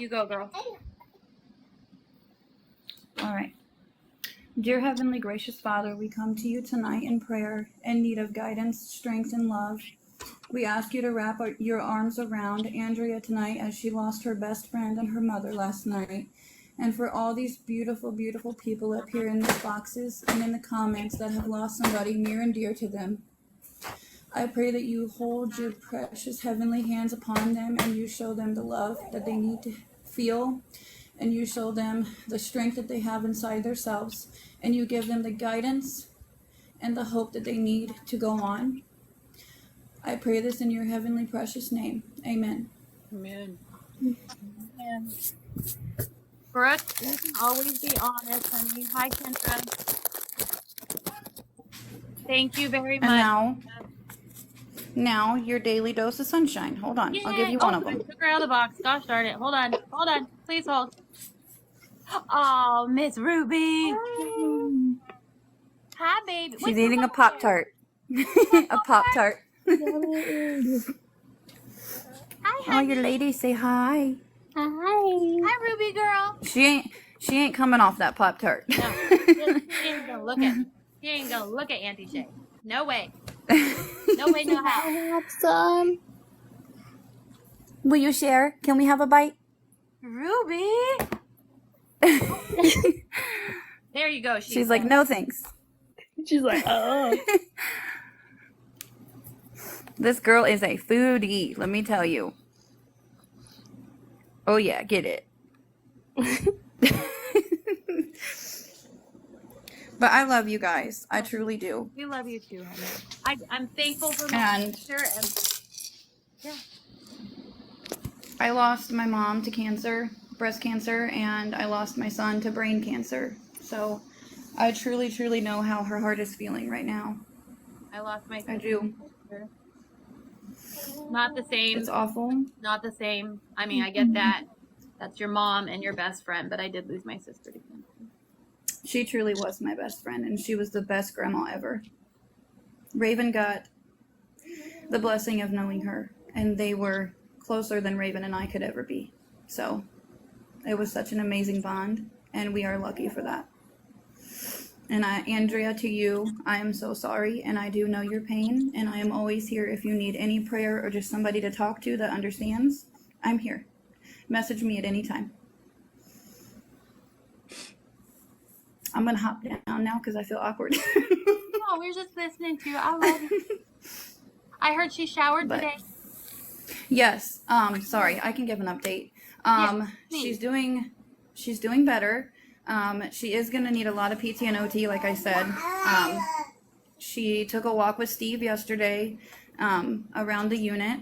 You go, girl. All right. Dear Heavenly Gracious Father, we come to you tonight in prayer in need of guidance, strength, and love. We ask you to wrap your arms around Andrea tonight as she lost her best friend and her mother last night. And for all these beautiful, beautiful people up here in the boxes and in the comments that have lost somebody near and dear to them. I pray that you hold your precious heavenly hands upon them and you show them the love that they need to feel, and you show them the strength that they have inside themselves, and you give them the guidance and the hope that they need to go on. I pray this in your heavenly precious name. Amen. Amen. Amen. Brooke, you can always be honest, honey. Hi, Kendra. Thank you very much. And now your daily dose of sunshine. Hold on. Yay! I'll give you one of them. I took her out of the box. Gosh darn it. Hold on. Hold on. Please hold. Oh, Miss Ruby. Hi, baby. She's eating a Pop-Tart. A Pop-Tart. Hi, Oh, your lady, say hi. Hi. Hi, Ruby girl. She ain't coming off that Pop-Tart. No, she ain't gonna look at me. She ain't gonna look at Auntie Shay. No way. No way, no how. I have some. Will you share? Can we have a bite? Ruby. There you go. She's like, no thanks. She's like, oh. This girl is a foodie, let me tell you. Oh yeah, get it. But I love you guys. I truly do. We love you too, honey. I'm thankful for my And sister and yeah. I lost my mom to cancer, breast cancer, and I lost my son to brain cancer. So I truly, truly know how her heart is feeling right now. I lost my sister. I do. Not the same. It's awful. Not the same. I mean, I get that. That's your mom and your best friend, but I did lose my sister to cancer. She truly was my best friend, and she was the best grandma ever. Raven got the blessing of knowing her, and they were closer than Raven and I could ever be. So it was such an amazing bond, and we are lucky for that. And Andrea, to you, I am so sorry, and I do know your pain, and I am always here if you need any prayer or just somebody to talk to that understands. I'm here. Message me at any time. I'm going to hop down now because I feel awkward. Oh, we're just listening to you. I love you. I heard she showered today. Yes. Sorry, I can give an update. She's doing better. She is going to need a lot of PT and OT, like I said. She took a walk with Steve yesterday around the unit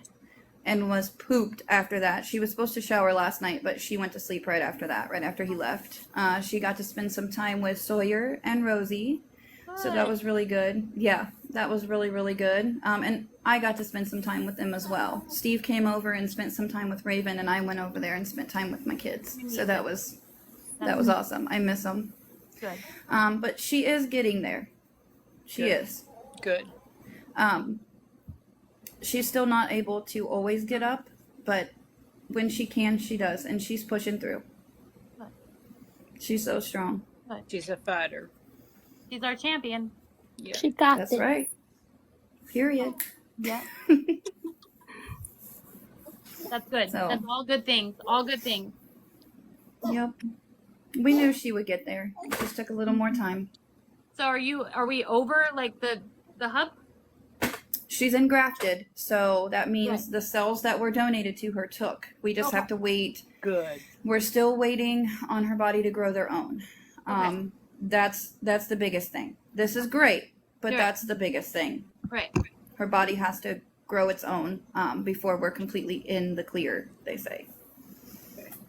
and was pooped after that. She was supposed to shower last night, but she went to sleep right after that, right after he left. She got to spend some time with Sawyer and Rosie, so that was really good. Yeah, that was really, really good. And I got to spend some time with them as well. Steve came over and spent some time with Raven, and I went over there and spent time with my kids. So that was awesome. I miss them. Good. But she is getting there. She is. Good. She's still not able to always get up, but when she can, she does, and she's pushing through. Good. She's so strong. Good. She's a fighter. She's our champion. Yeah. She got That's this. right. Period. Yeah. That's good. So- That's all good things. All good things. Yep. We knew she would get there. It just took a little more time. So are we over like the hub? She's engrafted, so that means Right. the cells that were donated to her took. We just have to wait. Good. We're still waiting on her body to grow their own. Okay. That's the biggest thing. This is great, but Sure. that's the biggest thing. Right. Her body has to grow its own before we're completely in the clear, they say.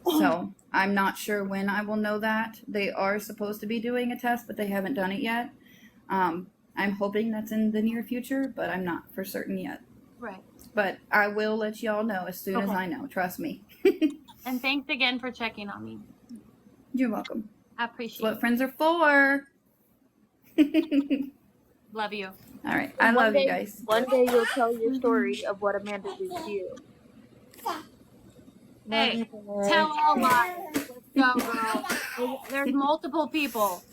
So I'm not sure when I will know that. They are supposed to be doing a test, but they haven't done it yet. I'm hoping that's in the near future, but I'm not for certain yet. Right. But I will let y'all know as soon as Okay. I know. Trust me. And thanks again for checking on me. You're welcome. I That's appreciate what it. friends are for. Love you. All right. I love you guys. One day you'll tell your story of what Amanda did to you. Hey, tell all lies. Let's go, girl. There's multiple people.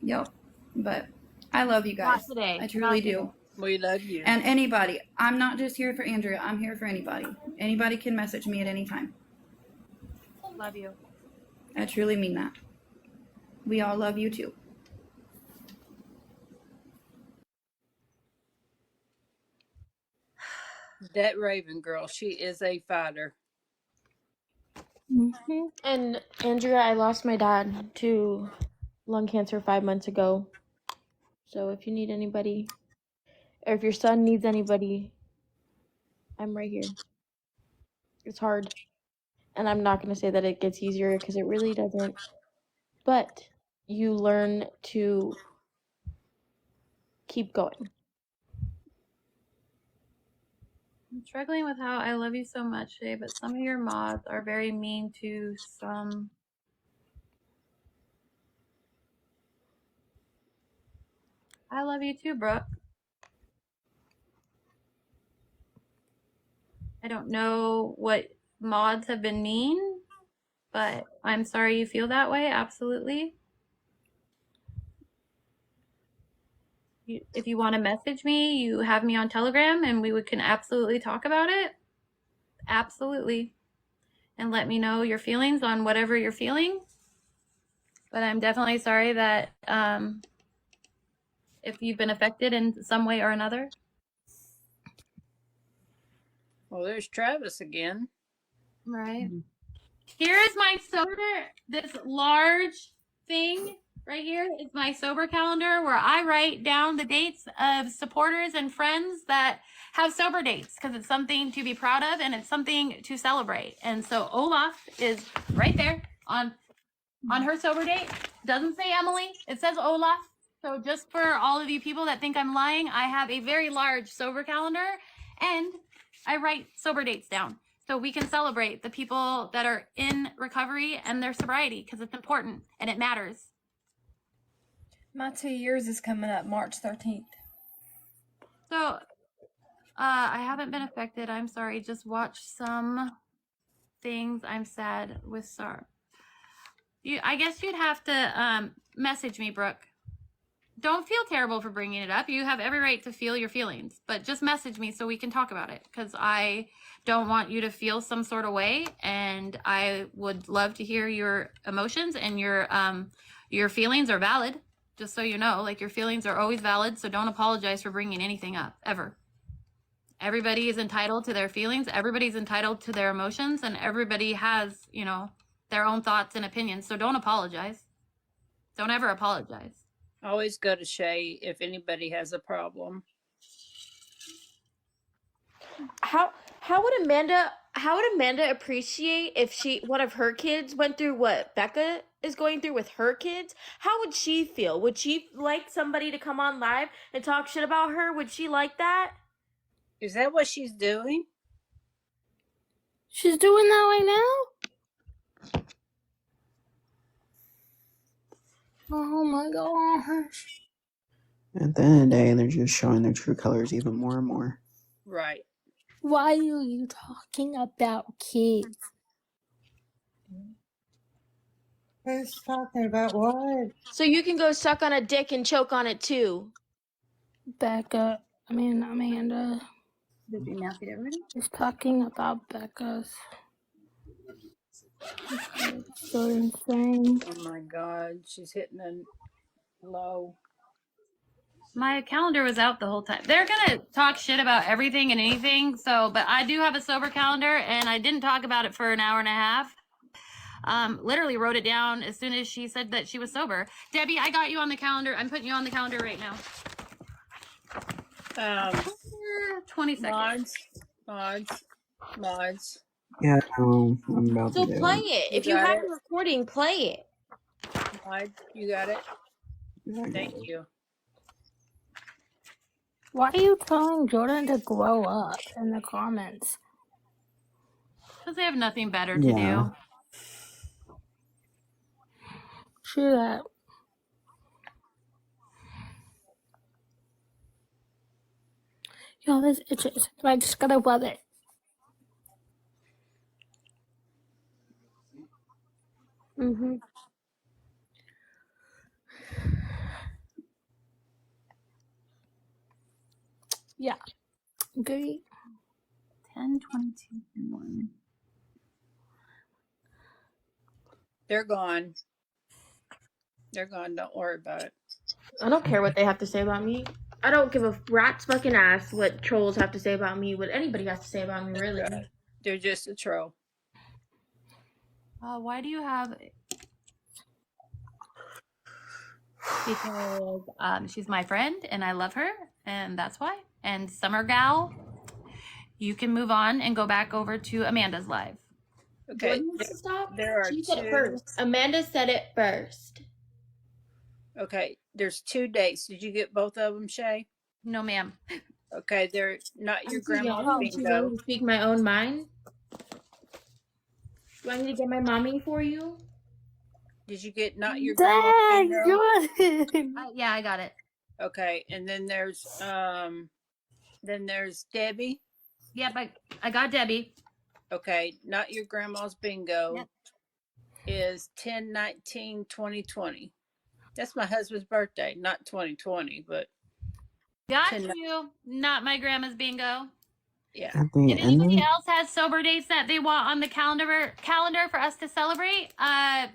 Yep. But I love you guys. Not today. I truly Not do. today. We love you. And anybody. I'm not just here for Andrea. I'm here for anybody. Anybody can message me at any time. Love you. I truly mean that. We all love you too. That Raven girl, she is a fighter. Mm-hmm. And Andrea, I lost my dad to lung cancer 5 months ago. So if you need anybody, or if your son needs anybody, I'm right here. It's hard. And I'm not going to say that it gets easier because it really doesn't. But you learn to keep going. I'm struggling with how I love you so much, Shay, but some of your mods are very mean to some. I love you too, Brooke. I don't know what mods have been mean, but I'm sorry you feel that way. Absolutely. If you want to message me, you have me on Telegram and we can absolutely talk about it. Absolutely. And let me know your feelings on whatever you're feeling. But I'm definitely sorry that if you've been affected in some way or another. Well, there's Travis again. Right. Here is my sober, this large thing right here is my sober calendar where I write down the dates of supporters and friends that have sober dates because it's something to be proud of and it's something to celebrate. And so Olaf is right there on her sober date. Doesn't say Emily, it says Olaf. So just for all of you people that think I'm lying, I have a very large sober calendar and I write sober dates down. So we can celebrate the people that are in recovery and their sobriety because it's important and it matters. My 2 years is coming up March 13th. So I haven't been affected. I'm sorry. Just watch some things. I'm sad with SAR. I guess you'd have to message me, Brooke. Don't feel terrible for bringing it up. You have every right to feel your feelings, but just message me so we can talk about it because I don't want you to feel some sort of way, and I would love to hear your emotions and your feelings are valid. Just so you know, like your feelings are always valid, so don't apologize for bringing anything up ever. Everybody is entitled to their feelings. Everybody's entitled to their emotions, and everybody has, their own thoughts and opinions. So don't apologize. Don't ever apologize. Always go to Shay if anybody has a problem. How would Amanda appreciate if one of her kids went through what Becca is going through with her kids? How would she feel? Would she like somebody to come on live and talk shit about her? Would she like that? Is that what she's doing? She's doing that right now? Oh my gosh. At the end of the day, they're just showing their true colors even more and more. Right. Why are you talking about kids? Who's talking about what? So you can go suck on a dick and choke on it too. Amanda Did you nasty to everybody? is talking about Becca's. It's so insane. Oh my God, she's hitting a low. My calendar was out the whole time. They're gonna talk shit about everything and anything. But I do have a sober calendar, and I didn't talk about it for an hour and a half. Literally wrote it down as soon as she said that she was sober. Debbie, I got you on the calendar. I'm putting you on the calendar right now. 20 seconds. Mods. Yeah, I'm about So to do play it. it. If you have a recording, play it. Mod, you got it? Yeah, I got Thank it. you. Why are you telling Jordan to grow up in the comments? Because they have nothing better to Yeah. do. True that. Yo, this itches. I just gotta rub it. Mm-hmm. Yeah. Great. 10, 22, and 1. They're gone. They're gone. Don't worry about it. I don't care what they have to say about me. I don't give a rat's fucking ass what trolls have to say about me, what anybody has to say about me, really. Right. They're just a troll. Why do you have? Because she's my friend and I love her, and that's why. And Summer Gal, you can move on and go back over to Amanda's live. Okay. Jordan needs to stop. There are She said it two. first. Amanda said it first. Okay. There's 2 dates. Did you get both of them, Shay? No, ma'am. Okay. They're not your I'm too young grandma's and too young bingo. to speak my own mind. Do I need to get my mommy for you? Did you get not your grandma's Dang, bingo? Jordan. Yeah, I got it. Okay. And then there's Debbie. Yep, I got Debbie. Okay. Not your grandma's bingo. Yep. Is 10/19/2020. That's my husband's birthday, not 2020, but Got 10. you. Not my grandma's bingo. Yeah. At the If end anybody of else has sober dates that they want on the calendar for us to celebrate,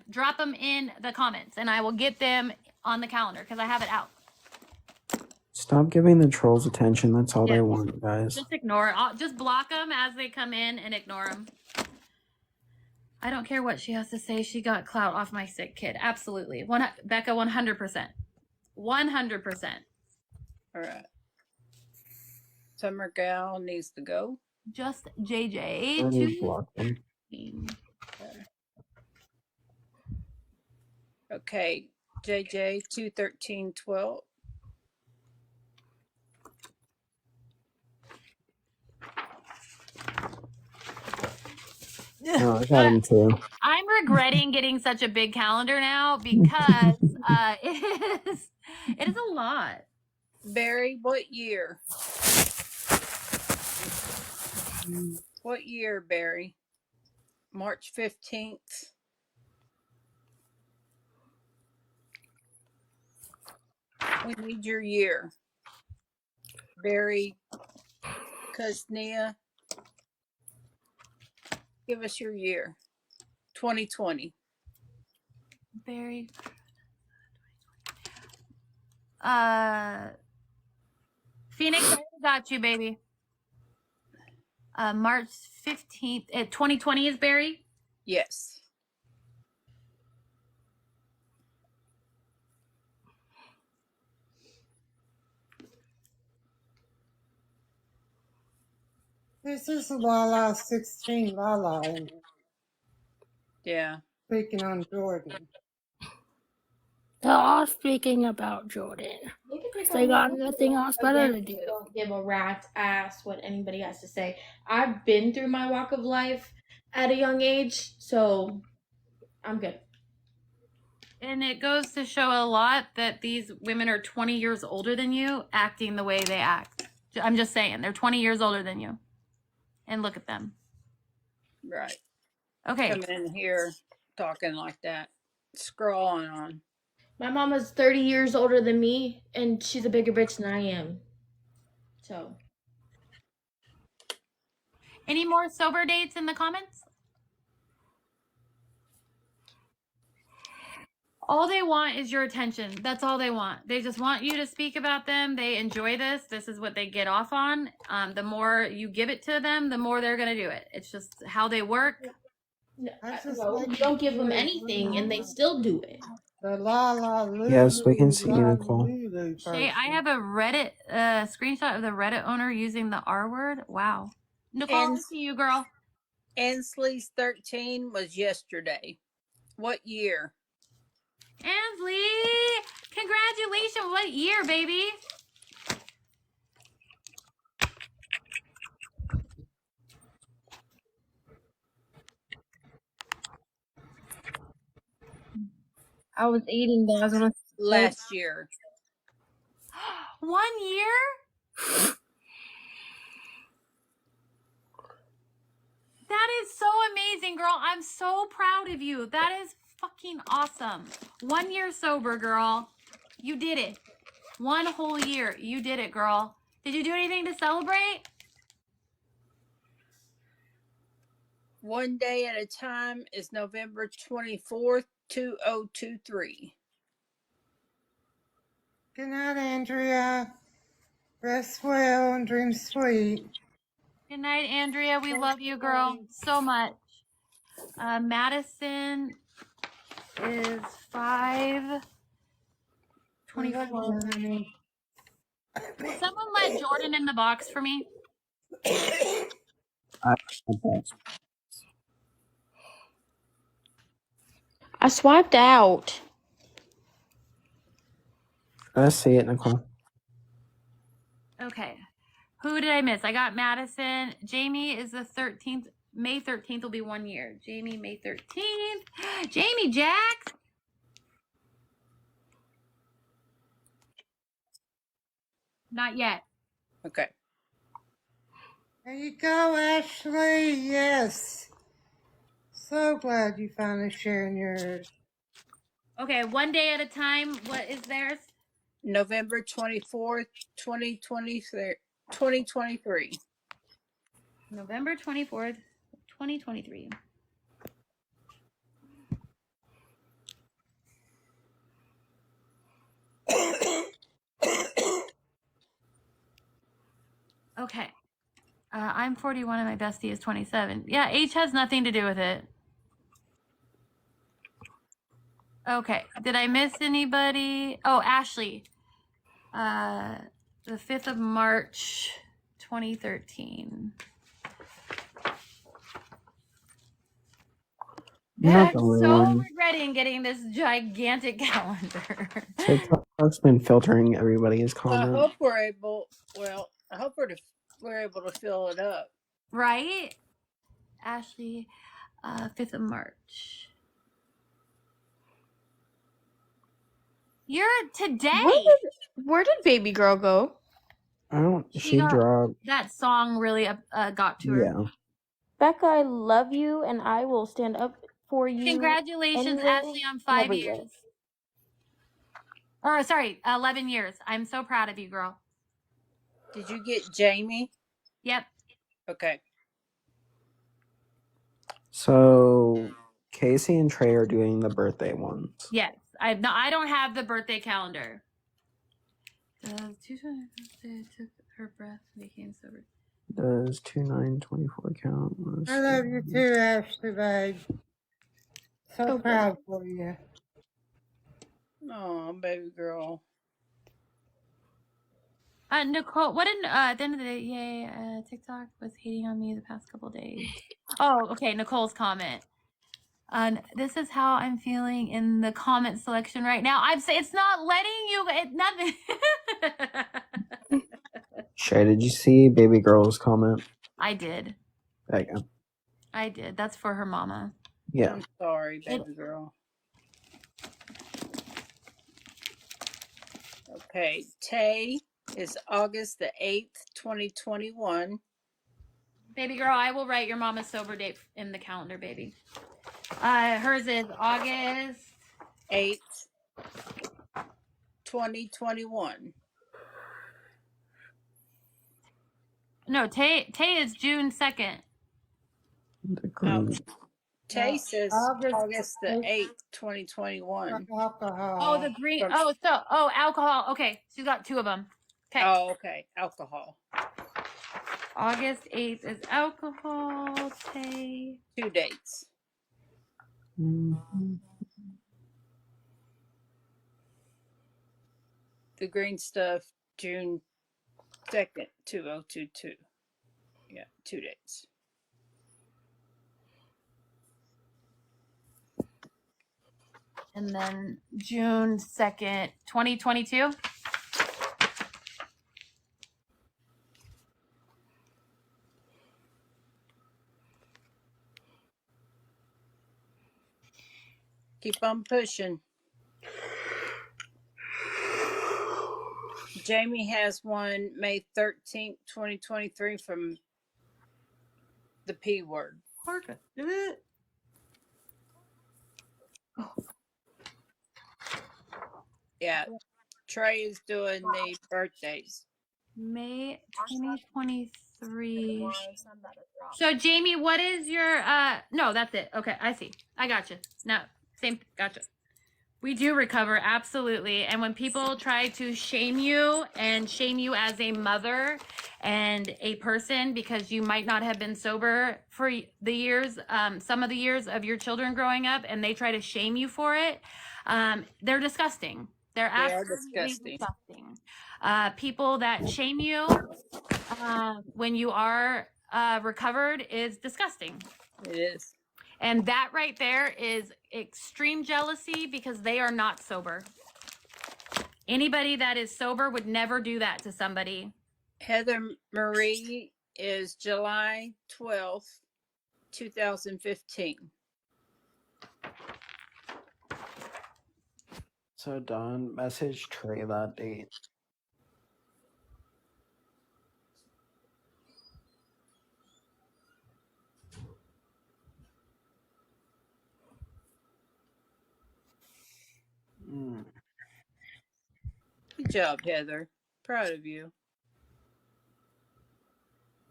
drop them in the comments and I will get them on the calendar because I have it out. stop giving the trolls attention. That's all Yeah. they want, guys. Just ignore it. Just block them as they come in and ignore them. I don't care what she has to say. She got clout off my sick kid. Absolutely. Becca, 100%. 100%. All right. Summer Gal needs to go. Just JJ. I need to block them. Okay. JJ 2/13/12. No, I got him too. I'm regretting getting such a big calendar now because it is a lot. Barry, what year? What year, Barry? March 15th. We need your year. Barry Kuznia. Give us your year. 2020. Very. Phoenix, I got you, baby. March 15th. 2020 is Barry. Yes. This is Lala 16 Lala and Yeah. speaking on Jordan. They're all speaking about Jordan. They got nothing else better to do. Don't give a rat's ass what anybody has to say. I've been through my walk of life at a young age, so I'm good. And it goes to show a lot that these women are 20 years older than you, acting the way they act. I'm just saying, they're 20 years older than you. And look at them. Right. Okay. Come in here talking like that. Scrolling on. My mama's 30 years older than me, and she's a bigger bitch than I am. So. Any more sober dates in the comments? All they want is your attention. That's all they want. They just want you to speak about them. They enjoy this. This is what they get off on. The more you give it to them, the more they're going to do it. It's just how they work. No, That's just you like- don't give them anything, and they still do it. The Lala Lulu. Yes, we can see you, Lala Nicole. Lulu Shay, I person. have a Reddit screenshot of the Reddit owner using the R word. Wow. Nicole, I And- see you, girl. Ansley's 13 was yesterday. What year? Ansley, congratulations. What year, baby? I was eating, but I was gonna. Last year. 1 year? That is so amazing, girl. I'm so proud of you. That is fucking awesome. 1 year sober, girl. You did it. 1 whole year. You did it, girl. Did you do anything to celebrate? One day at a time is November 24th, 2023. Good night, Andrea. Rest well and dream sweet. Good night, Andrea. We love you, girl, so much. Madison is 5:24. Honey. Will someone let Jordan in the box for me? I swiped out. I see it, Nicole. Okay. Who did I miss? I got Madison. Jamie is the 13th. May 13th will be 1 year. Jamie, May 13th. Jamie Jack. Not yet. Okay. There you go, Ashley. Yes. So glad you finally sharing yours. Okay, 1 day at a time. What is theirs? November 24th, 2023. November 24th, 2023. Okay. I'm 41 and my bestie is 27. Yeah, age has nothing to do with it. Okay. Did I miss anybody? Oh, Ashley. The 5th of March, 2013. Not I'm the only so one. regretting getting this gigantic calendar. TikTok's been filtering everybody's I comments. hope we're able. Well, I hope we're able to fill it up. Right? Ashley, 5th of March. You're today. Where did baby girl go? I don't. She She got- dropped. That song really got to her. Yeah. Becca, I love you, and I will stand up for you. Congratulations, anyway Ashley, on 5 every way. years. Or sorry, 11 years. I'm so proud of you, girl. Did you get Jamie? Yep. Okay. So Casey and Trey are doing the birthday ones. Yes. I don't have the birthday calendar. Tuesday took her breath, became sober. Does 2/9/24 count? I love you too, Ashley, babe. So proud for you. Oh, baby girl. Nicole, what did at the end of the day? Yay! TikTok was hating on me the past couple days. Oh, okay. Nicole's comment. This is how I'm feeling in the comment selection right now. I'm saying it's not letting you. Nothing. Shay, did you see baby girl's comment? I did. There you go. I did. That's for her mama. Yeah. I'm sorry, baby girl. Okay. Tay is August the 8th, 2021. Baby girl, I will write your mama's sober date in the calendar, baby. Hers is August 8th, 2021. No, Tay is June 2nd. The green. Tay says August August the 8th, 2021. Alcohol. Oh, the green. Oh, alcohol. Okay, she's got 2 of them. Okay. Oh, okay. Alcohol. August 8th is alcohol. Tay. 2 dates. Mm-hmm. The green stuff, June 2nd, 2022. Yeah, 2 dates. And then June 2nd, 2022. Keep on pushing. Jamie has one May 13th, 2023 from the P word. Yeah. Trey is doing the birthdays. May 2023. So Jamie, what is your no, that's it. Okay, I see. I got you. No, same gotcha. We do recover, absolutely. And when people try to shame you and shame you as a mother and a person because you might not have been sober for the years, some of the years of your children growing up, and they try to shame you for it, they're disgusting. They're They are absolutely disgusting. People that shame you when you are recovered is disgusting. It is. And that right there is extreme jealousy because they are not sober. Anybody that is sober would never do that to somebody. Heather Marie is July 12th, 2015. So Don, message Trey that date. Good job, Heather. Proud of you.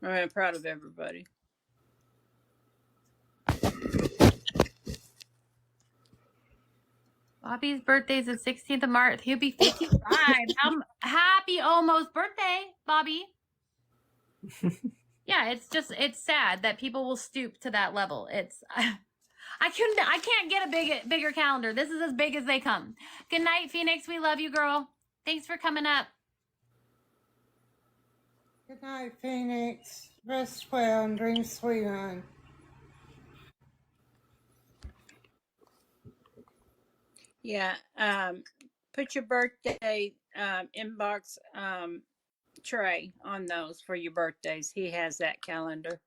I'm proud of everybody. Bobby's birthday is the 16th of March. He'll be 55. Happy almost birthday, Bobby. Yeah, it's sad that people will stoop to that level. I can't get a bigger calendar. This is as big as they come. Good night, Phoenix. We love you, girl. Thanks for coming up. Good night, Phoenix. Rest well and dream sweet, hon. Yeah. Put your birthday inbox Trey on those for your birthdays. He has that calendar.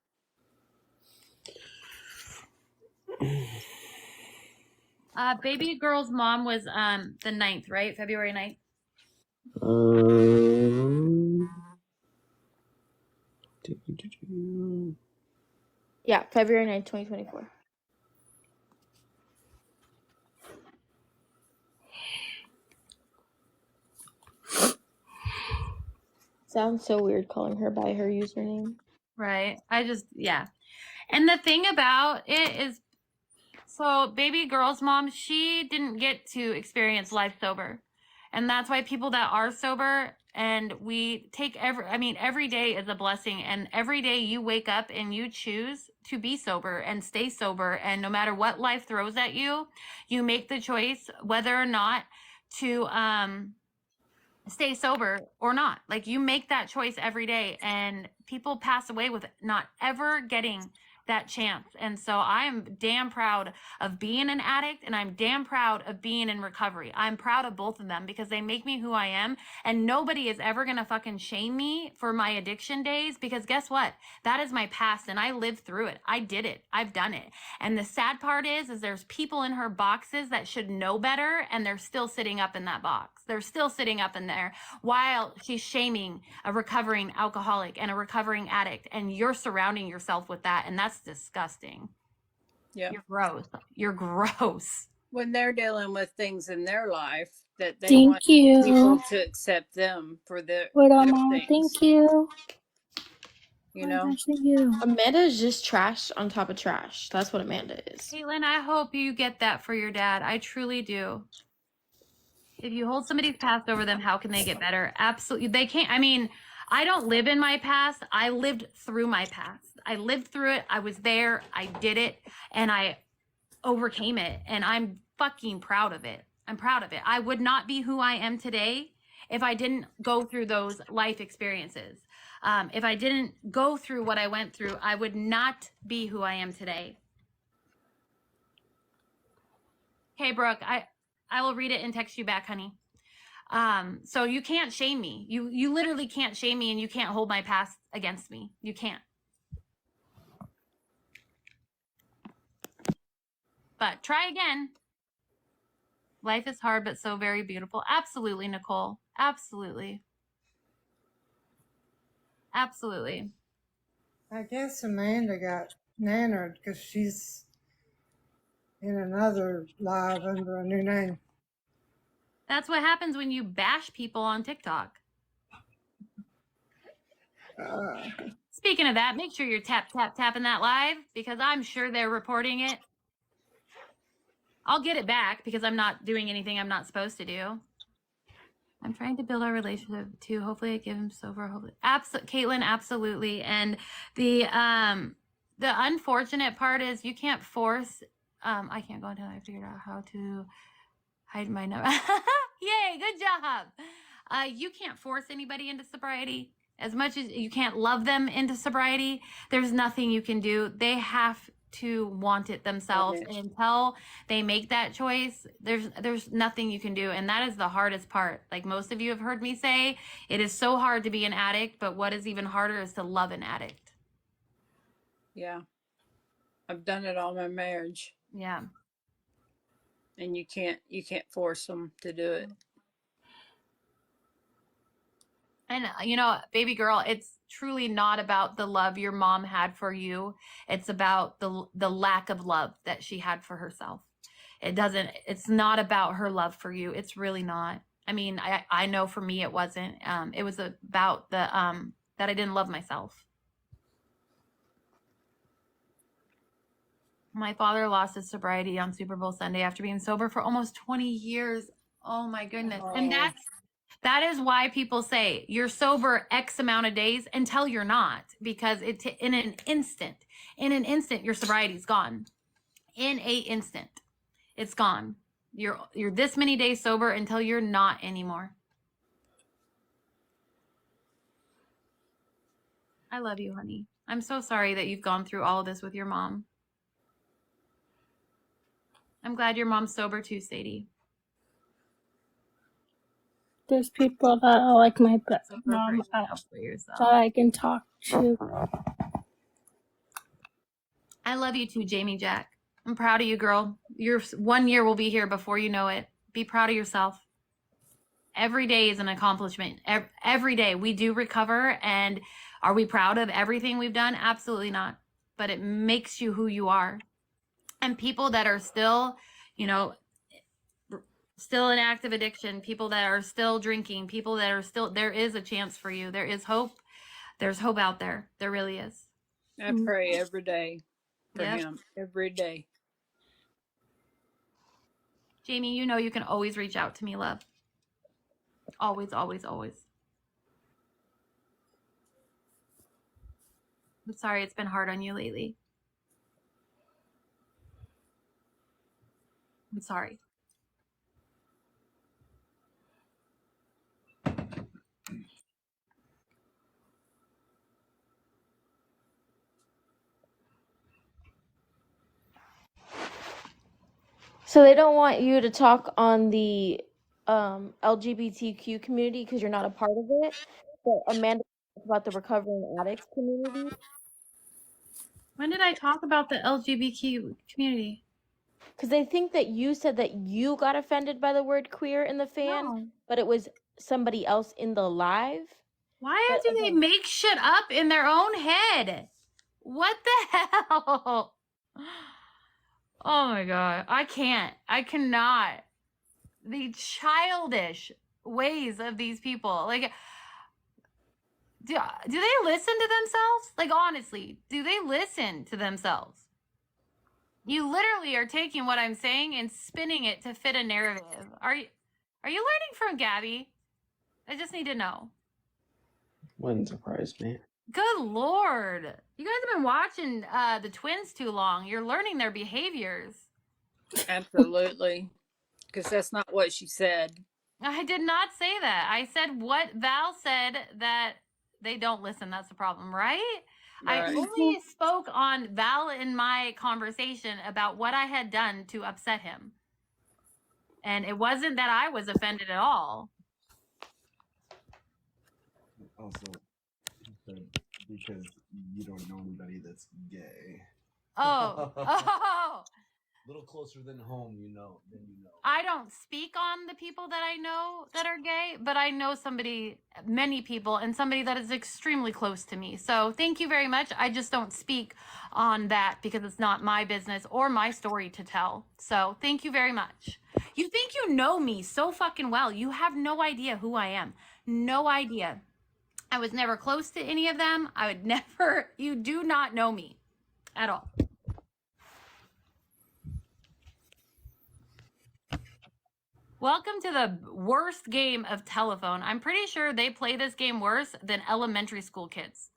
Baby girl's mom was the 9th, right? February 9th. Yeah, February 9th, 2024. Sounds so weird calling her by her username. Right. Yeah. And the thing about it is, so baby girl's mom, she didn't get to experience life sober. And that's why people that are sober and we take every day is a blessing. And every day you wake up and you choose to be sober and stay sober. And no matter what life throws at you, you make the choice whether or not to, stay sober or not. Like you make that choice every day, and people pass away with not ever getting that chance. And so I am damn proud of being an addict, and I'm damn proud of being in recovery. I'm proud of both of them because they make me who I am, and nobody is ever gonna fucking shame me for my addiction days, because guess what? That is my past and I lived through it. I did it. I've done it. And the sad part is there's people in her boxes that should know better, and they're still sitting up in that box. They're still sitting up in there while she's shaming a recovering alcoholic and a recovering addict, and you're surrounding yourself with that, and that's disgusting. Yeah. You're gross. You're gross. When they're dealing with things in their life that they Thank want you. people to accept them for their Mama, things. thank you. You know? Thank you. Amanda is just trash on top of trash. That's what Amanda is. Caitlin, I hope you get that for your dad. I truly do. If you hold somebody's past over them, how can they get better? Absolutely. They can't. I mean, I don't live in my past. I lived through my past. I lived through it. I was there. I did it. And I overcame it. And I'm fucking proud of it. I'm proud of it. I would not be who I am today if I didn't go through those life experiences. If I didn't go through what I went through, I would not be who I am today. Okay, Brooke, I will read it and text you back, honey. So you can't shame me. You literally can't shame me, and you can't hold my past against me. You can't. But try again. Life is hard, but so very beautiful. Absolutely, Nicole. Absolutely. Absolutely. I guess Amanda got nannered because she's in another live under a new name. That's what happens when you bash people on TikTok. Speaking of that, make sure you're tapping that live because I'm sure they're reporting it. I'll get it back because I'm not doing anything I'm not supposed to do. I'm trying to build our relationship too. Hopefully I give him sober. Hopefully. Caitlin, absolutely. And the unfortunate part is you can't force, I can't go until I figured out how to hide my number. Yay, good job. You can't force anybody into sobriety. As much as you can't love them into sobriety, there's nothing you can do. They have to want it themselves. And until they make that choice, there's nothing you can do. And that is the hardest part. Like most of you have heard me say, it is so hard to be an addict, but what is even harder is to love an addict. Yeah. I've done it all my marriage. Yeah. And you can't force them to do it. And, you know, baby girl, it's truly not about the love your mom had for you. It's about the lack of love that she had for herself. It's not about her love for you. It's really not. I mean, I know for me it wasn't. It was about that I didn't love myself. My father lost his sobriety on Super Bowl Sunday after being sober for almost 20 years. Oh my goodness. Oh. And that is why people say you're sober X amount of days until you're not, because in an instant, your sobriety's gone. In a instant, it's gone. You're this many days sober until you're not anymore. I love you, honey. I'm so sorry that you've gone through all of this with your mom. I'm glad your mom's sober too, Sadie. There's people that are like my mom For yourself. that I can talk to. I love you too, Jamie Jack. I'm proud of you, girl. Your 1 year will be here before you know it. Be proud of yourself. Every day is an accomplishment. Every day we do recover. And are we proud of everything we've done? Absolutely not. But it makes you who you are. And people that are still, you know, still in active addiction, people that are still drinking, people that are still, there is a chance for you. There is hope. There's hope out there. There really is. I pray every day for him. Every day. Jamie, you know you can always reach out to me, love. Always, always, always. I'm sorry it's been hard on you lately. I'm sorry. So they don't want you to talk on the LGBTQ community because you're not a part of it. But Amanda talked about the recovering addicts community. When did I talk about the LGBTQ community? Because they think that you said that you got offended by the word queer in the fan, No. but it was somebody else in the live. Why do they make shit up in their own head? What the hell? Oh my God. I cannot. The childish ways of these people. Like, do they listen to themselves? Like, honestly, do they listen to themselves? You literally are taking what I'm saying and spinning it to fit a narrative. Are you learning from Gabby? I just need to know. Wouldn't surprise me. Good Lord. You guys have been watching the twins too long. You're learning their behaviors. Absolutely. Because that's not what she said. I did not say that. I said what Val said, that they don't listen. That's the problem, right? I only spoke on Val in my conversation about what I had done to upset him. And it wasn't that I was offended at all. Also, because you don't know anybody that's gay. Oh. Oh. A little closer than home, than you know. I don't speak on the people that I know that are gay, but I know many people, and somebody that is extremely close to me. So thank you very much. I just don't speak on that because it's not my business or my story to tell. So thank you very much. You think you know me so fucking well. You have no idea who I am. No idea. I was never close to any of them. I would never, you do not know me at all. Welcome to the worst game of telephone. I'm pretty sure they play this game worse than elementary school kids.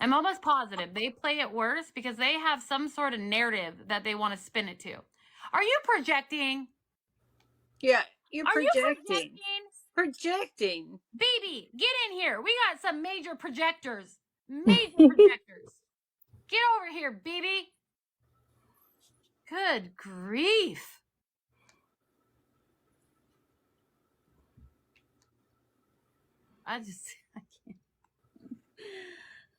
I'm almost positive they play it worse because they have some sort of narrative that they want to spin it to. Are you projecting? Yeah, you're Are you projecting. Projecting. Baby, get in here. We got some major projectors. Major projectors. Get over here, baby. Good grief. I can't.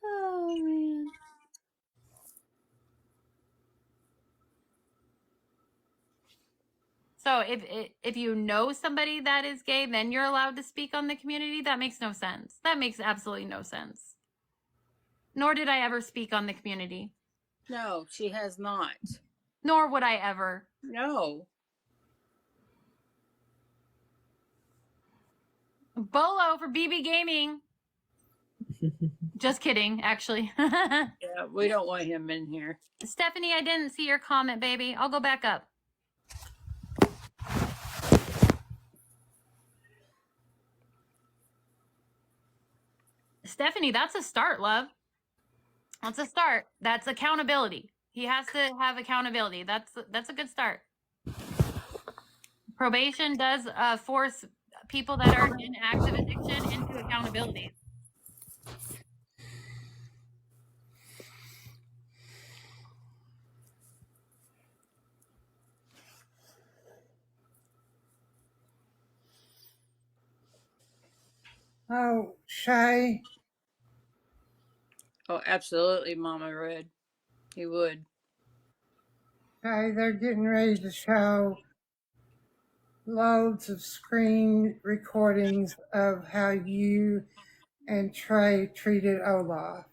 Oh, man. So if you know somebody that is gay, then you're allowed to speak on the community? That makes no sense. That makes absolutely no sense. Nor did I ever speak on the community. No, she has not. Nor would I ever. No. Bolo for BB Gaming. Just kidding, actually. Yeah, we don't want him in here. Stephanie, I didn't see your comment, baby. I'll go back up. Stephanie, that's a start, love. That's a start. That's accountability. He has to have accountability. That's a good start. Probation does force people that are in active addiction into accountability. Oh, Shay, Oh, absolutely, Mama Red. He would. Shay, they're getting ready to show loads of screen recordings of how you and Trey treated Olaf.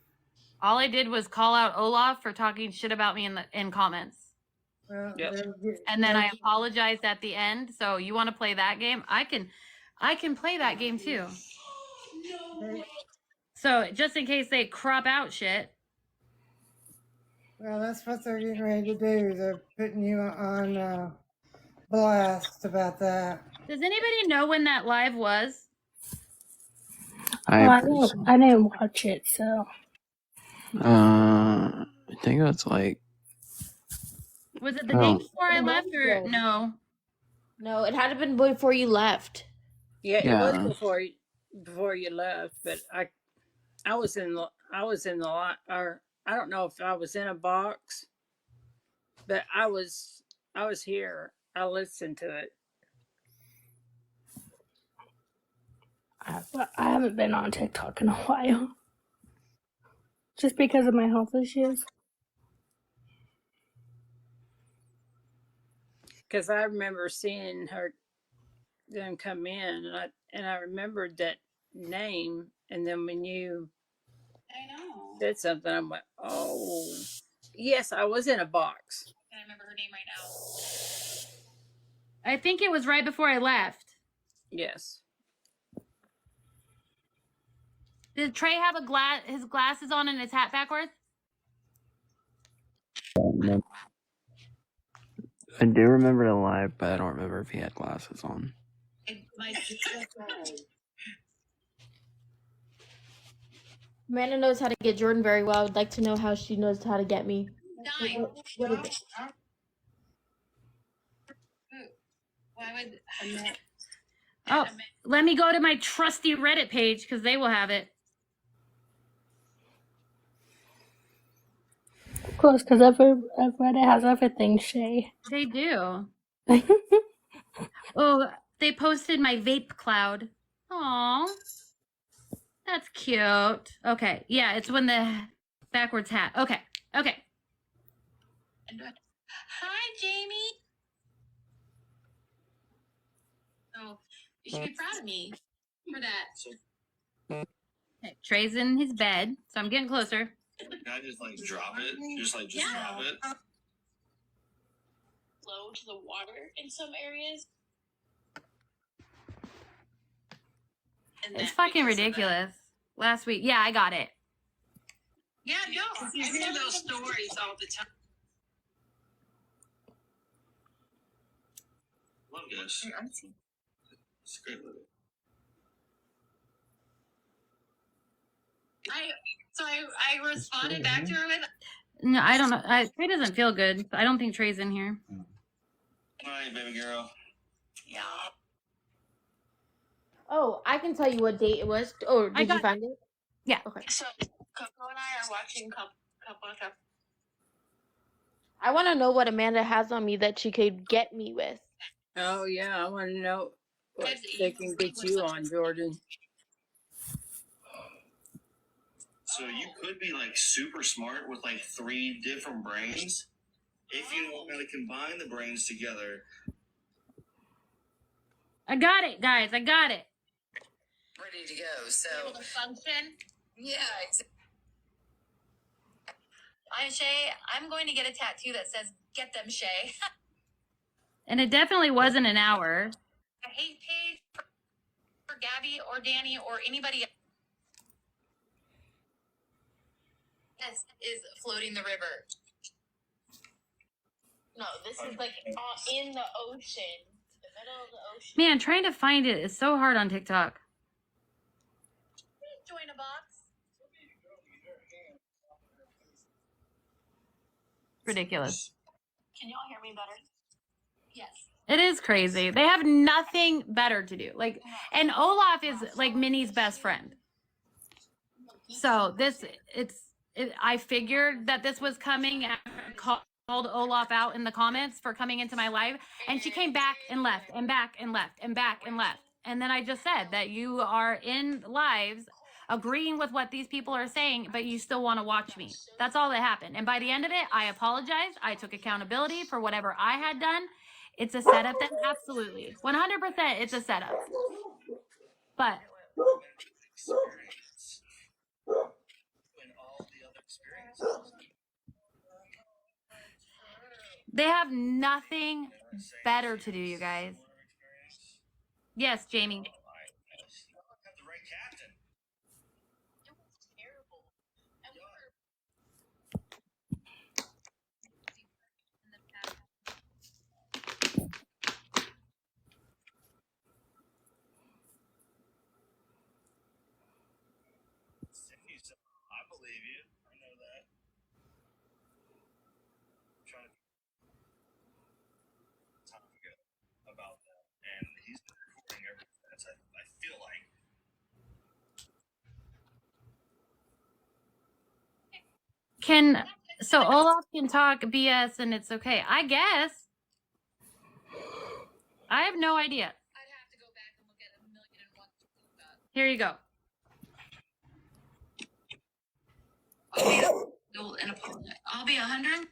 All I did was call out Olaf for talking shit about me in comments. Well, Yep. And then I apologized at the end. So you want to play that game? I can play that game too. So just in case they crop out shit. Well, that's what they're getting ready to do. They're putting you on blast about that. Does anybody know when that live was? I didn't watch it, so. I think that's like. Was it the day before I left or no? No, it had to been before you left. Yeah, Yeah. it was before you left, but I was in the lot, or I don't know if I was in a box, but I was here. I listened to it. I haven't been on TikTok in a while. Just because of my health issues. Because I remember seeing them come in, and I remembered that name, and then when you said something, I went, oh, yes, I was in a box. I remember her name right now. I think it was right before I left. Yes. Did Trey have his glasses on and his hat backwards? I do remember the live, but I don't remember if he had glasses on. Amanda knows how to get Jordan very well. I would like to know how she knows how to get me. What is it? Oh, let me go to my trusty Reddit page because they will have it. Of course, because Reddit has everything, Shay. They do. Oh, they posted my vape cloud. Aw. That's cute. Okay. Yeah, it's when the backwards hat. Okay. Okay. Hi, Jamie. Oh, you should be proud of me for that. Okay, Trey's in his bed, so I'm getting closer. Can I just drop it? Just drop it? flow to the water in some areas. It's fucking ridiculous. Last week. Yeah, I got it. Yeah, no. You hear those stories all the time. Love this. It's a great movie. I responded back to her with, No, I don't know. Trey doesn't feel good. I don't think Trey's in here. Hi, baby girl. yeah. Oh, I can tell you what date it was. Or did you find it? Yeah. Okay. So Coco and I are watching couple. I want to know what Amanda has on me that she could get me with. Oh yeah, I want to know what they can get you on, Jordan. So you could be like super smart with like 3 different brains if you know how to combine the brains together. I got it, guys. I got it. Ready to go. So Able to function. yeah, exactly. I'm Shay. I'm going to get a tattoo that says "Get them, Shay." And it definitely wasn't an hour. A hate page for Gabby or Danny or anybody else. This is floating the river. No, this is like in the ocean, the middle of the ocean. Man, trying to find it is so hard on TikTok. Please join a box. Ridiculous. Can y'all hear me better? Yes. It is crazy. They have nothing better to do. Like, and Olaf is like Minnie's best friend. So I figured that this was coming after I called Olaf out in the comments for coming into my live, and she came back and left and back and left and back and left. And then I just said that you are in lives agreeing with what these people are saying, but you still want to watch me. That's all that happened. And by the end of it, I apologized. I took accountability for whatever I had done. It's a setup then, absolutely. 100% it's a setup. But they have nothing better to do, you guys. Yes, Jamie. I believe you. I know that. I'm trying to time ago about that, and he's been recording every since. I feel like. So Olaf can talk BS and it's okay. I guess. I have no idea. I'd have to go back and look at 1,000,001. Here you go. I'll be 100.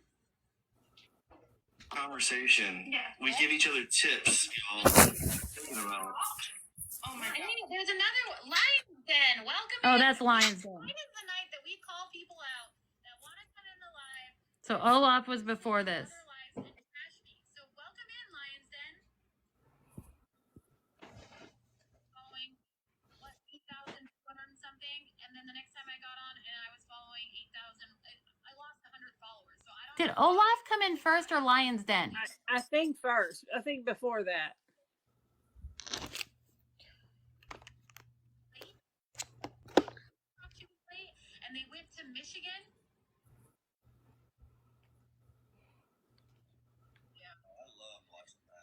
Conversation. Yeah. We give each other tips, y'all. Thinking about. Oh my God. Hey, there's another one. Lion's Den. Welcome. Oh, that's Lion's Den. Tonight is the night that we call people out that want to come in the live. So Olaf was before this. So welcome in, Lion's Den. Following 8,200 something, and then the next time I got on, and I was following 8,000. I lost 100 followers. So I don't. Did Olaf come in first or Lion's Den? I think first. I think before that. And they went to Michigan. I love watching that.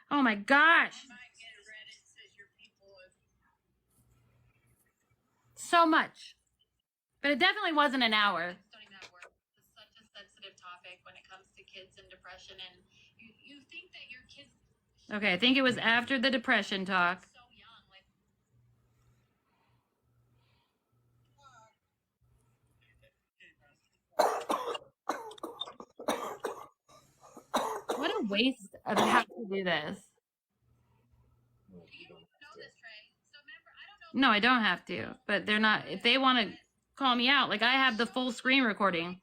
Oh my gosh. So much. But it definitely wasn't an hour. It's such a sensitive topic when it comes to kids and depression, and you think that your kids. Okay, I think it was after the depression talk. So young, What a waste of having to do this. you know this No, I don't have to. But they're not. If they want to call me out, like I have the full screen recording.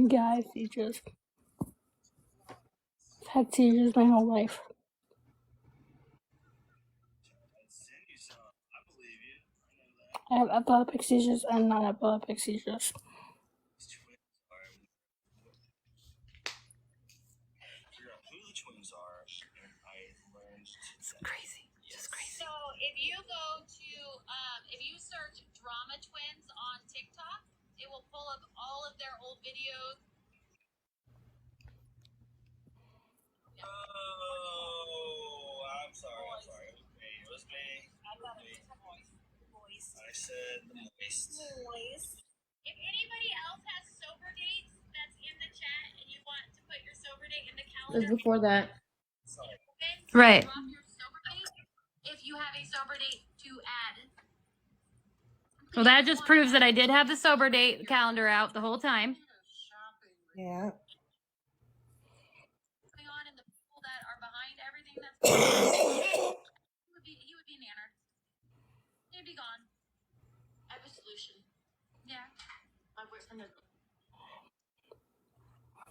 Guys, seizures. I've had seizures my whole life. I have epileptic seizures and non-epileptic seizures. It's crazy. Just crazy. So if you go to, if you search Drama Twins on TikTok, it will pull up all of their old videos. Oh, I'm sorry. It was me. I said moist. If anybody else has sober dates that's in the chat and you want to put your sober date in the It was calendar, before that. right. Drop your sober date if you have a sober date to add. Well, that just proves that I did have the sober date calendar out the whole time. Yeah. Going on in the people that are behind everything that's going on. He would be nannered. He'd be gone. I have a solution. Yeah. My boyfriend is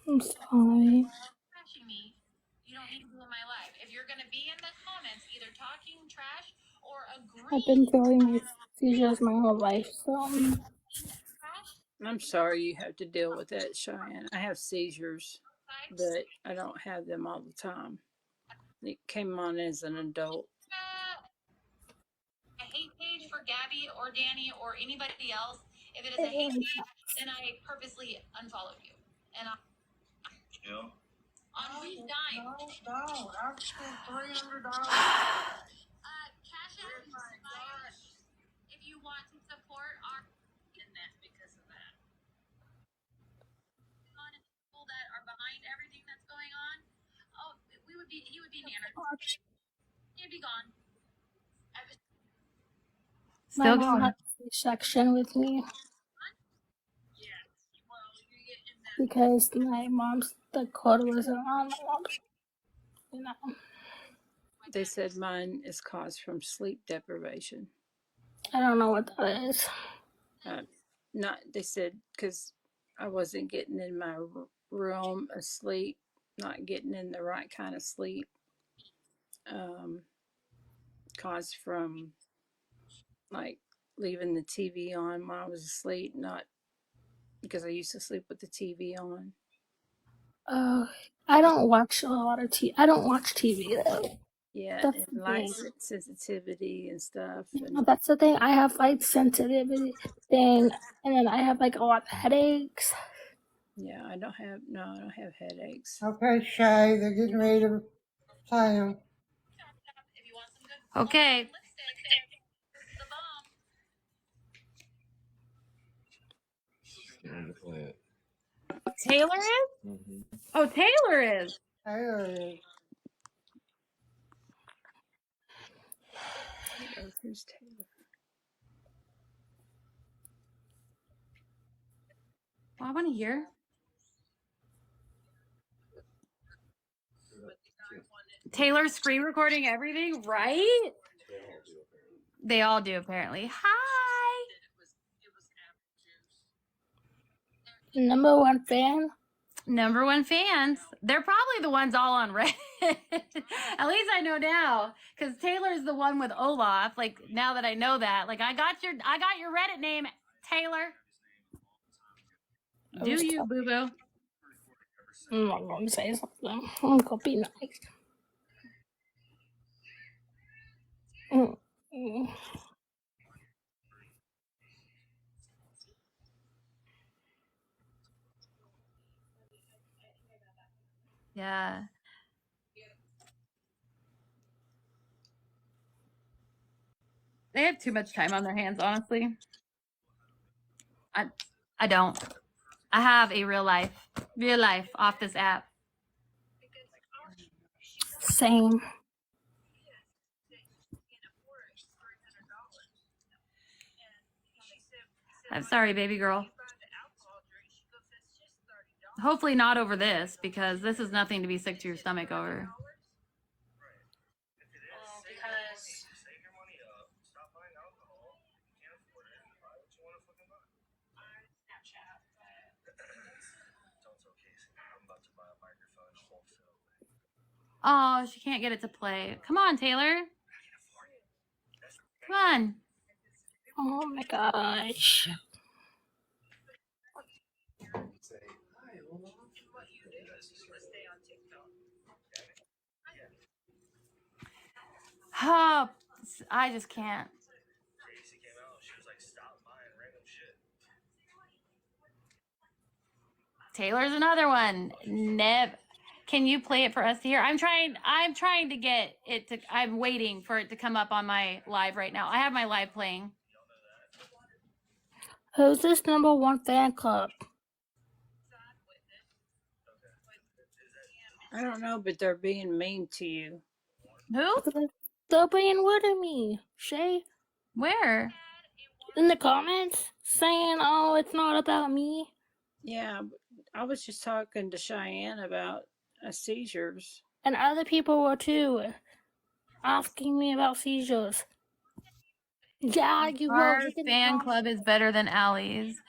I'm sorry. trashing me. You don't need to be in my life. If you're gonna be in the comments, either talking trash or I've been agreeing feeling my seizures my whole life, so trash, I'm sorry you have to deal with that, Cheyenne. I have seizures, but I don't have them all the time. It came on as an adult. a hate page for Gabby or Danny or anybody else. If it is a hate page, then I purposely unfollowed you. And Yeah. on whose dime? No. I've spent $300. Cash App inspired. If you want to support our internet because of that. People that are behind everything that's going on. Oh, he would be nannered. He'd be gone. my mom had a C-section with me because my mom's the cord wasn't on my mom's. You know. They said mine is caused from sleep deprivation. I don't know what that is. They said because I wasn't getting in my room asleep, not getting in the right kind of sleep. Caused from like leaving the TV on when I was asleep, not because I used to sleep with the TV on. I don't watch a lot of TV. I don't watch TV though. Yeah, That's and the light thing. sensitivity and stuff. And That's the thing. I have light sensitivity thing, and then I have like a lot of headaches. yeah, I don't have headaches. Okay, Shay, they're getting ready to play them. Okay. Taylor is? Mm-hmm. Oh, Taylor is. Taylor is. Who's Taylor? Well, I want to hear. Taylor's screen recording everything, right? They all do, apparently. Hi. Number one fan. Number one fans. They're probably the ones all on Reddit. At least I know now, because Taylor's the one with Olaf. Like now that I know that, like I got your Reddit name, Taylor. Do you, boo boo? I'm not gonna say something. I'm gonna be nice. Yeah. They have too much time on their hands, honestly. I don't. I have a real life off this app. Same. I'm sorry, baby girl. Hopefully not over this, because this is nothing to be sick to your stomach over. Oh, she can't get it to play. Come on, Taylor. Come on. Oh my gosh. Oh, I just can't. Taylor's another one. Can you play it for us to hear? I'm trying to get it to, I'm waiting for it to come up on my live right now. I have my live playing. Who's this #1 fan club? I don't know, but they're being mean to you. Who? They're being weird at me. Shay? Where? In the comments, saying, oh, it's not about me. Yeah, I was just talking to Cheyenne about seizures. And other people were too, asking me about seizures. Yeah, you Our wrote fan club is better than Allie's.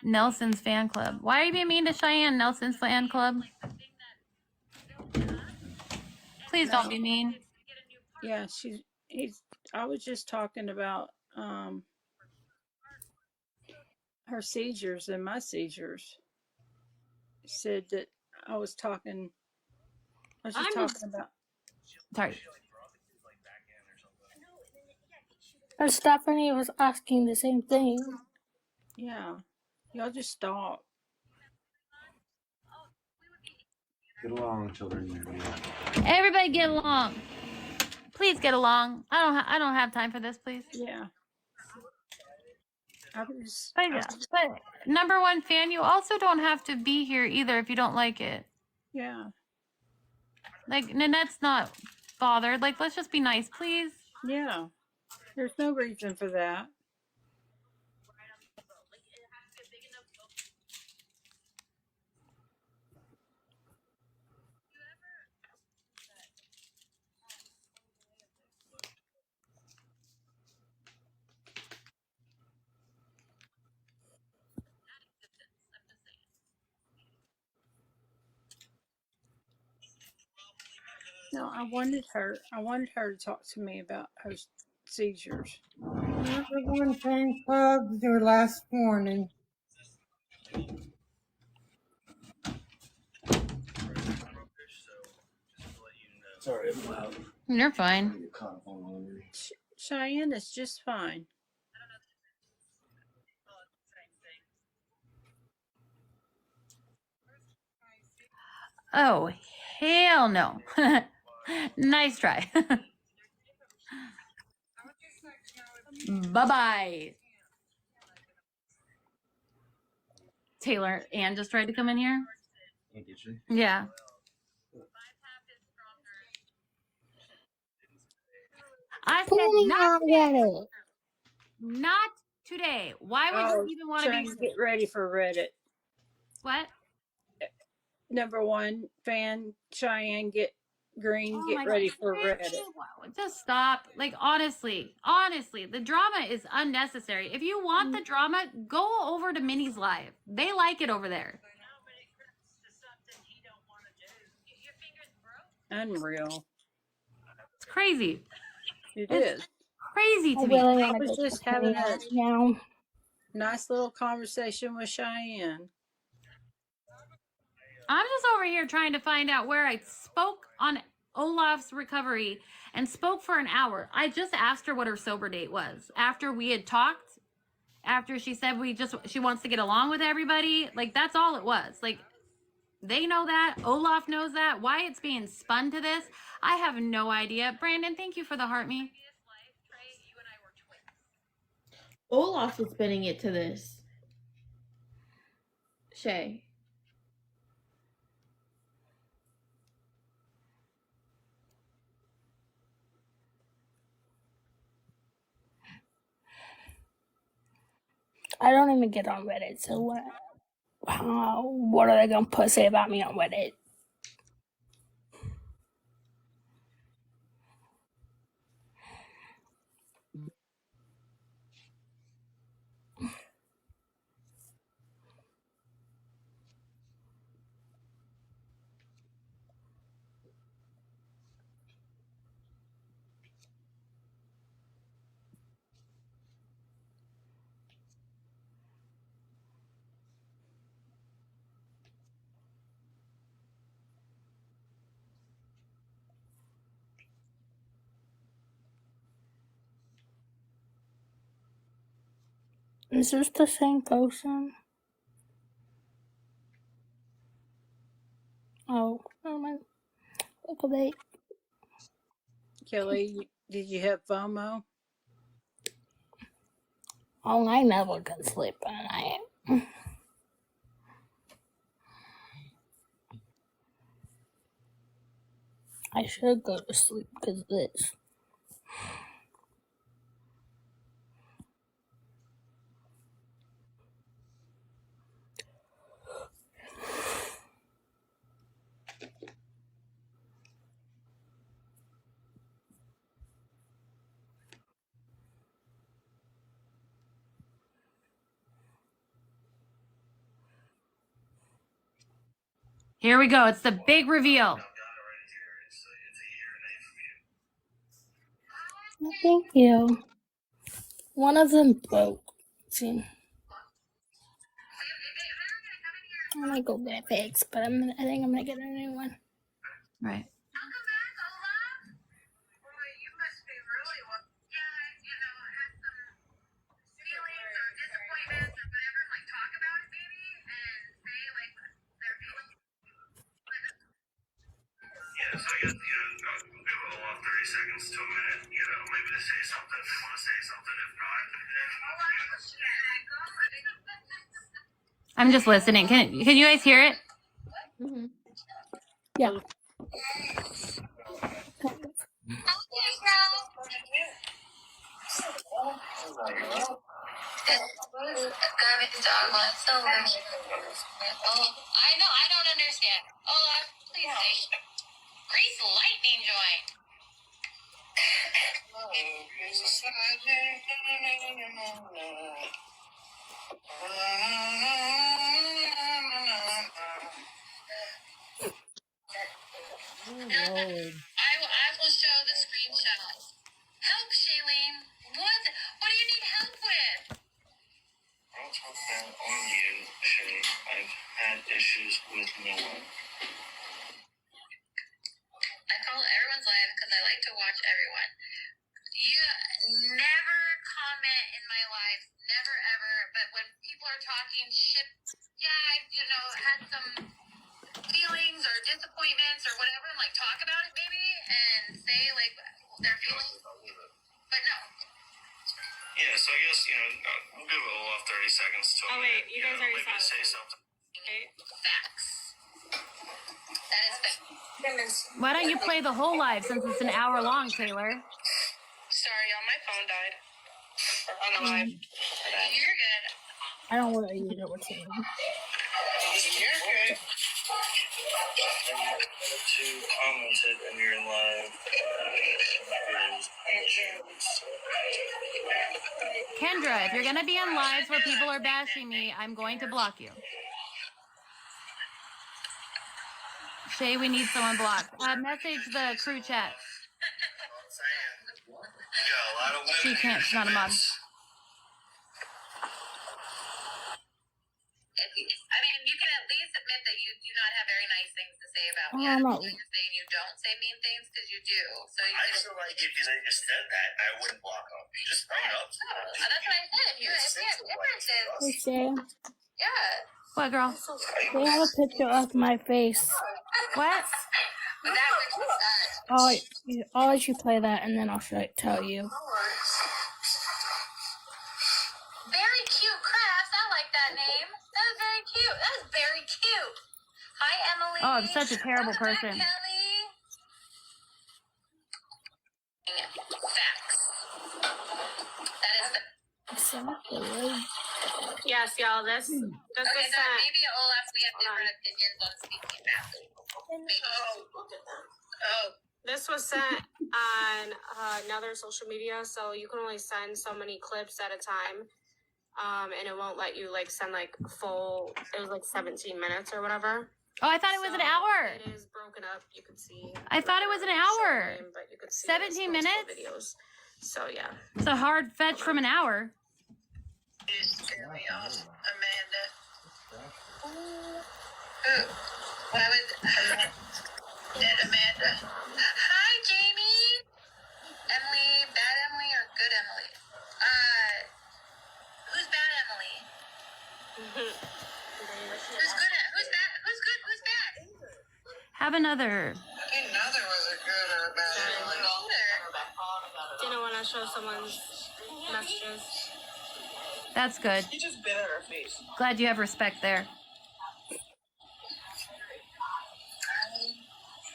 Nelson's fan club. Why are you being mean to Cheyenne? Nelson's fan club. Please don't be mean. Yeah, I was just talking about her seizures and my seizures. Said that I was just talking about. Sorry. And Stephanie was asking the same thing. Yeah, y'all just stop. Get along, children. Everybody get along. Please get along. I don't have time for this, please. Yeah. But #1 fan, you also don't have to be here either if you don't like it. Yeah. Like, Nanette's not bothered. Like, let's just be nice, please. Yeah. There's no reason for that. No, I wanted her to talk to me about her seizures. #1 fan club, your last warning. Sorry, I'm loud. You're fine. Cheyenne is just fine. Oh, hell no. Nice try. Bye-bye. Taylor, Ann just tried to come in here. Yeah. I said not today. Why would you even want to be? Get ready for Reddit. What? #1 fan, Cheyenne, get ready for Reddit. Just stop. Like, honestly, the drama is unnecessary. If you want the drama, go over to Minnie's live. They like it over there. Unreal. It's crazy. It is crazy to me. I was just having a nice little conversation with Cheyenne. I'm just over here trying to find out where I spoke on Olaf's recovery and spoke for an hour. I just asked her what her sober date was after we had talked, after she said she wants to get along with everybody. Like, that's all it was. Like, they know that. Olaf knows that. Why it's being spun to this, I have no idea. Brandon, thank you for the heart me. Olaf is spinning it to this. Shay. I don't even get on Reddit, so what? what are they gonna say about me on Reddit? Is this the same person? Oh, never mind. Okay. Kelly, did you have FOMO? Oh, I never can sleep at night. I should go to sleep because of this. Here we go. It's the big reveal. Thank you. One of them broke. See, I might go get fixed, but I think I'm gonna get a new one. Right. Yeah, so I guess, I'll give it a little off 30 seconds to a minute, maybe to say something if they want to say something. If not, I'm just listening. Can you guys hear it? Mm-hmm. Yeah. I know, I don't understand. Olaf, please say. Grease lightning joint. I will show the screenshot. Help, Shailene. What do you need help with? I'll talk that on you, Shay. I've had issues with no one. I follow everyone's live because I like to watch everyone. You never comment in my life, never ever. But when people are talking shit, I had some feelings or disappointments or whatever, and talk about it maybe and say their feelings. But no. Yeah, so I guess, I'll give it a little off 30 seconds to a minute, you guys already maybe to saw say it. something. Facts. That is facts. Why don't you play the whole live since it's an hour long, Taylor? Sorry, y'all, my phone died. On the live. You're good. I don't want to use it with you. You're good. To commented in your live Kendra, if you're going to be on lives where people are bashing me, I'm going to block you. Shay, we need someone blocked. Message the crew chat. She can't. She's not a mod. I mean, you can at least admit that you do not have very nice things to say about me. Oh, no. You're saying you don't say mean things because you do. So you I feel like if you just said that, I wouldn't block them. You just own up to it. That's what I said. If we have differences, Hey, Shay, yeah. What, girl? they have a picture of my face. What? But that makes sense. I'll let you play that, and then I'll tell you. Very cute, Crass. I like that name. That is very cute. That is very cute. Hi, Emily. Oh, I'm such a terrible person. Kelly. Facts. That is Exactly. Yes, y'all. This Okay, was so sent. maybe Olaf, we have different opinions on speaking badly. Maybe. Oh. This was sent on another social media, so you can only send so many clips at a time. And it won't let you like send like full. It was like 17 minutes or whatever. Oh, I thought it was an hour. It is broken up. You could see. I thought it was an hour. Name, but you could see 17 minutes? videos. So yeah. It's a hard fetch from an hour. You just scared me off, Amanda. Who? Why would dead Amanda? Hi, Jamie. Emily, bad Emily or good Emily? Who's bad Emily? Who's good? Who's bad? Who's good? Who's bad? Have another. I didn't know there was a good or a bad Emily. Didn't want to show someone's messages. That's good. You just bit at her face. Glad you have respect there.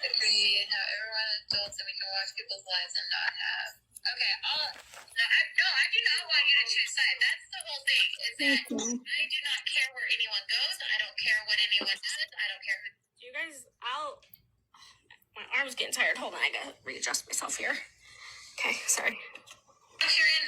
Agree, and how everyone is adults and we can watch people's lives and not have. Okay, I do not want you to choose sides. That's the whole thing. Is that I do not care where anyone goes. I don't care what anyone does. I don't care who. You guys, my arm's getting tired. Hold on, I gotta readjust myself here. Okay, sorry. You're in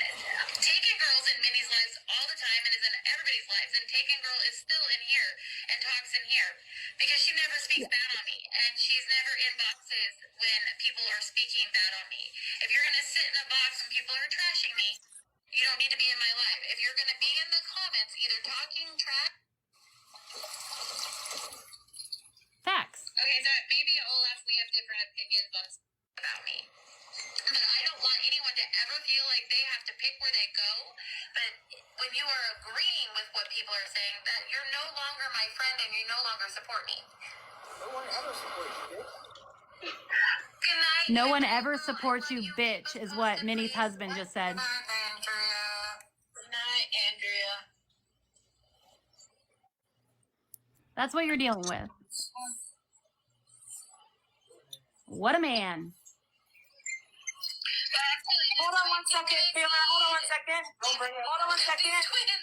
Taken Girl's in Minnie's lives all the time and is in everybody's lives. And Taken Girl is still in here and talks in here because she never speaks bad on me. And she's never in boxes when people are speaking bad on me. If you're going to sit in a box when people are trashing me, you don't need to be in my life. If you're going to be in the comments either talking trash. Facts. Okay, so maybe Olaf, we have different opinions on about me. But I don't want anyone to ever feel like they have to pick where they go. But when you are agreeing with what people are saying, that you're no longer my friend and you no longer support me. No one ever supports you, bitch. Good night. No one ever supports you, bitch, is what Minnie's husband just said. Good night, Andrea. Good night, Andrea. That's what you're dealing with. What a man. Hold on 1 second, Taylor. Hold on 1 second. Hold on 1 second.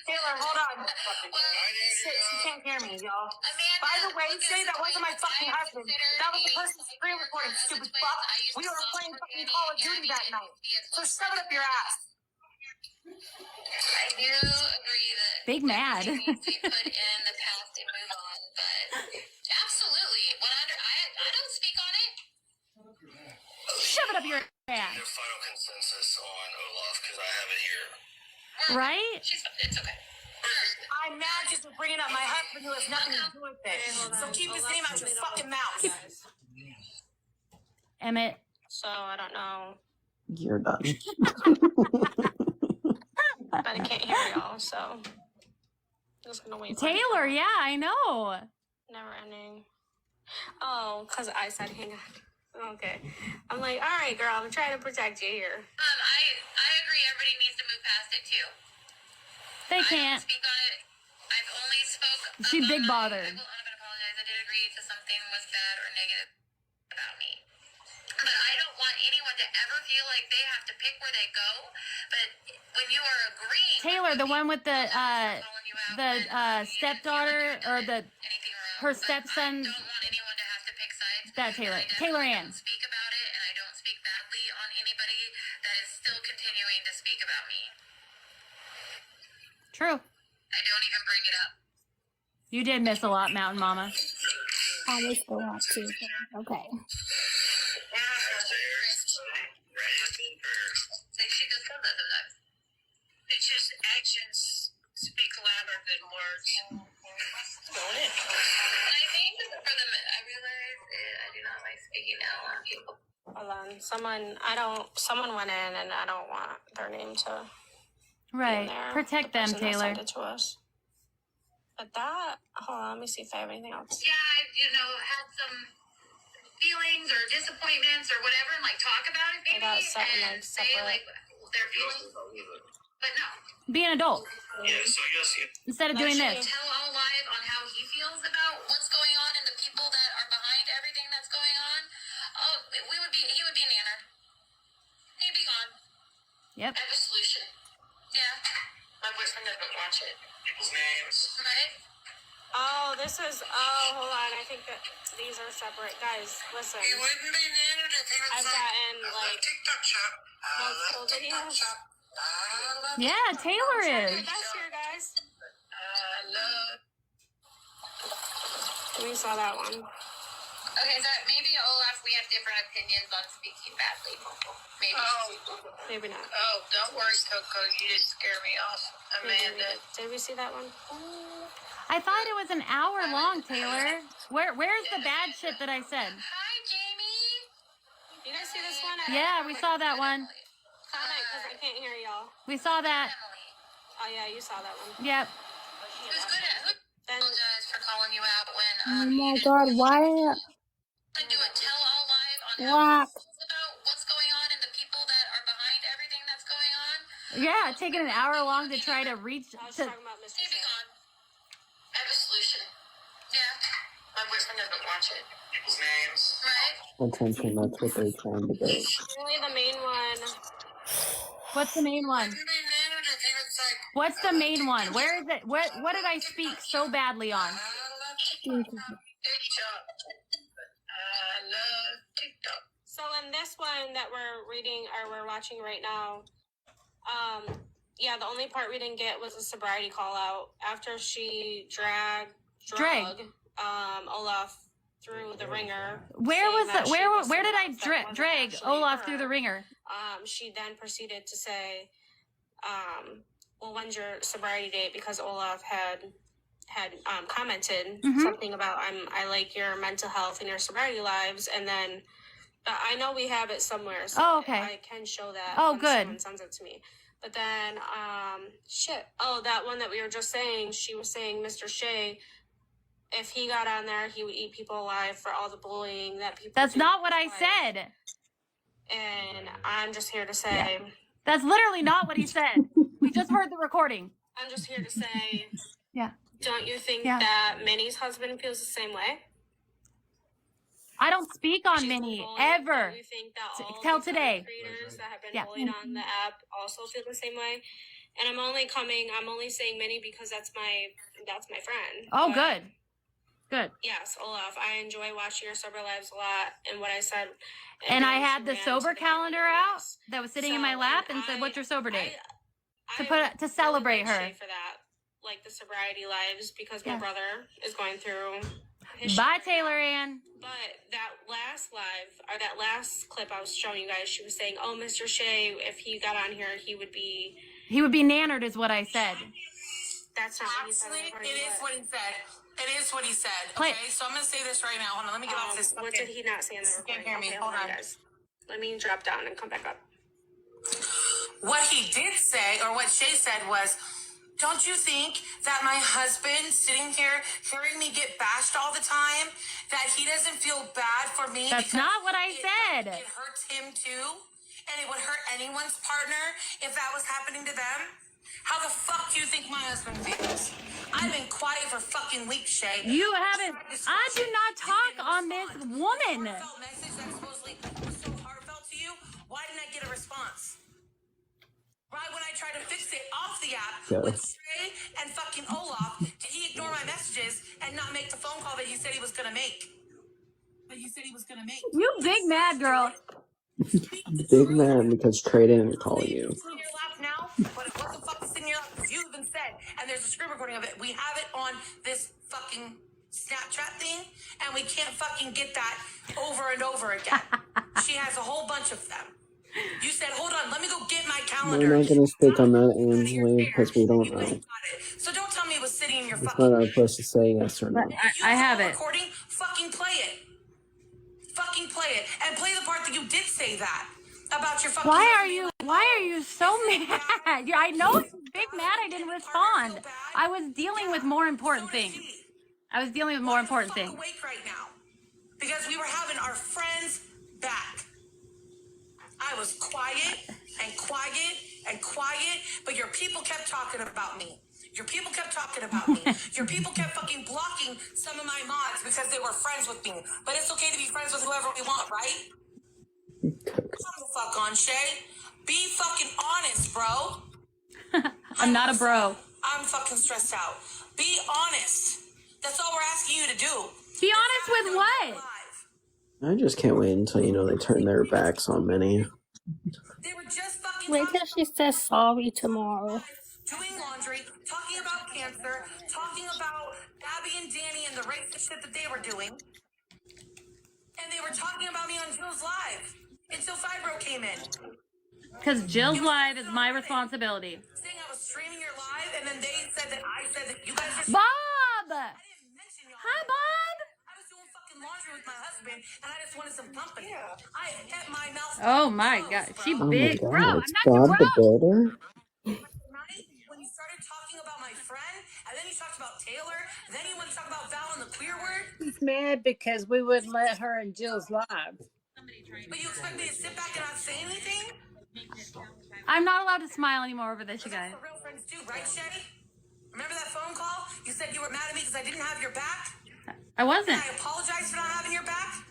Taylor, hold on. Shit, she can't hear me, y'all. By the way, Shay, that wasn't my fucking husband. That was the person screen recording, stupid fuck. We were playing fucking Call of Duty that night. So shove it up your ass. I do agree that Big mad. everything needs to be put in the past and move on, but absolutely, 100. I don't speak on it. Shove it up your ass. Your final consensus on Olaf, because I have it here. Right? It's okay. I'm mad just for bringing up my husband who has nothing to do with it. So keep his name out your fucking mouth. Emmett. So I don't know. You're done. But I can't hear y'all, so I'm just gonna wait. Taylor, yeah, I know. Never ending. Oh, because I said hang on. Okay. I'm like, all right, girl, I'm trying to protect you here. I agree. Everybody needs to move past it too. They I can't. don't speak on it. I've only spoke. She big I bothered. will apologize. I did agree to something was bad or negative about me. But I don't want anyone to ever feel like they have to pick where they go. But when you are agreeing, Taylor, the one with the stepdaughter or her stepson. I don't want anyone to have to pick sides. That Taylor. I Taylor definitely Ann. don't speak about it, and I don't speak badly on anybody that is still continuing to speak about me. True. I don't even bring it up. You did miss a lot, Mountain Mama. I was the one too. Okay. She just does that sometimes. It's just actions speak louder than words. Don't it? And I think for them, I realize I do not like speaking out on people. Hold on. Someone went in and I don't want their name to Right. be in there. Protect them, The person that Taylor. sent it to us. But hold on, let me see if I have anything else. Yeah, I, had some feelings or disappointments or whatever, and talk about it, maybe, About something and say separate. their feelings. But no. Be an adult. Yeah, so I guess Instead of doing this. Tell all live on how he feels about what's going on and the people that are behind everything that's going on. Oh, he would be nannered. He'd be gone. Yep. I have a solution. Yeah. My boyfriend doesn't watch it. People's names. Right? Oh, this is. Oh, hold on. I think that these are separate. Guys, listen. He wouldn't be nannered if he was I've gotten like TikTok shop. multiple videos. Yeah, Taylor is. That's here, guys. I love. We saw that one. Okay, so maybe Olaf, we have different opinions on speaking badly. Maybe. Maybe not. Oh, don't worry, Coco. You just scare me off, Amanda. Did we see that one? I thought it was an hour long, Taylor. Where's the bad shit that I said? Hi, Jamie. You guys see this one? Yeah, we saw that one. Comment, because I can't hear y'all. We saw that. Oh, yeah, you saw that one. Yep. Who's good at who? Then, Apologize for calling you out when Oh my God, why? I do a tell all live on Whack. about what's going on and the people that are behind everything that's going on. Yeah, taking an hour long to try to reach I was to. talking about Mr. Maybe Shay. gone. I have a solution. Yeah. My boyfriend doesn't watch it. People's names. Right? Attention, that's what they're trying to get. Only the main one. What's the main one? What's the main one? Where is it? What did I speak so badly on? TikTok. I love TikTok. So in this one that we're reading or we're watching right now, yeah, the only part we didn't get was a sobriety call out after she drug Olaf through the ringer. Where was that the where did I drag Olaf through the ringer? She then proceeded to say, well, when's your sobriety date? Because Olaf had commented something about I like your mental health and your sobriety lives, and then I know we have it somewhere, so I can show that. Oh, when good. someone sends it to me. But then, that one that we were just saying, she was saying Mr. Shay, if he got on there, he would eat people alive for all the bullying that people. That's not what I said. And I'm just here to say. That's literally not what he said. We just heard the recording. I'm just here to say. Yeah. Don't you think that Minnie's husband feels the same way? I don't speak on Minnie ever. Do you think that all Till these today. creators that have been bullied on the app also feel the same way? And I'm only saying Minnie because that's my friend. Oh, But good. yes, Olaf, I enjoy watching your sober lives a lot, and what I said. And I had the sober calendar out that was sitting in my lap and said, "What's your sober date?" To celebrate her. For that, like the sobriety lives, because my brother is going through. Bye, Taylor Ann. But that last live, or that last clip I was showing you guys, she was saying, "Oh, Mr. Shay, if he got on here, he would be nannered," is what I said. That's not what he said. Actually, it is what he said. It is what he said. Okay, so I'm gonna say this right now. Hold on, let me get off this. What did he not say in the recording? Can't hear me. Hold on, guys. Let me drop down and come back up. What he did say, or what Shay said, was, "Don't you think that my husband sitting here hearing me get bashed all the time, that he doesn't feel bad for me?" That's not what I said. It hurts him too, and it would hurt anyone's partner if that was happening to them. How the fuck do you think my husband feels? I've been quiet for fucking weeks, Shay. You haven't. I do not talk on this woman. Heartfelt message that supposedly was so heartfelt to you. Why didn't I get a response? Right when I tried to fix it off the app with Shay and fucking Olaf, did he ignore my messages and not make the phone call that he said he was gonna make? You big mad girl. Big man because Trey didn't call you. In your lap now, but what the fuck is in your lap? You even said, and there's a screen recording of it. We have it on this fucking Snapchat thing, and we can't fucking get that over and over again. She has a whole bunch of them. You said, "Hold on, let me go get my calendar." We're not going to speak on that, Ansley, because we don't know. So don't tell me it was sitting in your It's fucking. not our place to say yes or no. I have it. Recording, fucking play it. Fucking play it, and play the part that you did say that about your fucking. Why are you so mad? I know it's big mad I didn't respond. I was dealing with more important things. Awake right now, because we were having our friends back. I was quiet and quiet and quiet, but your people kept talking about me. Your people kept talking about me. Your people kept fucking blocking some of my mods because they were friends with me. But it's okay to be friends with whoever we want, right? Come the fuck on, Shay. Be fucking honest, bro. I'm not a bro. I'm fucking stressed out. Be honest. That's all we're asking you to do. Be honest with what? I just can't wait until, they turn their backs on Minnie. They were just fucking Wait till she says sorry tomorrow. doing laundry, talking about cancer, talking about Abby and Danny and the racist shit that they were doing. And they were talking about me on Jill's Live until Fibro came in. Because Jill's Live is my responsibility. Saying I was streaming your live, and then they said that I said that you guys are... Bob! I didn't mention y'all. Hi, Bob! I was doing fucking laundry with my husband, and I just wanted some company. I kept my mouth... Oh my god, she Oh big. my Bro, I'm god, it's not your Bob the bro. Builder? When you started talking about my friend, and then you talked about Taylor, and then you went to talk about Val and the queer word. He's mad because we wouldn't let her in Jill's live. But you expect me to sit back and not say anything? I'm not allowed to smile anymore over this, you guys. That's what real friends do, right, Shay? Remember that phone call? You said you were mad at me because I didn't have your back? I wasn't. And I apologize for not having your back?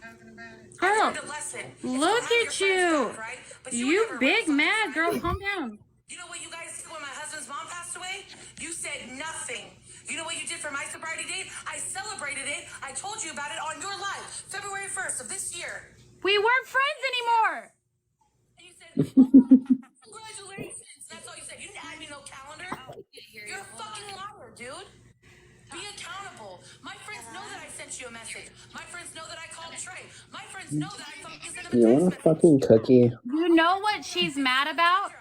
Girl, I learned a lesson. look at you. Back, right? You big mad, girl. Calm down. You know what you guys did when my husband's mom passed away? You said nothing. You know what you did for my sobriety date? I celebrated it. I told you about it on your live, February 1st of this year. We weren't friends anymore. And you said, congratulations. That's all you said. You didn't add me no calendar. You're a fucking liar, dude. Be accountable. My friends know that I sent you a message. My friends know that I called Trey. My friends know that I fucking sent him a You text want a message. fucking cookie? You know what she's mad about?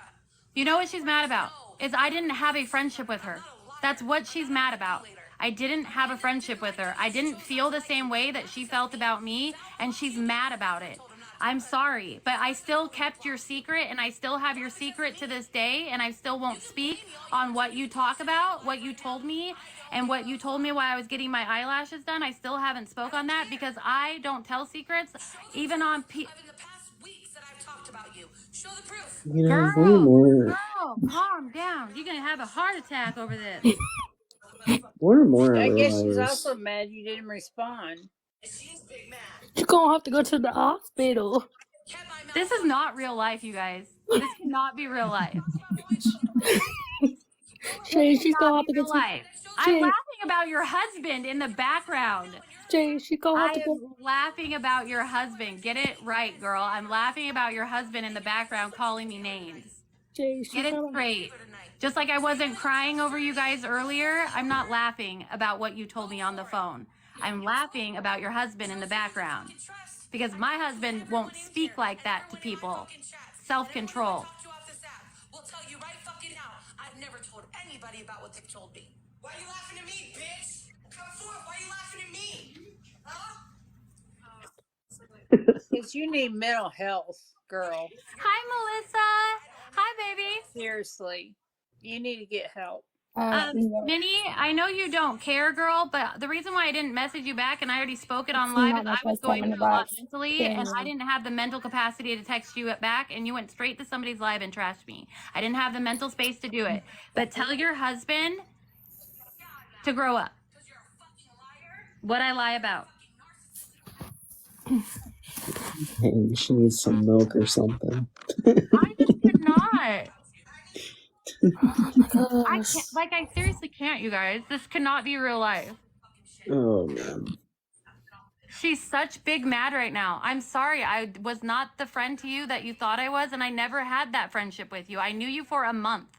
You know what she's mad about? Is I didn't have a friendship with her. That's what she's mad about. I didn't have a friendship with her. I didn't feel the same way that she felt about me, and she's mad about it. I'm sorry, but I still kept your secret, and I still have your secret to this day, and I still won't speak on what you talk about, what you told me, and what you told me while I was getting my eyelashes done. I still haven't spoke on that because I don't tell secrets, even on Girl, calm down. You're gonna have a heart attack over this. more and more I I guess she's realize also mad you didn't respond. You're gonna have to go to the hospital. This is not real life, you guys. This cannot be real life. Shay, she's gonna have to go Real to life. I'm laughing about your husband in the background. Shay, she's gonna have I to go. am laughing about your husband. Get it right, girl. I'm laughing about your husband in the background calling me names. Shay, Get it straight. Just like I wasn't crying over you guys earlier, I'm not laughing about what you told me on the phone. I'm laughing about your husband in the background. Because my husband won't speak like that to people. Self-control. We'll tell you right fucking now. I've never told anybody about what they've told me. Why are you laughing at me, bitch? Come forth. Why are you laughing at me? Huh? Because you need mental health, girl. Hi, Melissa. Hi, baby. Seriously. You need to get help. Minnie, I know you don't care, girl, but the reason why I didn't message you back, and I already spoke it on live, is I was going through a lot mentally, and I didn't have the mental capacity to text you back, and you went straight to somebody's live and trashed me. I didn't have the mental space to do it. But tell your husband to grow up. What I lie about. hey, she needs some milk or something. I just could not. I can't, like, I seriously can't, you guys. This cannot be real life. Oh, man. She's such big mad right now. I'm sorry. I was not the friend to you that you thought I was, and I never had that friendship with you. I knew you for a month.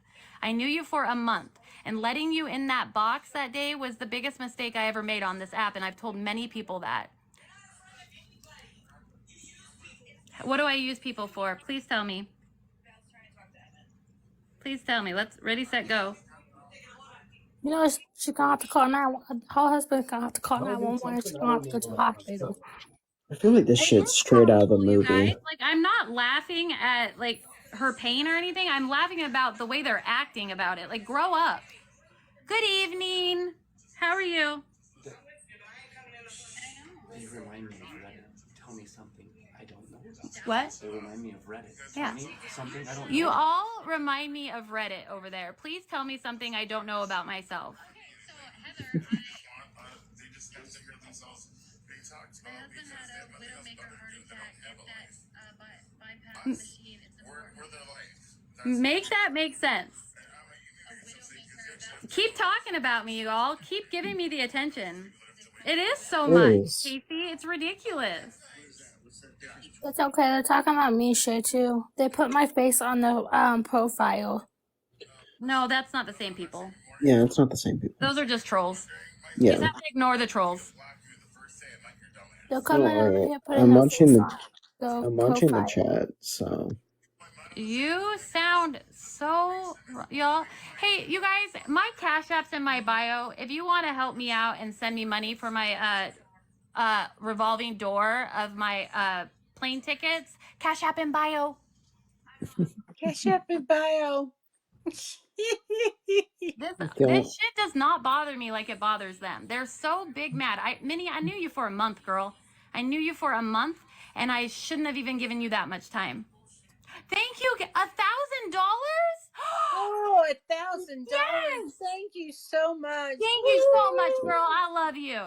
And letting you in that box that day was the biggest mistake I ever made on this app, and I've told many people that. What do I use people for? Please tell me. Please tell me. Let's ready, set, go. You know, she's gonna have to call 911. Her husband's gonna have to call 911. She's gonna have to go to the hospital. I feel like this shit's straight out of a movie. Guys, like, I'm not laughing at, like, her pain or anything. I'm laughing about the way they're acting about it. Like, grow up. Good evening. How are you? They remind me of Reddit. Tell me something I don't know about. What? They remind me of Reddit. Yeah. Tell me something I don't know. You all remind me of Reddit over there. Please tell me something I don't know about myself. Okay, so Heather, they just have to hear themselves. They talked about my husband had a widowmaker heart attack. Get that bypass machine. It's important. Make that make sense. Keep talking about me, y'all. Keep giving me the attention. It is so It much, is. Casey. It's ridiculous. It's okay. They're talking about me, Shay, too. They put my face on the profile. No, that's not the same people. Yeah, it's not the same people. Those are just trolls. Yeah. You just have to ignore the trolls. They'll come in Alright, here putting I'm their watching face the on the I'm watching the profile. chat, so You sound so, y'all. Hey, you guys, my Cash App's in my bio. If you want to help me out and send me money for my revolving door of my plane tickets, Cash App in bio. Cash App in bio. This shit does not bother me like it bothers them. They're so big mad. Minnie, I knew you for a month, girl. I knew you for a month, and I shouldn't have even given you that much time. Thank you. $1,000? Oh, $1,000. Yes. Thank you so much. Thank you so much, girl. I love you.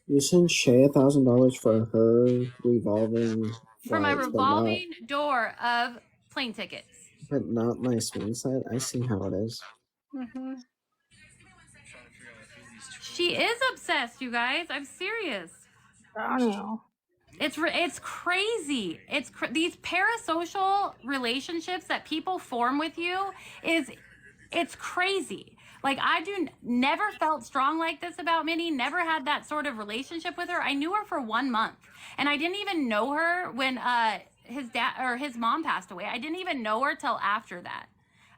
you send Shay $1,000 for her revolving For my flights, revolving door of plane tickets. but not my swing set. I see how it is. Mm-hmm. She is obsessed, you guys. I'm serious. I don't know. It's crazy. These parasocial relationships that people form with you it's crazy. Like never felt strong like this about Minnie, never had that sort of relationship with her. I knew her for 1 month, and I didn't even know her when his dad or his mom passed away. I didn't even know her till after that.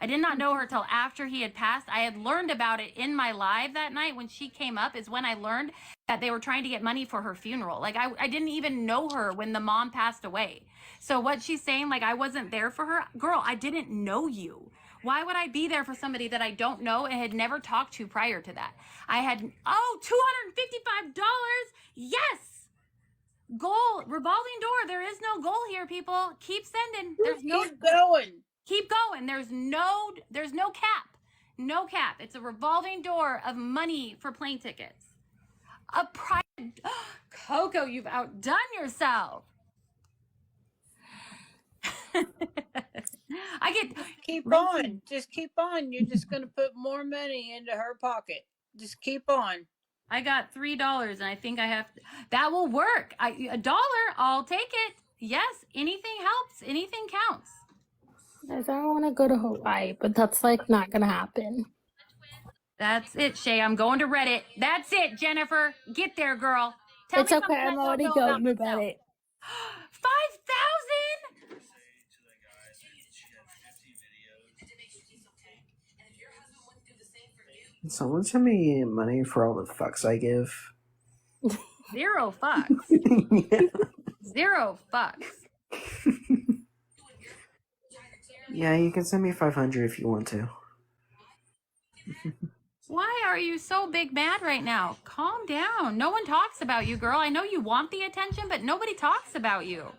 I did not know her till after he had passed. I had learned about it in my live that night when she came up is when I learned that they were trying to get money for her funeral. Like I didn't even know her when the mom passed away. So what she's saying, like I wasn't there for her, girl, I didn't know you. Why would I be there for somebody that I don't know and had never talked to prior to that? I had, $255. Yes. Goal, revolving door. There is no goal here, people. Keep sending. Keep going. Keep going. There's no cap. No cap. It's a revolving door of money for plane tickets. A private. Coco, you've outdone yourself. Keep on. Just keep on. You're just going to put more money into her pocket. Just keep on. I got $3 and I think I have that will work. $1, I'll take it. Yes, anything helps. Anything counts. Guys, I want to go to Hawaii, but that's like not gonna happen. That's it, Shay. I'm going to Reddit. That's it, Jennifer. Get there, girl. It's okay. I'm already going to Reddit. 5,000? Someone send me money for all the fucks I give. 0 fucks. Yeah. 0 fucks. Yeah, you can send me 500 if you want to. Why are you so big mad right now? Calm down. No one talks about you, girl. I know you want the attention, but nobody talks about you.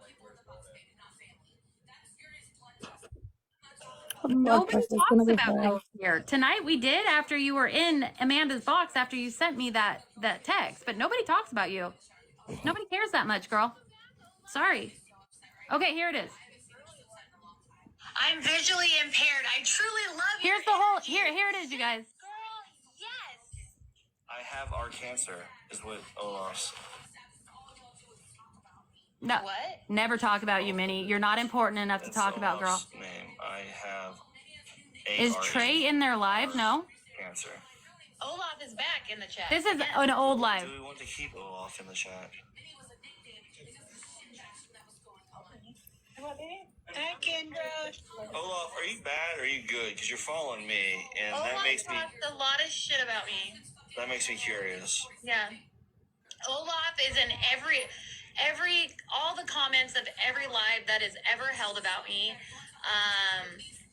Nobody talks about you here. Tonight we did after you were in Amanda's box after you sent me that text, but nobody talks about you. Nobody cares that much, girl. Sorry. Okay, here it is. I'm visually impaired. I truly love you. Here's the whole here it is, you guys. Girl, yes. I have our cancer is what Olaf's. No. What? Never talk about you, Minnie. You're not important enough to talk about, girl. Name. I have Is Trey in their live? No. Cancer. Olaf is back in the chat. This is an old live. Do we want to keep Olaf in the chat? Hi, Kendra. Olaf, are you bad or are you good? Because you're following me, and Olaf that makes me. talks a lot of shit about me. That makes me curious. Yeah. Olaf is in all the comments of every live that is ever held about me.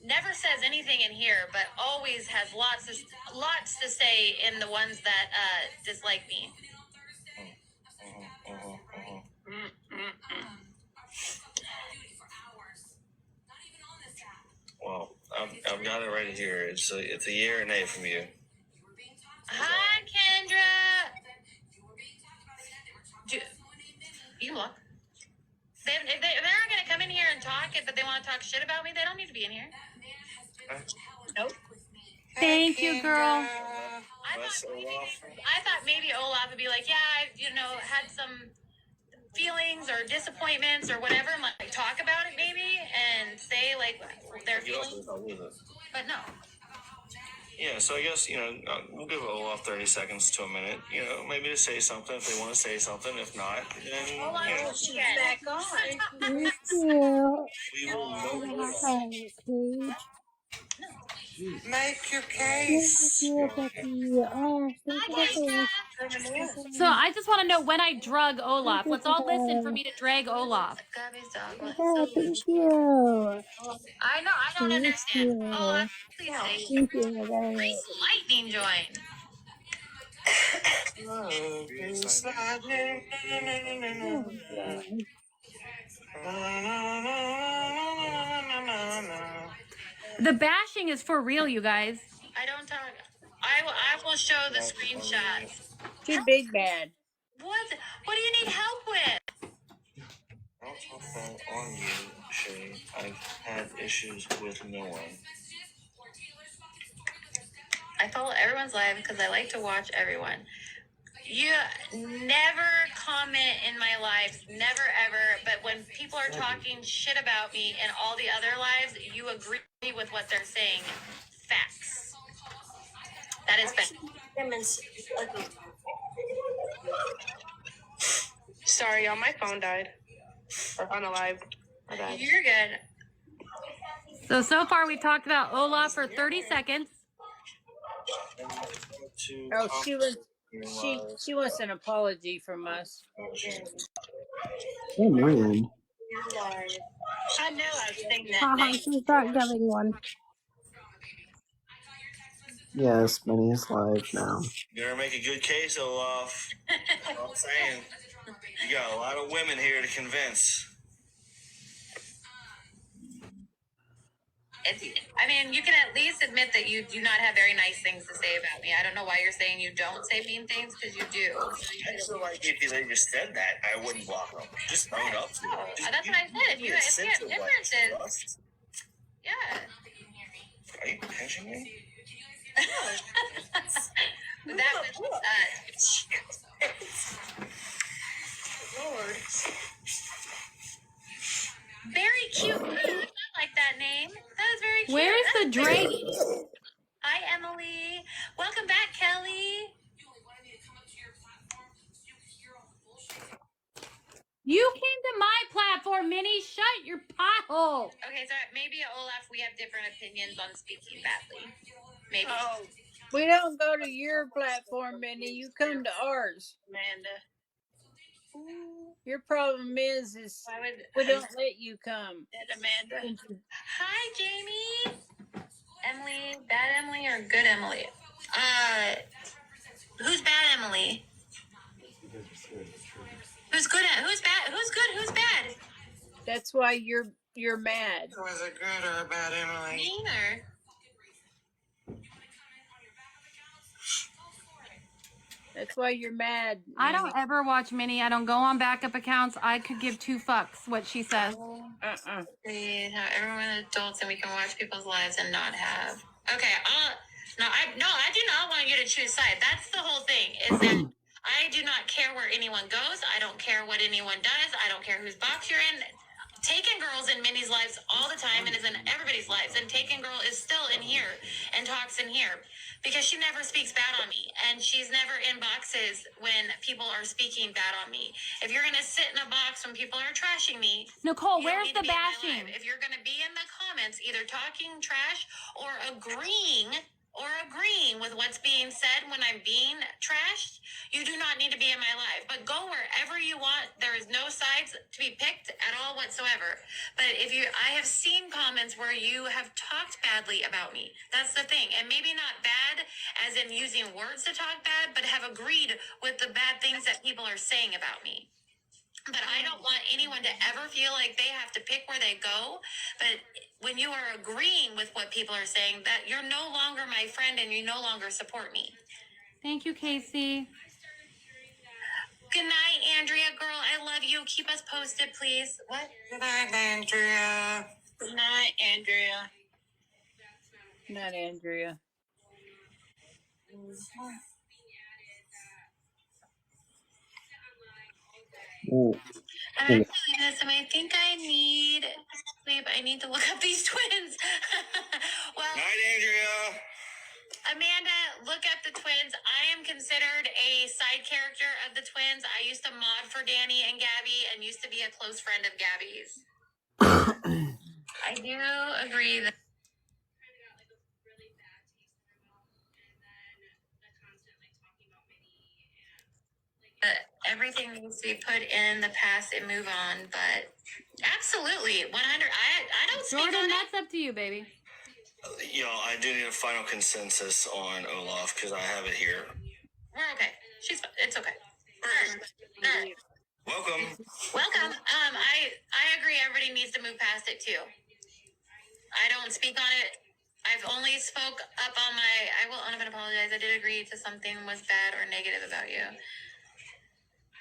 Never says anything in here, but always has lots to say in the ones that dislike me. Well, I've got it right here. It's a year and a from you. Hi, Kendra. You look. They're not going to come in here and talk, but they want to talk shit about me. They don't need to be in here. Nope. Thank you, girl. I thought maybe Olaf would be like, yeah, I, had some feelings or disappointments or whatever, and like talk about it maybe and say like their feelings. But no. Yeah, so I guess, we'll give Olaf 30 seconds to a minute, maybe to say something if they want to say something. If not, then, She's back on. Thank you. we will For know. the high page. Make your Thank case. you, Becky. Oh, thank you for So I just want to know when I drug Olaf. thank you Let's for all listen for the me to drag Olaf. yeah, thank you. I know, I don't Thank understand. Olaf, you. please say. Thank you for that. Grace Lightning joined. Oh, God. The bashing is for real, you guys. I don't talk. I will show the screenshots. Too big bad. What do you need help with? I don't talk about on you, Shay. I've had issues with no one. I follow everyone's live because I like to watch everyone. You never comment in my lives, never ever. But when people are talking shit about me and all the other lives, you agree with what they're saying. Facts. That is fact. Sorry, y'all, my phone died. Or on the live. My bad. You're good. So far we've talked about Olaf for 30 seconds. Oh, she wants an apology from us. Oh man. I know I've seen that Haha, name. she's not giving one. Yes, Minnie is live now. You better make a good case, Olaf. That's what I'm saying. You got a lot of women here to convince. I mean, you can at least admit that you do not have very nice things to say about me. I don't know why you're saying you don't say mean things, because you do. I feel like if they just said that, I wouldn't block them. Just own up to it. That's what I said. If you have differences. Yeah. Are you pinching me? That was, Lord. Very cute. I like that name. That is very cute. Where is the dragon? Hi, Emily. Welcome back, Kelly. You came to my platform, Minnie. Shut your pothole. Okay, so maybe Olaf, we have different opinions on speaking badly. Maybe. Oh, we don't go to your platform, Minnie. You come to ours. Amanda. Your problem is we don't let you come. Amanda. Hi, Jamie. Emily, bad Emily or good Emily? Who's bad Emily? Who's good? Who's bad? Who's good? Who's bad? That's why you're mad. Was it good or bad, Emily? Neither. That's why you're mad. Minnie. I don't ever watch Minnie. I don't go on backup accounts. I could give two fucks what she says. How everyone is adults and we can watch people's lives and not have. Okay, I do not want you to choose sides. That's the whole thing. Is that I do not care where anyone goes. I don't care what anyone does. I don't care whose box you're in. Taken Girl's in Minnie's lives all the time and is in everybody's lives. And Taken Girl is still in here and talks in here because she never speaks bad on me. And she's never in boxes when people are speaking bad on me. If you're going to sit in a box when people are trashing me, Nicole, where's the bashing? If you're going to be in the comments either talking trash or agreeing with what's being said when I'm being trashed, you do not need to be in my life. But go wherever you want. There is no sides to be picked at all whatsoever. But I have seen comments where you have talked badly about me. That's the thing. And maybe not bad as in using words to talk bad, but have agreed with the bad things that people are saying about me. But I don't want anyone to ever feel like they have to pick where they go. But when you are agreeing with what people are saying, that you're no longer my friend and you no longer support me. Thank you, Casey. Good night, Andrea. Girl, I love you. Keep us posted, please. What? Good night, Andrea. Good night, Andrea. Good night, Andrea. I'm actually this, and I think I need sleep. I need to look up these twins. Well, Night, Andrea. Amanda, look up the twins. I am considered a side character of the twins. I used to mod for Danny and Gabby and used to be a close friend of Gabby's. I do agree that. Everything needs to be put in the past and move on, but absolutely, 100. I don't speak Jordan, on it. that's up to you, baby. Y'all, I do need a final consensus on Olaf because I have it here. We're okay. It's okay. All right. Welcome. I agree. Everybody needs to move past it too. I don't speak on it. I've only spoke up on my. I will apologize. I did agree to something was bad or negative about you.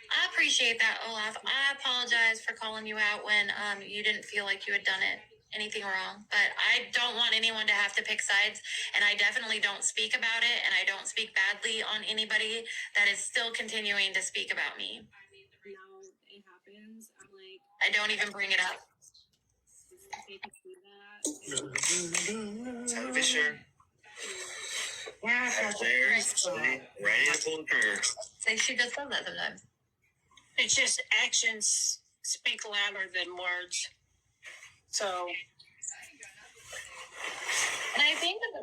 I appreciate that, Olaf. I apologize for calling you out when you didn't feel like you had done anything wrong. But I don't want anyone to have to pick sides, and I definitely don't speak about it, and I don't speak badly on anybody that is still continuing to speak about me. Now it happens. I'm like, I don't even bring it up. they can see that. Time Fisher. Yeah, Ready to pull the trigger. Say she just does that sometimes. It's just actions speak louder than words. So. And I think that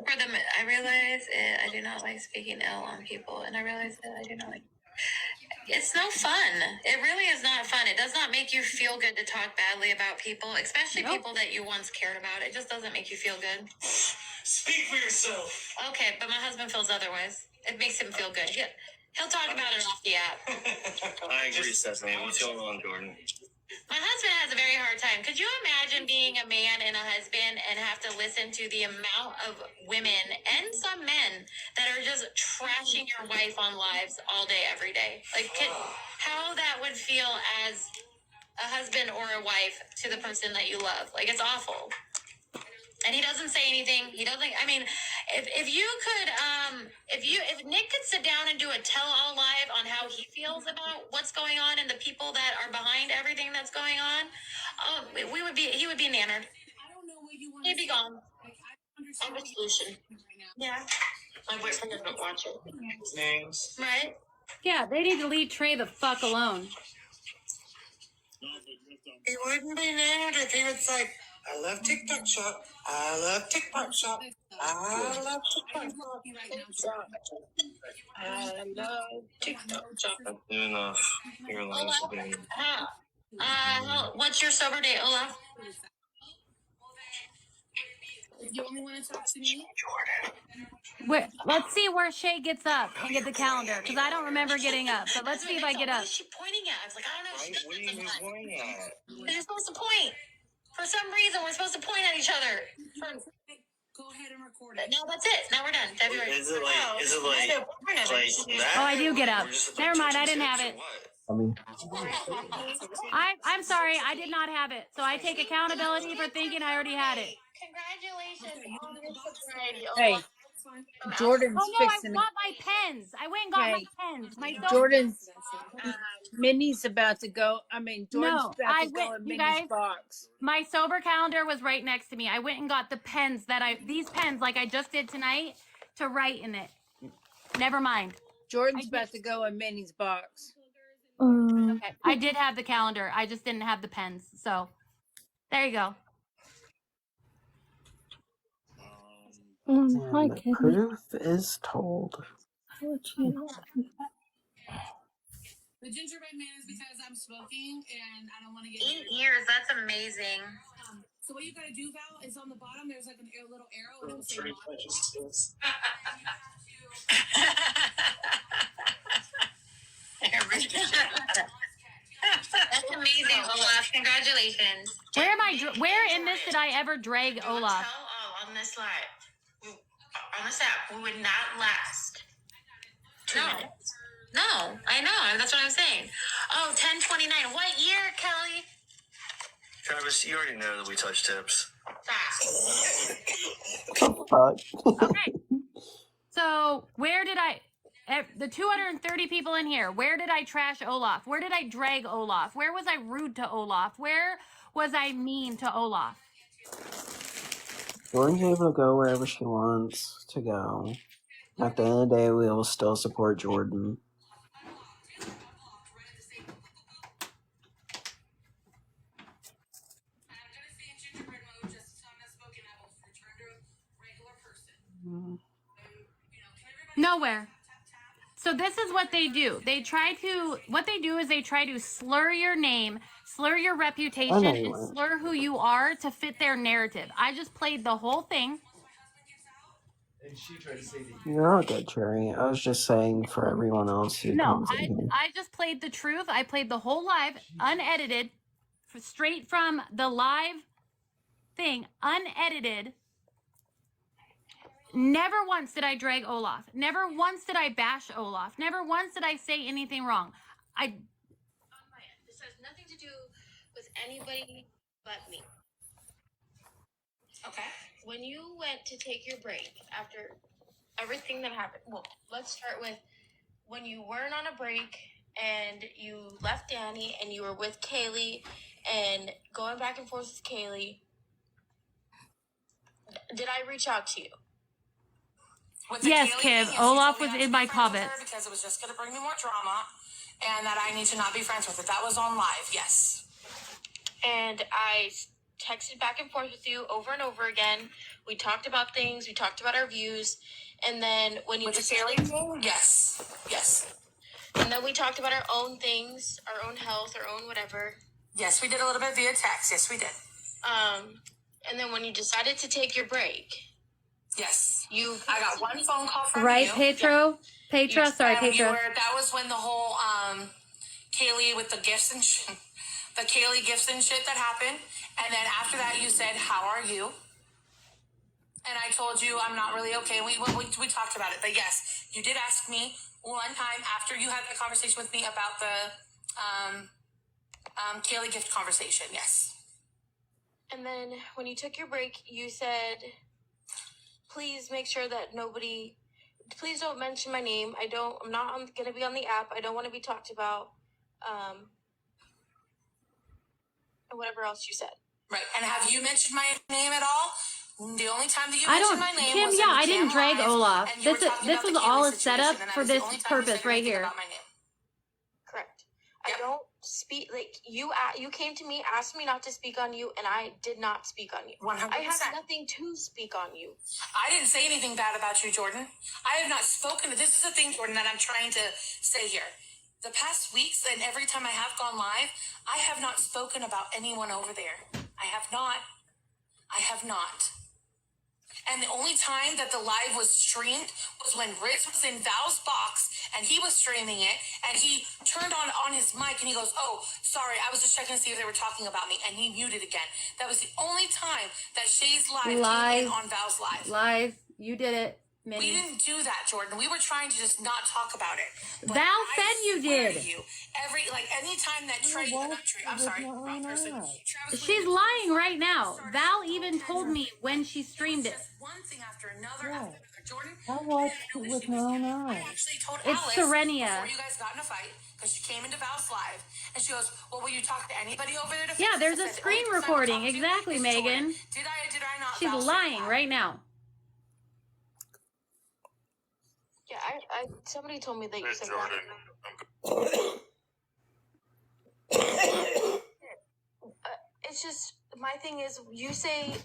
I realize I do not like speaking ill on people, and I realize that I do not like. It's no fun. It really is not fun. It does not make you feel good to talk badly about people, especially people that you once cared about. It just doesn't make you feel good. Speak for yourself. Okay, but my husband feels otherwise. It makes him feel good. He'll talk about it off the app. I agree, Stephanie. What's going on, Jordan? My husband has a very hard time. Could you imagine being a man and a husband and have to listen to the amount of women and some men that are just trashing your wife on lives all day, every day? Like, how that would feel as a husband or a wife to the person that you love. Like, it's awful. And he doesn't say anything. He doesn't. I mean, if you could, if Nick could sit down and do a tell-all live on how he feels about what's going on and the people that are behind everything that's going on, he would be nannered. I don't know what you want. He'd be gone. Like, I understand. I have a solution. Right now. Yeah. My boyfriend doesn't watch it. Names. Right? Yeah, they need to leave Trey the fuck alone. He wouldn't be named if he was like, I love TikTok shop. I love TikTok shop. I love TikTok shop. I love TikTok shop. Enough. Your lines have been. What's your sober date, Olaf? If you only want to talk to me, Let's see where Shay gets up and get the calendar, because I don't remember getting up. But let's see if I get up. What is she pointing at? I was like, I don't know. What are you even pointing at? You're supposed to point. For some reason, we're supposed to point at each other. go ahead and record it. No, that's it. Now we're done. February. Is it like that? Oh, I do get up. Never mind, I didn't have it. I'm sorry, I did not have it. So I take accountability for thinking I already had it. Congratulations on your sobriety. Hey, Jordan's Oh no, I fixing got my pens. I went and got my pens. My Jordan's Minnie's about to go. I mean, Jordan's No, about I to go went- in you Minnie's guys- box. My sober calendar was right next to me. I went and got the pens these pens like I just did tonight to write in it. Never mind. Jordan's about to go in Minnie's box. Okay. I did have the calendar. I just didn't have the pens. So there you go. And the proof is told. The gingerbread man is because I'm smoking and I don't want to get 8 years. That's amazing. So what you gotta do, Val, is on the bottom there's like a little arrow and it'll say That's amazing, Olaf. Congratulations. Where in this did I ever drag Olaf? Tell all on this live. On this app, we would not last 2 minutes. No, I know. That's what I'm saying. Oh, 10:29. What year, Kelly? Travis, you already know that we touch tips. The fuck? Okay. So where did the 230 people in here, where did I trash Olaf? Where did I drag Olaf? Where was I rude to Olaf? Where was I mean to Olaf? Jordan's able to go wherever she wants to go. At the end of the day, we will still support Jordan. Nowhere. So this is what they do. What they do is they try to slur your name, slur your reputation, and slur who you are to fit their narrative. I just played the whole thing. And she tried to say that You're all good, Cherry. I was just saying for everyone else who comes in here. I just played the truth. I played the whole live, unedited, straight from the live thing, unedited. Never once did I drag Olaf. Never once did I bash Olaf. Never once did I say anything wrong. On my end. This has nothing to do with anybody but me. Okay. When you went to take your break after everything that happened, well, let's start with when you weren't on a break and you left Danny and you were with Kaylee and going back and forth with Kaylee. Did I reach out to you? Yes, Kiv. Olaf was in my comments. Because it was just going to bring me more drama and that I need to not be friends with it. That was on live, yes. And I texted back and forth with you over and over again. We talked about things. We talked about our views. And then when you decided... Yes. And then we talked about our own things, our own health, our own whatever. Yes, we did a little bit via text. Yes, we did. And then when you decided to take your break... Yes. I got one phone call from you. Right, Petro? Petra, sorry, Petra. That was when the whole Kaylee with the gifts and the Kaylee gifts and shit that happened. And then after that, you said, "How are you?" And I told you I'm not really okay. We talked about it. But yes, you did ask me one time after you had the conversation with me about the Kaylee gift conversation. Yes. And then when you took your break, you said, please make sure that please don't mention my name. I'm not going to be on the app. I don't want to be talked about. And whatever else you said. Right. And have you mentioned my name at all? The only time that you mentioned my name was I didn't drag Olaf. This was all a setup for this purpose right here. Correct. Yep. I don't speak, you came to me, asked me not to speak on you, and I did not speak on you. 100%. I have nothing to speak on you. I didn't say anything bad about you, Jordan. I have not spoken. This is the thing, Jordan, that I'm trying to say here. The past weeks and every time I have gone live, I have not spoken about anyone over there. I have not. And the only time that the live was streamed was when Riz was in Val's box and he was streaming it and he turned on his mic and he goes, "Oh, sorry, I was just checking to see if they were talking about me," and he muted again. That was the only time that Shay's live came in on Val's live. Live. You did it. Minnie. We didn't do that, Jordan. We were trying to just not talk about it. But Val said you did. Anytime that I'm sorry, wrong person. She's lying right now. Val even told me when she streamed it. One thing after another. Jordan, I watched it with my own eyes. I actually told It's Alice Serenia. before you guys got in a fight, because she came into Val's live, and she goes, "Well, will you talk to anybody over there?" Yeah, there's a screen recording. Exactly, Megan. Did I not? She's lying right now. Yeah, somebody told me that you said it's just, my thing is, you say,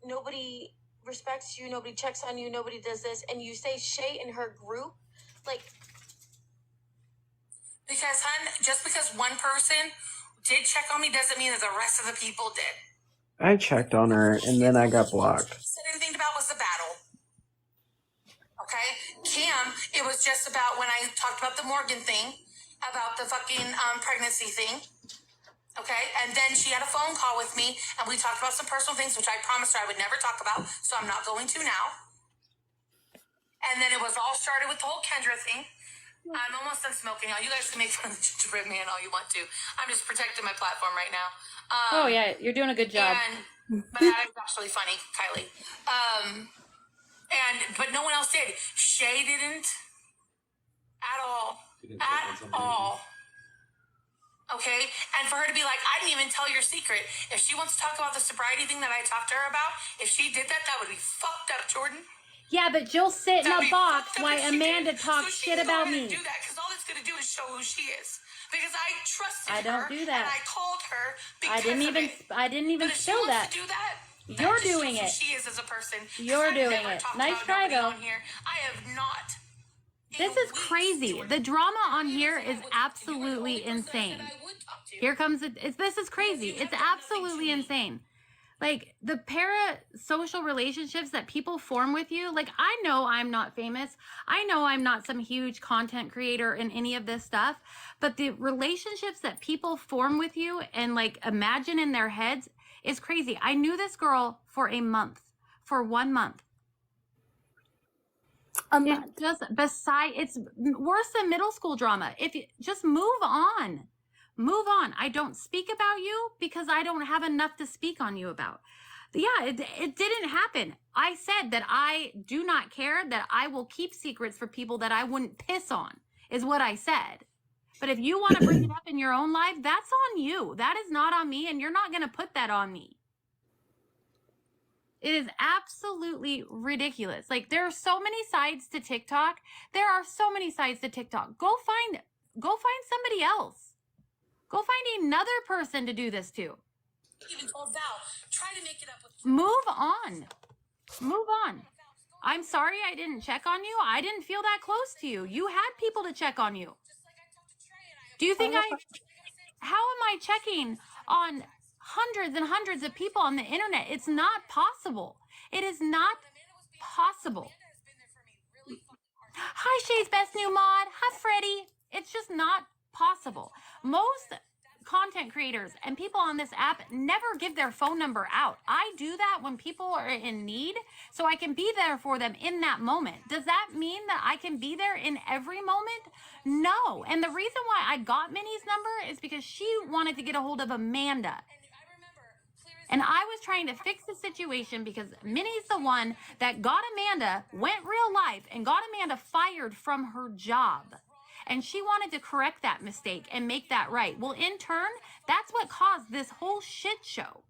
nobody respects you, nobody checks on you, nobody does this, and you say Shay and her group, Because, hun, just because one person did check on me doesn't mean that the rest of the people did. I checked on her, and then I got blocked. Said anything about was the battle. Okay? Cam, it was just about when I talked about the Morgan thing, about the fucking pregnancy thing. Okay? And then she had a phone call with me, and we talked about some personal things, which I promised her I would never talk about, so I'm not going to now. And then it was all started with the whole Kendra thing. I'm almost done smoking now. You guys can make fun of the gingerbread man all you want to. I'm just protecting my platform right now. Oh, yeah. You're doing a good job. But that is actually funny, Kylie. But no one else did. Shay didn't at all. At all. Okay? And for her to be like, I didn't even tell your secret. If she wants to talk about the sobriety thing that I talked to her about, if she did that, that would be fucked up, Jordan. Yeah, but you'll sit in That'd a be box fucked up while if she Amanda did. talks So she shit can go about ahead and me. do that, because all it's going to do is show who she is. Because I trusted I don't her, do that. and I called her because I didn't even But if she spill wants that. to do that, You're that just doing shows it. who she is as a person. 'Cause You're I've doing never it. talked Nice about try, nobody though. on here. I have not. This is crazy. The drama on here is absolutely insane. Here comes it. This is crazy. It's absolutely insane. Like the parasocial relationships that people form with you. Like I know I'm not famous. I know I'm not some huge content creator in any of this stuff, but the relationships that people form with you and like imagine in their heads is crazy. I knew this girl for a month, for 1 month. It's just it's worse than middle school drama. If you just move on. Move on. I don't speak about you because I don't have enough to speak on you about. Yeah, it didn't happen. I said that I do not care, that I will keep secrets for people that I wouldn't piss on, is what I said. But if you want to bring it up in your own life, that's on you. That is not on me, and you're not going to put that on me. It is absolutely ridiculous. Like, there are so many sides to TikTok. There are so many sides to TikTok. Go find somebody else. Go find another person to do this to. Even told Val, try to make it up with Move on. Move on. I'm sorry I didn't check on you. I didn't feel that close to you. You had people to check on you. Do you think how am I checking on hundreds and hundreds of people on the internet? It's not possible. It is not possible. Hi, Shay's best new mod. Hi, Freddie. It's just not possible. Most content creators and people on this app never give their phone number out. I do that when people are in need so I can be there for them in that moment. Does that mean that I can be there in every moment? No. And the reason why I got Minnie's number is because she wanted to get a hold of Amanda. And I was trying to fix the situation because Minnie's the one that got Amanda, went real life, and got Amanda fired from her job. And she wanted to correct that mistake and make that right. Well, in turn, that's what caused this whole shit show.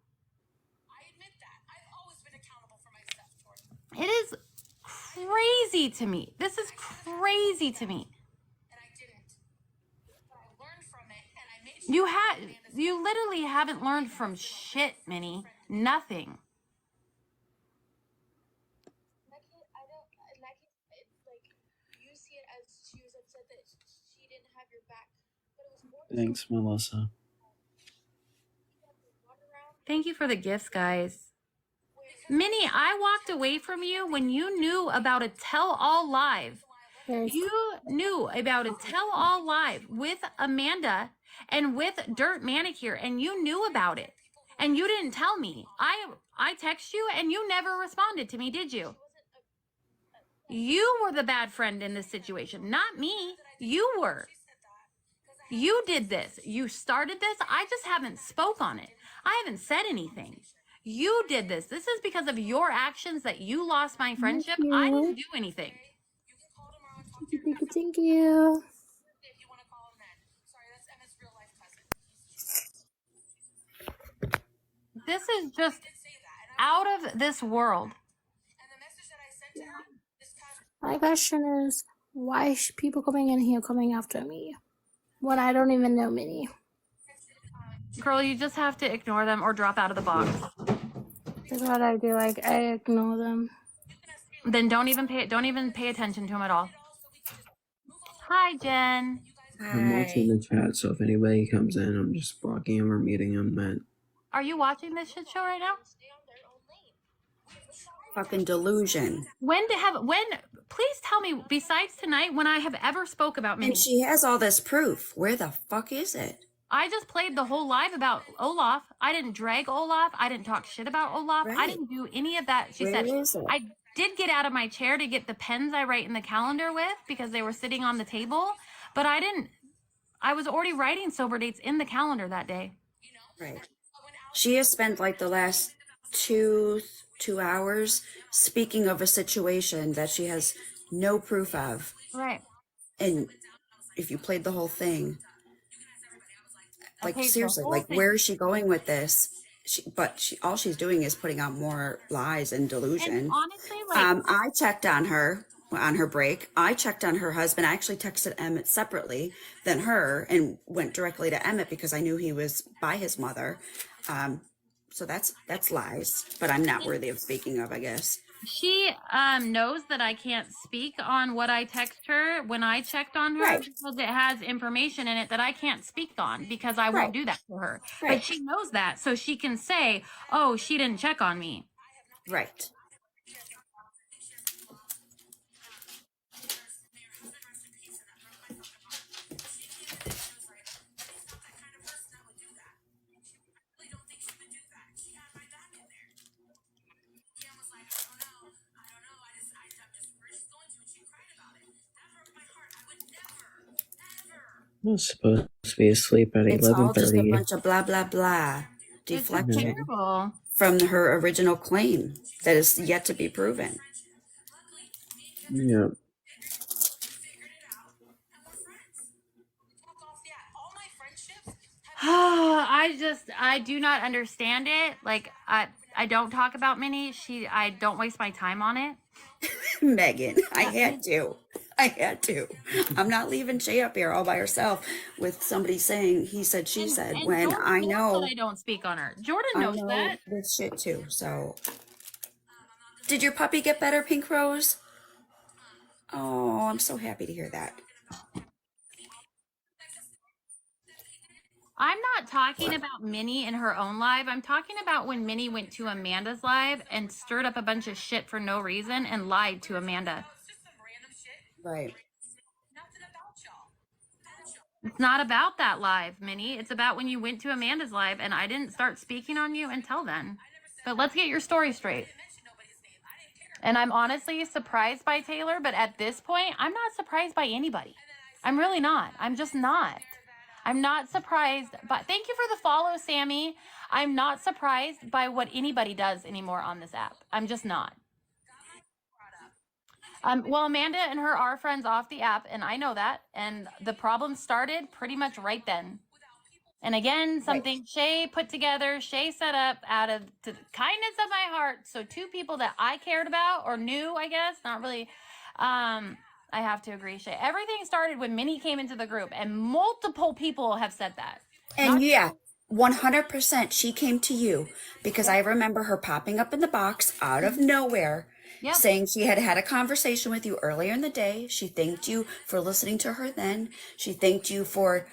I admit that. I've always been accountable for myself, Jordan. It is crazy to me. This is crazy to me. And I didn't. But I learned from it, and I made sure You literally haven't learned from shit, Minnie. Nothing. Thanks, Melissa. Thank you for the gifts, guys. Minnie, I walked away from you when you knew about a tell-all live. You knew about a tell-all live with Amanda and with Dirt Manicure, and you knew about it. And you didn't tell me. I text you, and you never responded to me, did you? You were the bad friend in this situation, not me. You were. You did this. You started this. I just haven't spoke on it. I haven't said anything. You did this. This is because of your actions that you lost my friendship. I didn't do anything. Thank you. This is just out of this world. My question is, why is people coming in here coming after me when I don't even know Minnie? Girl, you just have to ignore them or drop out of the box. That's what I do. Like, I ignore them. Then don't even pay attention to them at all. Hi, Jen. I'm watching the chat, so if anybody comes in, I'm just blocking them or muting them, man. Are you watching this shit show right now? Fucking delusion. Please tell me, besides tonight, when I have ever spoke about Minnie. And she has all this proof. Where the fuck is it? I just played the whole live about Olaf. I didn't drag Olaf. I didn't talk shit about Olaf. Right. I didn't do any of that. She Where said, is it? I did get out of my chair to get the pens I write in the calendar with because they were sitting on the table, but I was already writing sober dates in the calendar that day. Right. She has spent like the last 2 hours speaking of a situation that she has no proof of. Right. And if you played the whole thing, like Okay, the seriously, whole like thing. where is she going with this? All she's doing is putting out more lies and And delusion. honestly, like, I checked on her on her break. I checked on her husband. I actually texted Emmett separately than her and went directly to Emmett because I knew he was by his mother. So that's lies, but I'm not worthy of speaking of, I guess. she knows that I can't speak on what I text her when I checked on her, Right. because it has information in it that I can't speak on because I Right. won't do that to her. Right. But she knows that, so she can say, "Oh, she didn't check on me." Right. I was supposed to be asleep at It's all just a 11:30. bunch of blah, blah, blah. It's just Deflection terrible. from her original claim that is yet to be proven. Yeah. I do not understand it. Like, I don't talk about Minnie. I don't waste my time on it. Megan, I had to. I'm not leaving Shay up here all by herself with somebody saying he said, she said, And when Jordan I knows know that I don't speak on her. Jordan I knows know that. this shit too. So, did your puppy get better, Pink Rose? Oh, I'm so happy to hear that. I'm not talking about Minnie in her own live. I'm talking about when Minnie went to Amanda's live and stirred up a bunch of shit for no reason and lied to Amanda. Right. It's not about that live, Minnie. It's about when you went to Amanda's live and I didn't start speaking on you until then. But let's get your story straight. And I'm honestly surprised by Taylor, but at this point, I'm not surprised by anybody. I'm really not. I'm just not. I'm not surprised. But thank you for the follow, Sammy. I'm not surprised by what anybody does anymore on this app. I'm just not. Well, Amanda and her are friends off the app, and I know that. And the problem started pretty much right then. And again, something Shay put together, Shay set up out of the kindness of my heart. So 2 people that I cared about or knew, I guess, not really. I have to agree, Shay. Everything started when Minnie came into the group, and multiple people have said that. And yeah, 100% she came to you because I remember her popping up in the box out of nowhere. Yep. Saying she had had a conversation with you earlier in the day. She thanked you for listening to her then. She thanked you for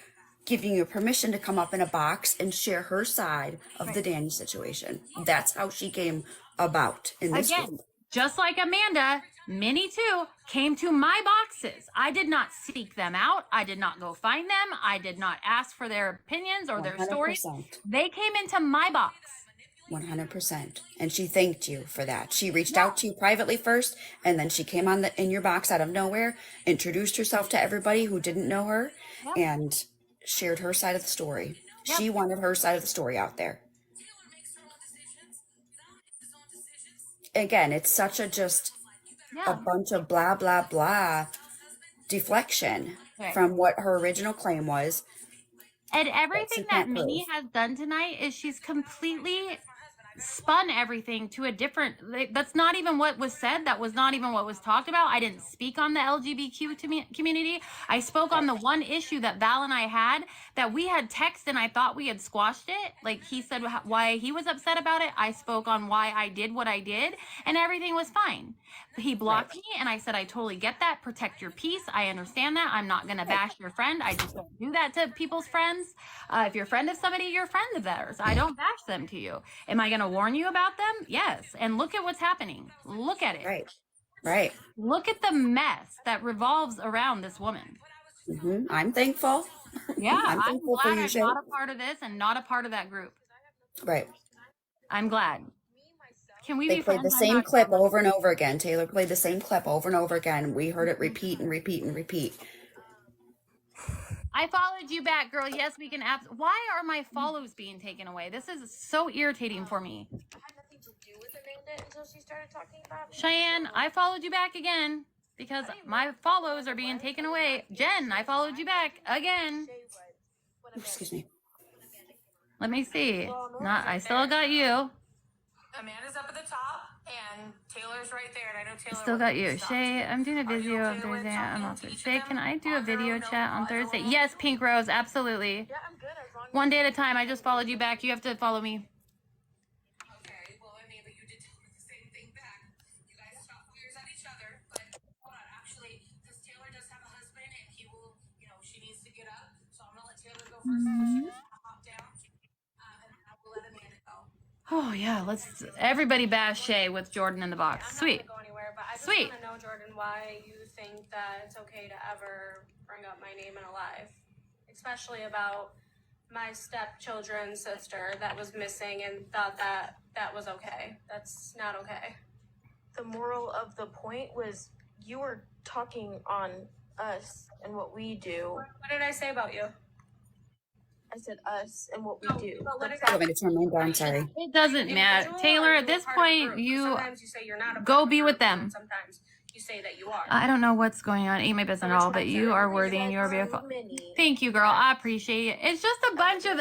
giving you permission to come up in a box and share her side of the Danny situation. That's how she came about in this Again, group. just like Amanda, Minnie too came to my boxes. I did not seek them out. I did not go find them. I did not ask for their opinions or their stories. 100%. They came into my box. 100%. And she thanked you for that. She reached out to you privately first, and then she came on in your box out of nowhere, introduced herself to everybody who didn't know her, and shared her side of the story. She wanted her side of the story out there. Again, it's such a bunch of blah, blah, blah deflection from what her original claim was. And everything that Minnie has done tonight is she's completely spun everything to a different, that's not even what was said. That was not even what was talked about. I didn't speak on the LGBTQ community. I spoke on the one issue that Val and I had that we had text and I thought we had squashed it. Like he said why he was upset about it. I spoke on why I did what I did and everything was fine. He blocked me and I said, I totally get that. Protect your peace. I understand that. I'm not going to bash your friend. I just don't do that to people's friends. If you're a friend of somebody, you're a friend of theirs. I don't bash them to you. Am I going to warn you about them? Yes. And look at what's happening. Look at it. Right. Look at the mess that revolves around this woman. Mm-hmm. I'm thankful. Yeah, I'm I'm thankful glad for you, I'm Shay. not a part of this and not a part of that group. Right. I'm glad. Can we They be played friends? the same clip over and over again. Taylor played the same clip over and over again. We heard it repeat and repeat and repeat. I followed you back, girl. Yes, we can. Why are my follows being taken away? This is so irritating for me. it until she started talking about me. Cheyenne, I followed you back again because my follows are being taken away. Jen, I followed you back again. Excuse me. Let me see. I still got you. Amanda's up at the top, and Taylor's right there, and I know Taylor. Still got you. Shay, I'm doing a video on Thursday. I'm off. Shay, can I do a video chat on Thursday? Yes, Pink Rose, absolutely. Yeah, I'm good as long as One day at a time. I just followed you back. You have to follow me. Okay, well, I mean, but you did tell me the same thing back. You guys stopped fingers at each other, but hold on, actually, because Taylor does have a husband, and he will, she needs to get up, so I'm gonna let Taylor go first. So she doesn't hop down, and I will let Amanda go. Oh, yeah. Let's everybody bash Shay with Jordan in the box. Sweet. I'm not gonna go anywhere, but I just Sweet. want to know, Jordan, why you think that it's okay to ever bring up my name in a live, especially about my stepchildren's sister that was missing and thought that that was okay. That's not okay. the moral of the point was you were talking on us and what we do. What did I say about you? I said us and what we do. But what did You want me to turn mine down? Sorry. It doesn't matter. Taylor, at this point, you Sometimes you say you're not a go part of be the with group, them. and sometimes you say that you are. I don't know what's going on. Ain't my business at all, but you are worthy and you are beautiful. Thank you, girl. I appreciate it. It's just a bunch of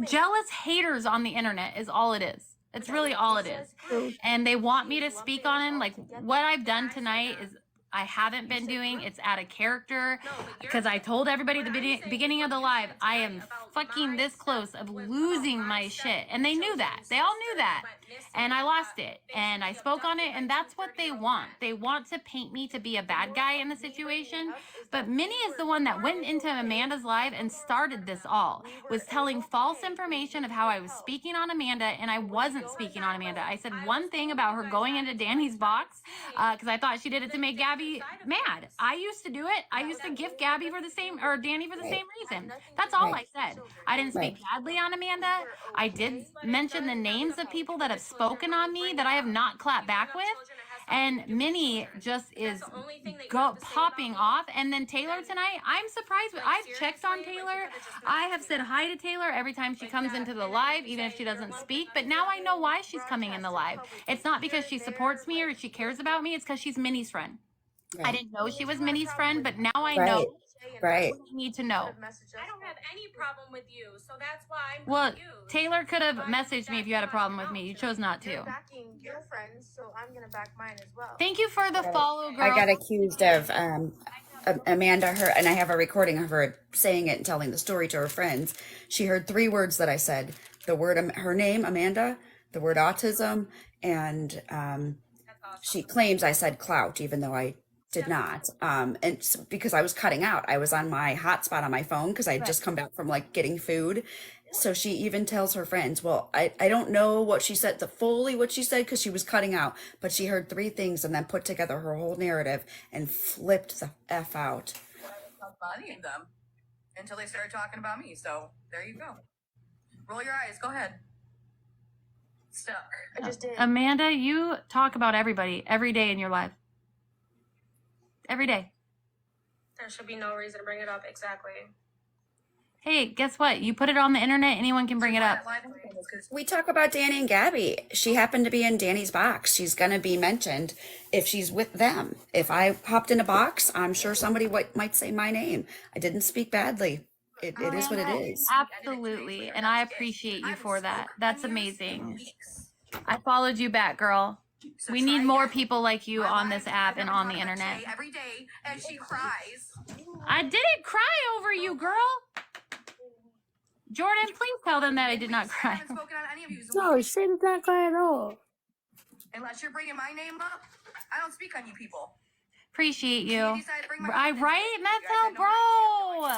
jealous haters on the internet is all it is. It's really all it is. And they want me to speak on it. Like, what I've done tonight is I haven't been doing. It's out of character because I told everybody at the beginning of the live, I am fucking this close of losing my shit. And they knew that. They all knew that. And I lost it. And I spoke on it. And that's what they want. They want to paint me to be a bad guy in the situation. But Minnie is the one that went into Amanda's live and started this all. Was telling false information of how I was speaking on Amanda. And I wasn't speaking on Amanda. I said one thing about her going into Danny's box because I thought she did it to make Gabby mad. I used to do it. I used to gift Gabby for the same, or Danny for the same reason. That's all I said. I didn't speak badly on Amanda. I did mention the names of people that have spoken on me that I have not clapped back with. And Minnie just is popping off. And then Taylor tonight, I'm surprised. I've checked on Taylor. I have said hi to Taylor every time she comes into the live, even if she doesn't speak. But now I know why she's coming in the live. It's not because she supports me or she cares about me. It's because she's Minnie's friend. Right. I didn't know she was Minnie's friend, but now I know. Right. What I need to know. I don't have any problem with you, so that's why I'm Well, confused. Taylor could have messaged me if you had a problem with me. You chose not to. You're backing your friends, so I'm gonna back mine as well. Thank you for the follow, girl. I got accused of Amanda, and I have a recording of her saying it and telling the story to her friends. She heard 3 words that I said: the word, her name, Amanda, the word autism, and she claims I said clout, even though I did not. And because I was cutting out, I was on my hotspot on my phone because I had just come back from like getting food. So she even tells her friends, well, I don't know what she said, fully what she said, because she was cutting out, but she heard 3 things and then put together her whole narrative and flipped the F out. Any of them until they started talking about me. So there you go. Roll your eyes. Go ahead. Stuck. I just did. Amanda, you talk about everybody every day in your life. Every day. There should be no reason to bring it up. Exactly. Hey, guess what? You put it on the internet, anyone can bring it up. We talk about Danny and Gabby. She happened to be in Danny's box. She's going to be mentioned if she's with them. If I popped in a box, I'm sure somebody might say my name. I didn't speak badly. It is what it is. Absolutely. And I appreciate you for that. That's amazing. I followed you back, girl. We need more people like you on this app and on the internet. Every day, and she cries. I didn't cry over you, girl. Jordan, please tell them that I did not cry. I haven't spoken on any of you. No, she did not cry at all. Unless you're bringing my name up, I don't speak on you people. Appreciate you. You decided to bring my I name right, into it. Metal, bro.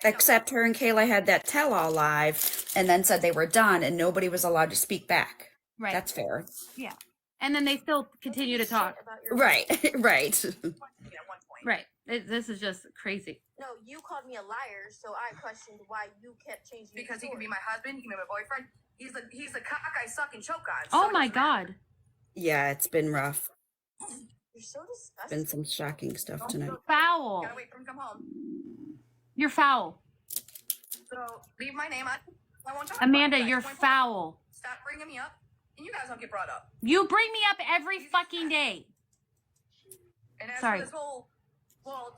Except her and Kayla had that tell-all live and then said they were done and nobody was allowed to speak back. Right. That's fair. Yeah. And then they still continue to talk. Right, right. Right. This is just crazy. No, you called me a liar, so I questioned why you kept changing. Because he can be my husband, he can be my boyfriend. He's the cock I suck and choke on. Oh my God. Yeah, it's been rough. You're so disgusting. Been some shocking stuff tonight. Foul. Gotta wait for him to come home. You're foul. So leave my name on. I won't talk Amanda, about it. you're That's my point. foul. Stop bringing me up And you guys don't get brought up. You bring me up every fucking day. And as Sorry. for this whole, well,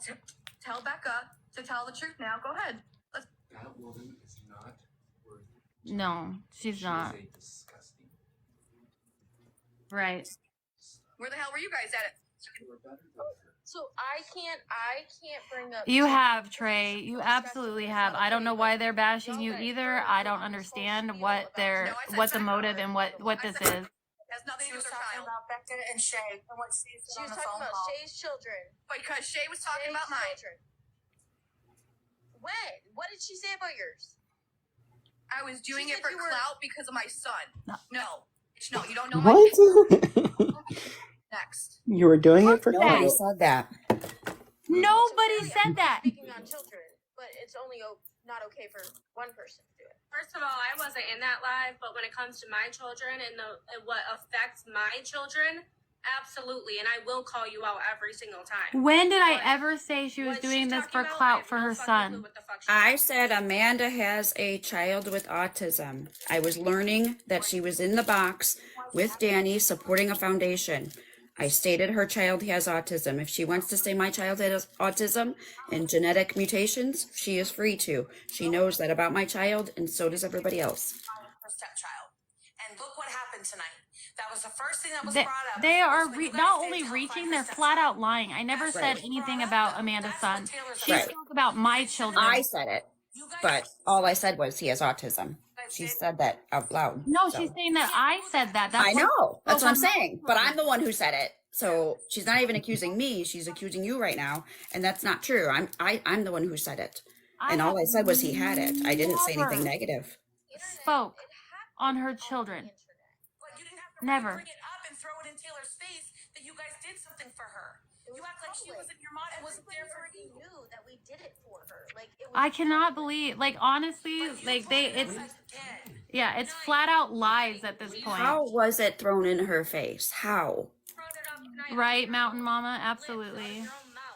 tell Becca to tell the truth now. Go ahead. Let's. That woman is not worthy. No, she's not. She is a disgusting. Right. Where the hell were you guys at? So I can't bring up. You have, Trey. You absolutely have. I don't know why they're bashing you either. I don't understand what the motive and what this is. Has nothing to do with her child. About Becca and Shay and what she She was talking about Shay's children. Because Shay was talking about mine. Children. When? What did she say about yours? I was doing She it said for you were- clout because of my son. No, you don't know my What? kid. Next. You were doing it for Nobody clout. said that. Nobody said that. Speaking on children, but it's only not okay for one person to do it. First of all, I wasn't in that live, but when it comes to my children and what affects my children, absolutely, and I will call you out every single time. When did I ever say she was doing this for clout for her son? I said Amanda has a child with autism. I was learning that she was in the box with Danny supporting a foundation. I stated her child has autism. If she wants to say my child has autism and genetic mutations, she is free to. She knows that about my child, and so does everybody else. Her stepchild. And look what happened tonight. That was the first thing that was They, brought up. they are was when you guys not did only tell reaching, her they're stepchild. flat out lying. I never That's said what anything brought about up. Amanda's That's son. what Taylor She said. spoke about my children. I said it, but all I said was he has autism. She said that out loud. No, so. she's saying that I said that. That's I know. That's what I'm spoke on my saying. But I'm the one who said it. So she's not even accusing me. She's accusing you right now, and that's not true. I'm the one who said it, and all I said was he had it. I didn't say anything negative. Spoke on her children. But you didn't have to Never. bring it up and throw it in Taylor's face that you guys did something for her. You act like she wasn't your mom and wasn't there for Everybody you. knew that we did it for her. Like it was I cannot believe, like, honestly, like it's flat out lies at this point. How was it thrown in her face? How? Right, Mountain Mama? Absolutely.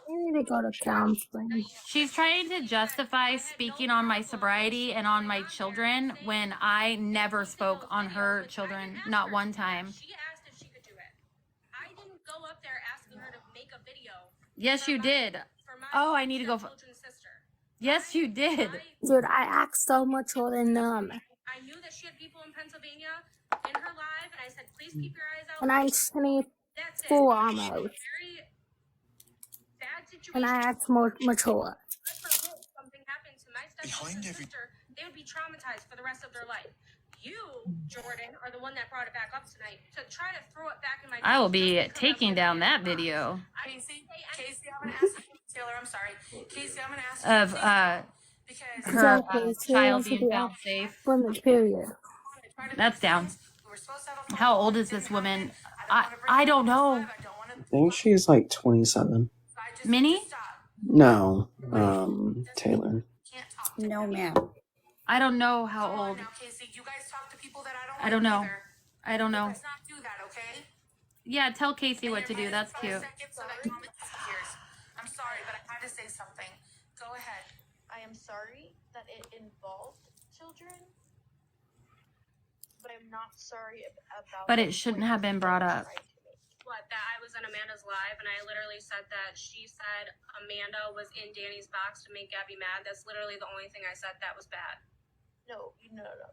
You need to go to counseling. She's trying to justify speaking on my sobriety and on my children when I never spoke on her children, not one time. She asked if she could do it. I didn't go up there asking her to make a video. Yes, you did. Oh, I need to go. Children's sister. Yes, you did. Dude, I act so much more than I knew that she had people in Pennsylvania in her live, and I said, please keep your eyes out. and I'm That's it. 24 almost. Very bad situation. And I act more mature. Something happened to my sister, they would be traumatized for the rest of their life. You, Jordan, are the one that brought it back up tonight to try to throw it back in my. I will be taking down that video Casey, I'm gonna ask you, Taylor. I'm sorry, Casey. I'm gonna ask you of because her Exactly. child So being found safe. women's period. That's down. How old is this woman? I don't know. I think she's like 27. Minnie? No, Taylor. No, ma'am. I don't know how old. Casey, you guys talk to people that I don't know. either. I don't know. Let's not do that, okay? Yeah, tell Casey what to do. That's cute. I'm sorry, but I had to say something. Go ahead. I am sorry that it involved children, but I'm not sorry about. But it shouldn't have been brought up. What, that I was on Amanda's live and I literally said that she said Amanda was in Danny's box to make Gabby mad. That's literally the only thing I said that was bad. No.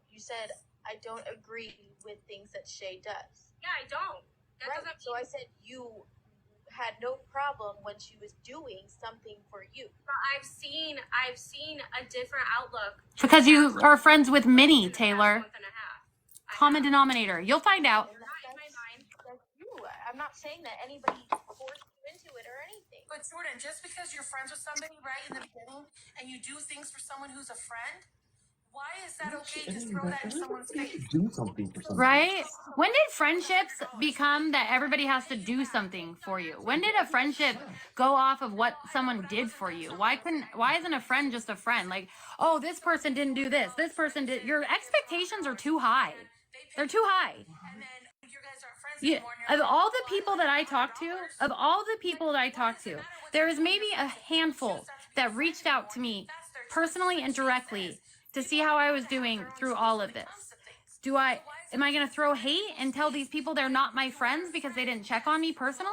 You said I don't agree with things that Shay does. Yeah, I don't. That Right. doesn't So I said you had no problem when she was doing something for you. But I've seen a different outlook. Because you are friends with Minnie, Taylor. Common denominator. You'll find out. That's you. I'm not saying that anybody forced you into it or anything. But Jordan, just because you're friends with somebody right in the beginning and you do things for someone who's a friend, why is that okay to throw that in someone's face? Do something for somebody. Right? When did friendships become that everybody has to do something for you? When did a friendship go off of what someone did for you? Why isn't a friend just a friend? Like, oh, this person didn't do this. This person did. Your expectations are too high. They're too high. Yeah, of all the people that I talk to, there is maybe a handful that reached out to me personally and directly to see how I was doing through all of this. am I going to throw hate and tell these people they're not my friends because they didn't check on me personally?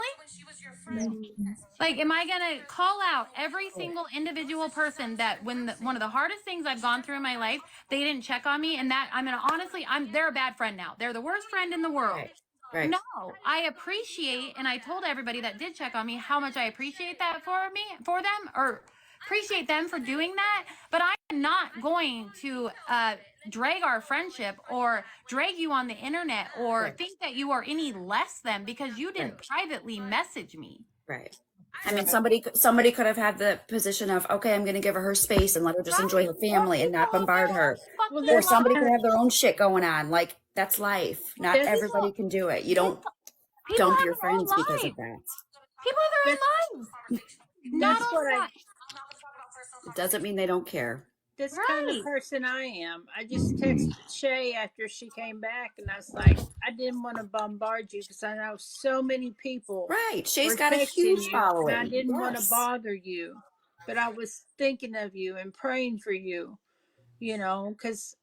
Like, am I going to call out every single individual person that when one of the hardest things I've gone through in my life, they didn't check on me, and that I'm going to honestly, they're a bad friend now. They're the worst friend in the world. Right. No, I appreciate, and I told everybody that did check on me how much I appreciate that for them, or appreciate them for doing that. But I'm not going to drag our friendship or drag you on the internet or think that you are any less than because you didn't privately message me. Right. I mean, somebody could have had the position of, okay, I'm going to give her space and let her just enjoy her family and not bombard her. Or somebody could have their own shit going on. Like, that's life. Not everybody can do it. You don't dump your friends because of that. People have their own lives. Not all that. It doesn't mean they don't care. That's kind of the person I am. I just texted Shay after she came back, and I was like, I didn't want to bombard you because I know so many people. Right. Shay's were got a texting huge you, following. and I didn't want to Yes. bother you, but I was thinking of you and praying for you, because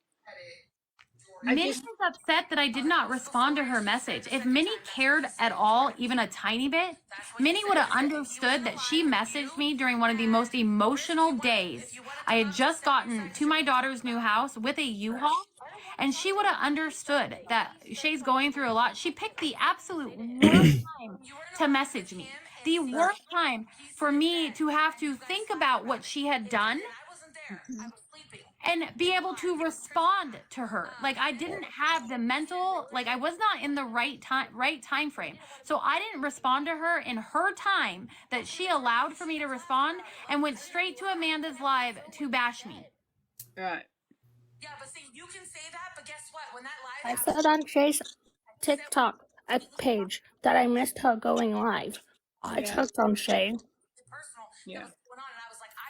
Minnie is upset that I did not respond to her message. If Minnie cared at all, even a tiny bit, Minnie would have understood that she messaged me during one of the most emotional days. I had just gotten to my daughter's new house with a U-Haul, and she would have understood that Shay's going through a lot. She picked the absolute worst time to message me. The worst time for me to have to think about what she had done and be able to respond to her. Like, I didn't have the mental, like, I was not in the right time frame. So I didn't respond to her in her time that she allowed for me to respond, and went straight to Amanda's live to bash me. Right. Yeah, but see, you can say that, but guess what? When that I live said on Shay's TikTok page that I missed her going live. I checked on Shay. Yeah.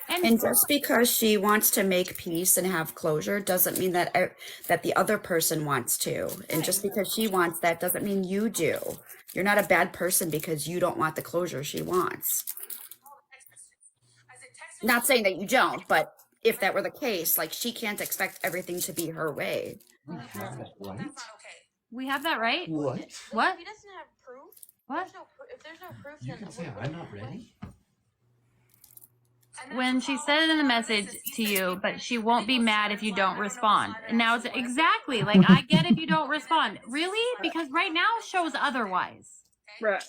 And just because she wants to make peace and have closure doesn't mean that that the other person wants to. And just because she wants that doesn't mean you do. You're not a bad person because you don't want the closure she wants. Not saying that you don't, but if that were the case, like, she can't expect everything to be her way. We have that right. We have that right? What? What? He doesn't have proof. What? If there's no proof, You then can say I'm not ready. When she said it in the message to you, but she won't be mad if you don't respond. And now it's exactly like, I get if you don't respond. Really? Because right now shows otherwise. Right.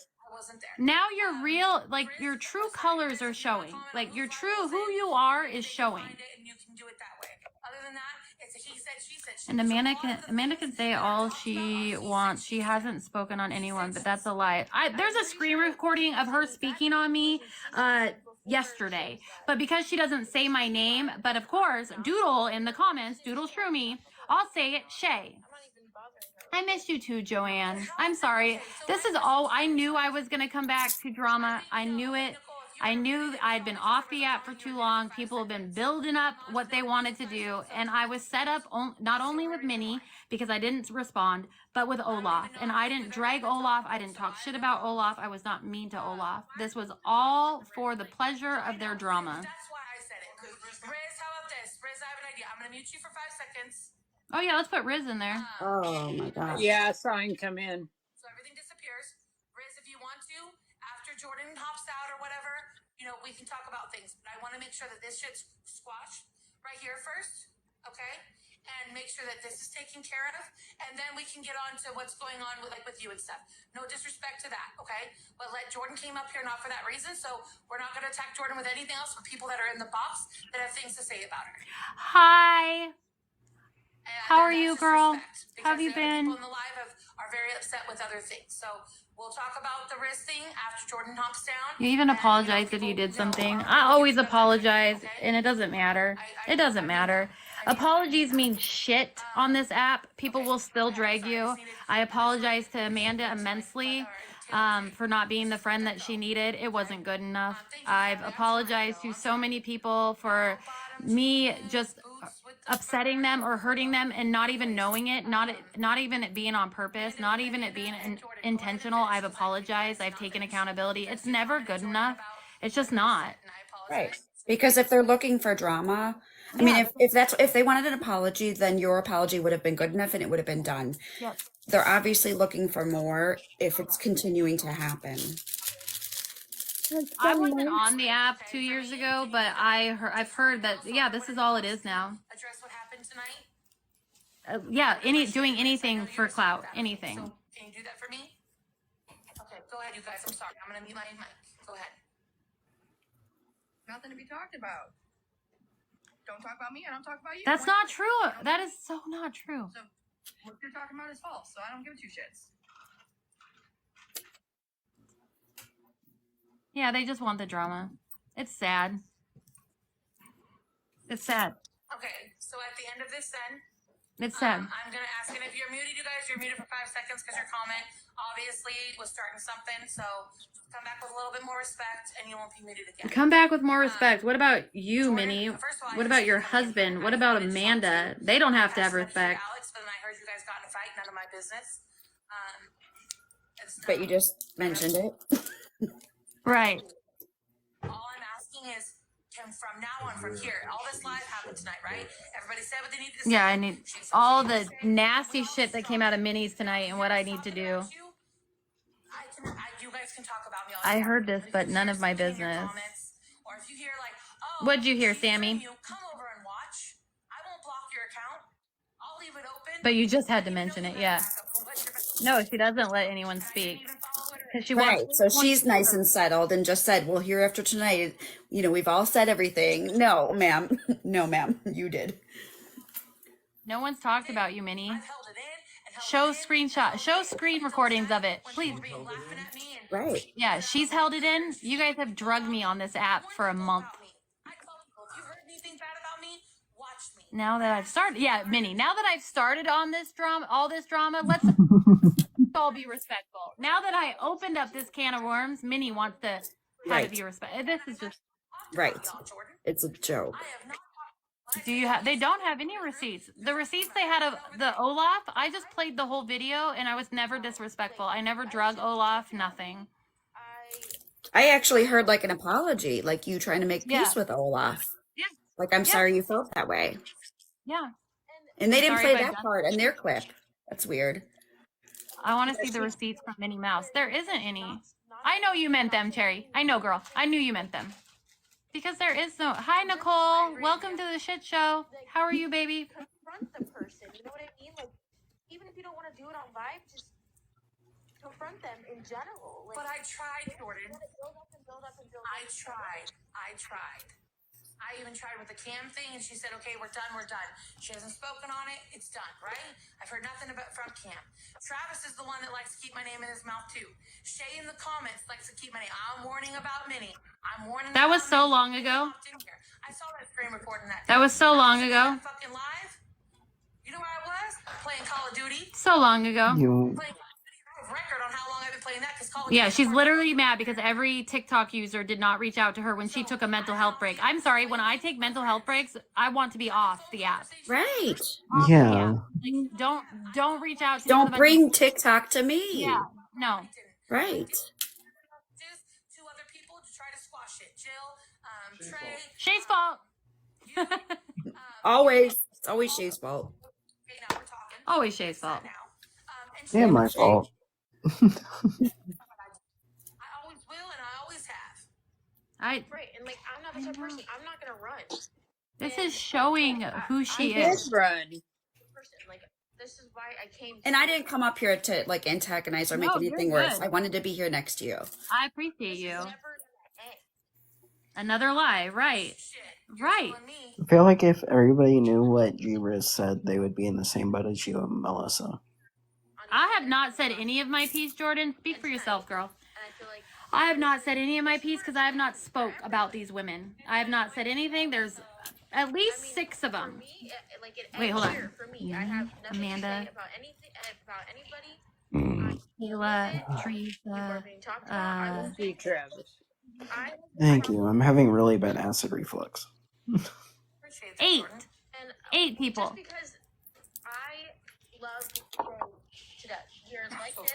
Now your real, like, your true colors are showing. Like, your true who you are is showing. And Amanda can say all she wants. She hasn't spoken on anyone, but that's a lie. There's a screen recording of her speaking on me yesterday, but because she doesn't say my name, but of course, Doodle in the comments, Doodle Shroomy, I'll say it, Shay. I missed you too, Joanne. I'm sorry. This is all, I knew I was going to come back to drama. I knew it. I knew I'd been off the app for too long. People have been building up what they wanted to do. And I was set up not only with Minnie, because I didn't respond, but with Olaf. And I didn't drag Olaf. I didn't talk shit about Olaf. I was not mean to Olaf. This was all for the pleasure of their drama. That's why I said it. Riz, how about this? Riz, I have an idea. I'm going to mute you for 5 seconds. Oh, yeah, let's put Riz in there. Oh, my gosh. Yeah, I saw him come in. So everything disappears. Riz, if you want to, after Jordan hops out or whatever, we can talk about things. But I want to make sure that this shit's squashed right here first, okay? And make sure that this is taken care of. And then we can get on to what's going on with you and stuff. No disrespect to that, okay? But Jordan came up here not for that reason, so we're not going to attack Jordan with anything else for people that are in the box that have things to say about her. Hi. How are you, girl? How have you been? People in the live are very upset with other things. So we'll talk about the wrist thing after Jordan hops down. You even apologized if you did something. I always apologize, and it doesn't matter. It doesn't matter. Apologies mean shit on this app. People will still drag you. I apologize to Amanda immensely for not being the friend that she needed. It wasn't good enough. I've apologized to so many people for me just upsetting them or hurting them and not even knowing it, not even it being on purpose, not even it being intentional. I've apologized. I've taken accountability. It's never good enough. It's just not. Right. Because if they're looking for drama, I mean, if they wanted an apology, then your apology would have been good enough and it would have been done. Yep. They're obviously looking for more if it's continuing to happen. I wasn't on the app 2 years ago, but I've heard that this is all it is now. Address what happened tonight. Doing anything for clout, anything. So, can you do that for me? Okay, go ahead, you guys. I'm sorry. I'm gonna mute my mic. Go ahead. Nothing to be talked about. Don't talk about me. I don't talk about you. That's not true. That is so not true. So what you're talking about is false. So I don't give two shits. Yeah, they just want the drama. It's sad. It's sad. Okay, so at the end of this, then It's sad. I'm gonna ask, and if you're muted, you guys, you're muted for 5 seconds because your comment obviously was starting something. So come back with a little bit more respect, and you won't be muted again. Come back with more respect. What about you, Minnie? What about your husband? What about Amanda? They don't have to have respect. Alex, but then I heard you guys got in a fight. None of my business. But you just mentioned it. Right. All I'm asking is, can from now on, from here, all this live happened tonight, right? Everybody said what they needed to say. Yeah, I need all the nasty shit that came out of Minnie's tonight and what I need to do. You guys can talk about me all I heard this, but none of my business. Or if you hear like, oh, What'd you hear, Sammy? Come over and watch. I won't block your account. I'll leave it open. But you just had to mention it, yeah. No, she doesn't let anyone speak. She Right. wants, So she's nice and settled and just said, well, here after tonight, you know, we've all said everything. No, ma'am. No, ma'am. You did. No one's talked about you, Minnie. Show screenshot. Show screen recordings of it, please. Right. Yeah, she's held it in. You guys have drugged me on this app for a month. Now that I've started, Minnie, now that I've started on this drama, all this drama, let's all be respectful. Now that I opened up this can of worms, Minnie wants to have it be respectful. This is just right. It's a joke. Do you have? They don't have any receipts. The receipts they had of the Olaf, I just played the whole video and I was never disrespectful. I never drug Olaf, nothing. I actually heard like an apology, like you trying to make peace with Olaf. Yeah. Like, I'm sorry you felt that way. Yeah. And they didn't Sorry play if I've that done part in their clip. That's weird. I want to see the receipts from Minnie Mouse. There isn't any. I know you meant them, Cherry. I know, girl. I knew you meant them. Because there is no. Hi, Nicole. Welcome to the shit show. How are you, baby? Confront the person. You know what I mean? Like, even if you don't want to do it on live, just confront them in general. Like, but I tried, Jordan. Build up and build up and build up. I tried. I even tried with the cam thing, and she said, okay, we're done. She hasn't spoken on it. It's done, right? I've heard nothing about from cam. Travis is the one that likes to keep my name in his mouth, too. Shay in the comments likes to keep my name. I'm warning about Minnie. I'm warning That was so Minnie. long ago. I saw that screen recording that. That was so long ago. Fucking live. You know where I was? Playing Call of Duty. So long ago. Record on how long I've been playing that, because Call of Yeah, Duty she's literally mad because every TikTok user did not reach out to her when she took a mental health break. I'm sorry, when I take mental health breaks, I want to be off the app. Right. Yeah. Like, don't reach out to Don't bring TikTok to me. Yeah. No. Right. two other people to try to squash it. Jill, Trey. Shay's fault. Always. It's always Shay's fault. Always Shay's fault. Yeah, my fault. I always will, and I always have. Right, and like I'm not the type of person. I'm not gonna run. This is showing who she I is. did run. Like this is why I came. And I didn't come up here to like antagonize or make No, you're anything worse. good. I wanted to be here next to you. I appreciate you. Another lie, right? Right. I feel like if everybody knew what Jibris said, they would be in the same boat as you and Melissa. I have not said any of my piece, Jordan. Speak for yourself, girl. I have not said any of my piece because I have not spoke about these women. I have not said anything. There's at least 6 of them. Wait, hold on. For me, I have nothing Amanda. to say about anything, about anybody. Kayla, Teresa, Travis. Thank you. I'm having really bad acid reflux. 8. 8 people. Just because I love Shay to death. You're like this.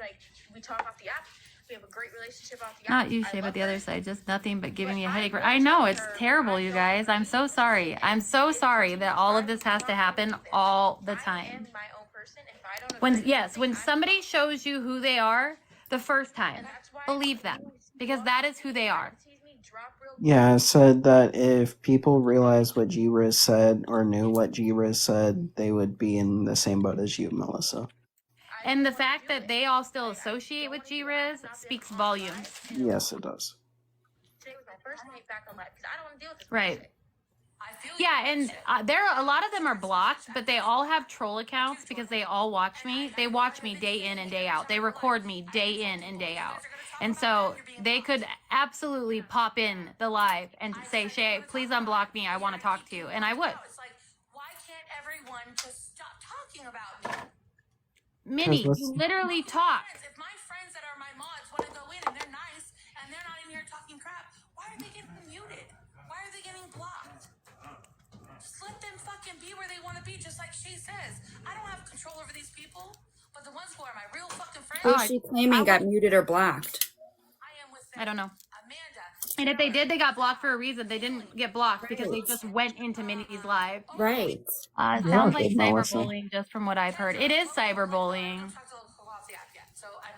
Like we talk off the app. We have a great relationship off the Not app. you, I Shay, but love the her. other side. Just nothing but giving But me a I headache. won't I know tell it's her terrible, I you don't guys. I'm so sorry. I'm so sorry that all of this has to happen all the I time. am my own person. If I don't agree When with yes, something, when I'm somebody wrong. shows you who they are the first time, And that's why believe when them you because look that is who they try are. to tease me, drop real Yeah, I said that if people realized what G-Riz said or knew what G-Riz said, they would be in the same boat as you, Melissa. And the fact that they all still associate with G-Riz speaks volumes. Yes, it does. Today was my first night back on live because I don't want to deal with this Right. bullshit. Yeah, and there are a lot of them are blocked, but they all have troll accounts because they all watch me. They watch me day in and day out. They record me day in and day out. And so they could absolutely pop in the live and say, Shay, please unblock me. I want to talk to you. And I would. It's like, why can't everyone just stop talking about me? Minnie, you literally talk. If my friends that are my mods want to go in and they're nice and they're not in here talking crap, why are they getting muted? Why are they getting blocked? Just let them fucking be where they want to be, just like Shay says. I don't have control over these people, but the ones who are my real fucking friends. Who's she claiming got muted or blocked? I don't know. And if they did, they got blocked for a reason. They didn't get blocked because they just went into Minnie's live. Right. It sounds like cyberbullying just from what I've heard. It is cyberbullying.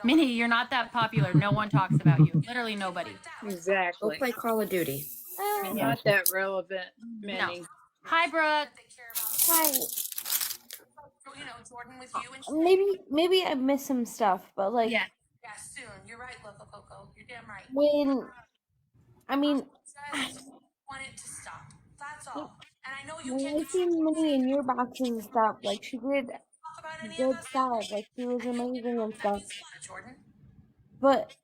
Minnie, you're not that popular. No one talks about you. Literally nobody. Go Exactly. play Call of Duty. You're not that relevant, Minnie. No. Hi, Brooke. Hi. You know, Jordan with you and Maybe I missed some stuff, but like Yeah. Yeah, soon. You're right, Loco Coco. You're damn right. when I mean Just want it to stop. That's all. And I know you when can't I seen Minnie in your boxes and stuff, like she did talk about any of good us. stuff, like she was amazing and stuff. Jordan. But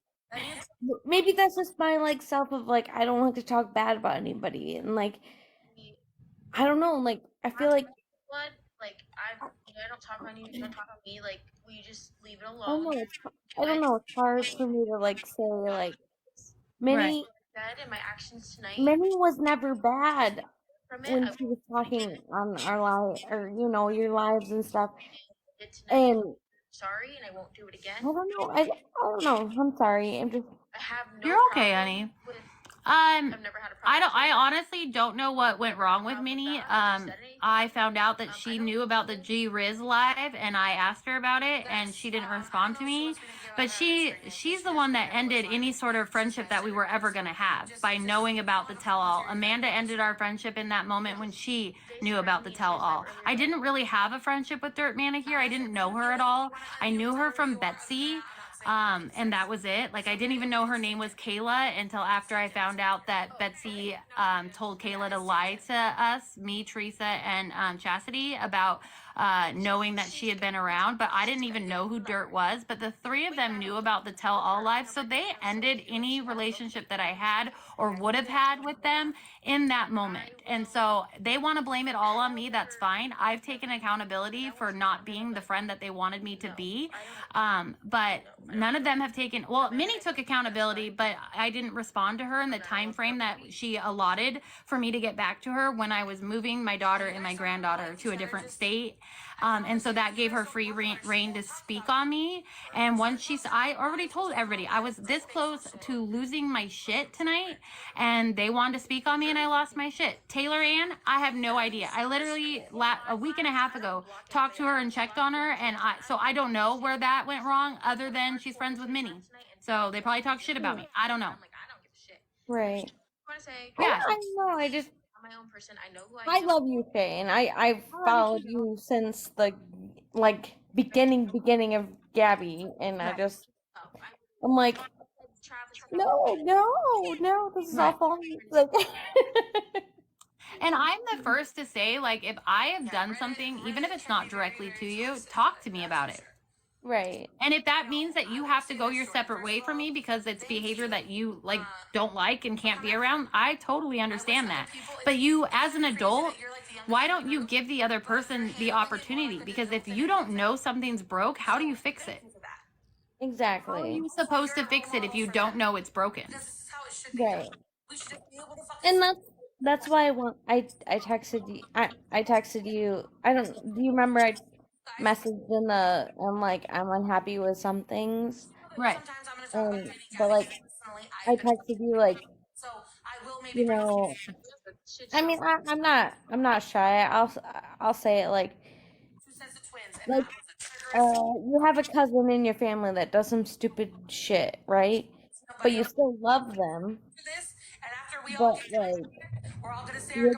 maybe that's just my like self of like I don't like to talk bad about anybody and like I don't know, like I feel like Blood, like I don't talk on you. You don't talk on me. Like we just leave it I alone. don't know. I don't know. It's hard for me to like say like Minnie. Said in my actions tonight. Minnie was never bad From it, when I she was talking on our live or you know your lives and stuff. did tonight. And Sorry, and I won't do it again. I don't know. I don't know. I'm sorry. I'm just. I have no You're okay, problem honey. with- I've never had a problem. I honestly don't know what went wrong with Minnie. I found out that she knew about the G Riz live and I asked her about it and she didn't respond to me. But she's the one that ended any sort of friendship that we were ever gonna have by knowing about the tell all. Amanda ended our friendship in that moment when she knew about the tell all. I didn't really have a friendship with Dirt Manicure. I didn't know her at all. I knew her from Betsy. And that was it. Like I didn't even know her name was Kayla until after I found out that Betsy told Kayla to lie to us, me, Teresa, and Chastity about knowing that she had been around. But I didn't even know who Dirt was. But the three of them knew about the Tell All live, so they ended any relationship that I had or would have had with them in that moment. And so they want to blame it all on me. That's fine. I've taken accountability for not being the friend that they wanted me to be. But none of them have taken, well, Minnie took accountability, but I didn't respond to her in the time frame that she allotted for me to get back to her when I was moving my daughter and my granddaughter to a different state. And so that gave her free reign to speak on me. And once I already told everybody I was this close to losing my shit tonight, and they wanted to speak on me, and I lost my shit. Taylor Ann, I have no idea. I literally a week and a half ago talked to her and checked on her, and I don't know where that went wrong, other than she's friends with Minnie. So they probably talk shit about me. I don't know. Right. Yeah. I know. I just. I'm my own person. I know who I love you, Shay, and I've followed you since the like beginning of Gabby, and I just I'm like no, this is awful. Like, and I'm the first to say, like, if I have done something, even if it's not directly to you, talk to me about it. Right. And if that means that you have to go your separate way from me because it's behavior that you like don't like and can't be around, I totally understand that. But you as an adult, why don't you give the other person the opportunity? Because if you don't know something's broke, how do you fix it? Exactly. How are you supposed to fix it if you don't know it's broken? Right. And that's why I texted you. I texted you. Do you remember I messaged in I'm like I'm unhappy with some things. Right. But like, I texted you like, you know, I mean, I'm not shy. I'll say it like, you have a cousin in your family that does some stupid shit, right? But you still love them. But like, you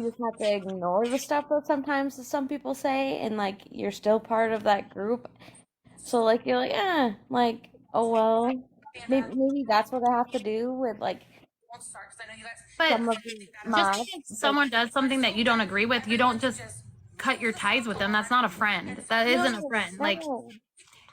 just have to ignore the stuff that sometimes some people say, and like, you're still part of that group. So like, you're like, like, oh well, maybe that's what I have to do with like But some of the just mods. because someone does something that you don't agree with, you don't just cut your ties with them. That's not a friend. That isn't a friend. Like,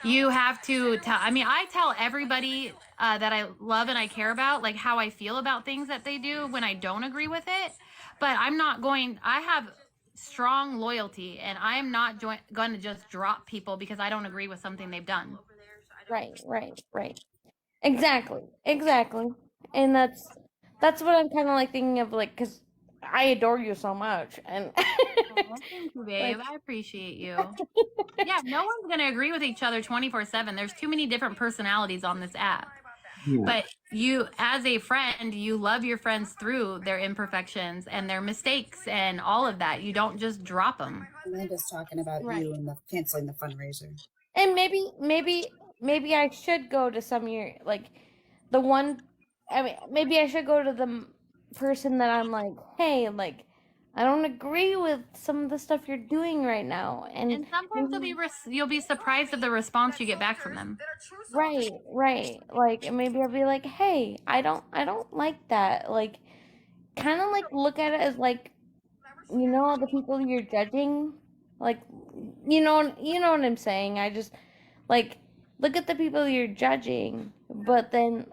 you have to tell. I mean, I tell everybody that I love and I care about, like, how I feel about things that they do when I don't agree with it. But I'm not going. I have strong loyalty, and I am not going to just drop people because I don't agree with something they've done. Right. Exactly. And that's what I'm kind of like thinking of, like, because I adore you so much, and Thank you, babe. I appreciate you. Yeah, no one's going to agree with each other 24/7. There's too many different personalities on this app. Yeah. But you, as a friend, you love your friends through their imperfections and their mistakes and all of that. You don't just drop them. Amanda's talking about you and the canceling the fundraiser. And maybe I should go to some of your, like, the one. I mean, maybe I should go to the person that I'm like, hey, like, I don't agree with some of the stuff you're doing right now, and sometimes you'll be surprised at the response you get back from them. right. Like, and maybe I'll be like, hey, I don't like that. Like, kind of like look at it as like, the people you're judging, like, you know what I'm saying. I just like look at the people you're judging, but then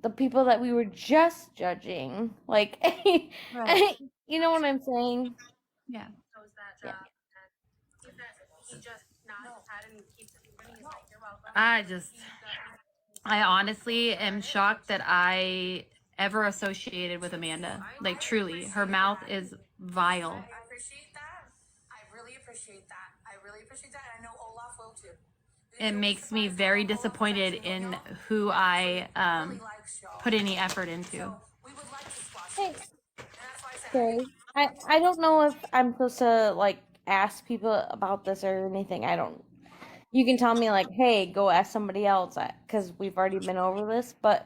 the people that we were just judging, like, Right. you know what I'm saying? Yeah. I honestly am shocked that I ever associated with Amanda. Like, truly, her mouth is vile. I appreciate that. I really appreciate that. And I know Olaf will too. It makes me very disappointed in who I put any effort into. Hey, okay. I don't know if I'm supposed to like ask people about this or anything. I don't. You can tell me like, hey, go ask somebody else, because we've already been over this. But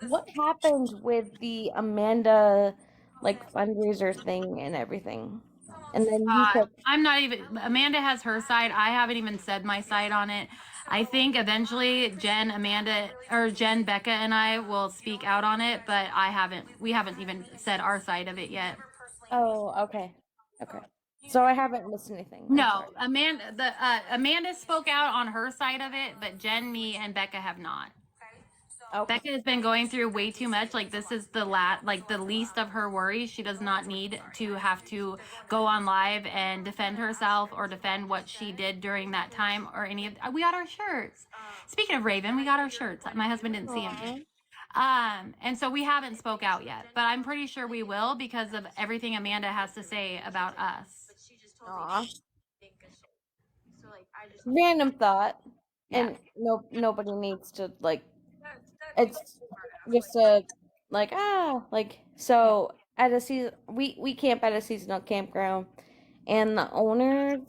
what happened with the Amanda like fundraiser thing and everything? And then you said, I'm not even. Amanda has her side. I haven't even said my side on it. I think eventually Jen, Becca, and I will speak out on it, but we haven't even said our side of it yet. oh, okay. So I haven't missed anything. No, Amanda spoke out on her side of it, but Jen, me, and Becca have not. Okay. Becca has been going through way too much. Like, this is the least of her worries. She does not need to have to go on live and defend herself or defend what she did during that time or any of. We got our shirts. Speaking of Raven, we got our shirts. My husband didn't see them. And so we haven't spoke out yet, but I'm pretty sure we will because of everything Amanda has to say about us. Aw. Random thought, and nobody needs to like. It's just a like so at a season we camp at a seasonal campground, and the owner's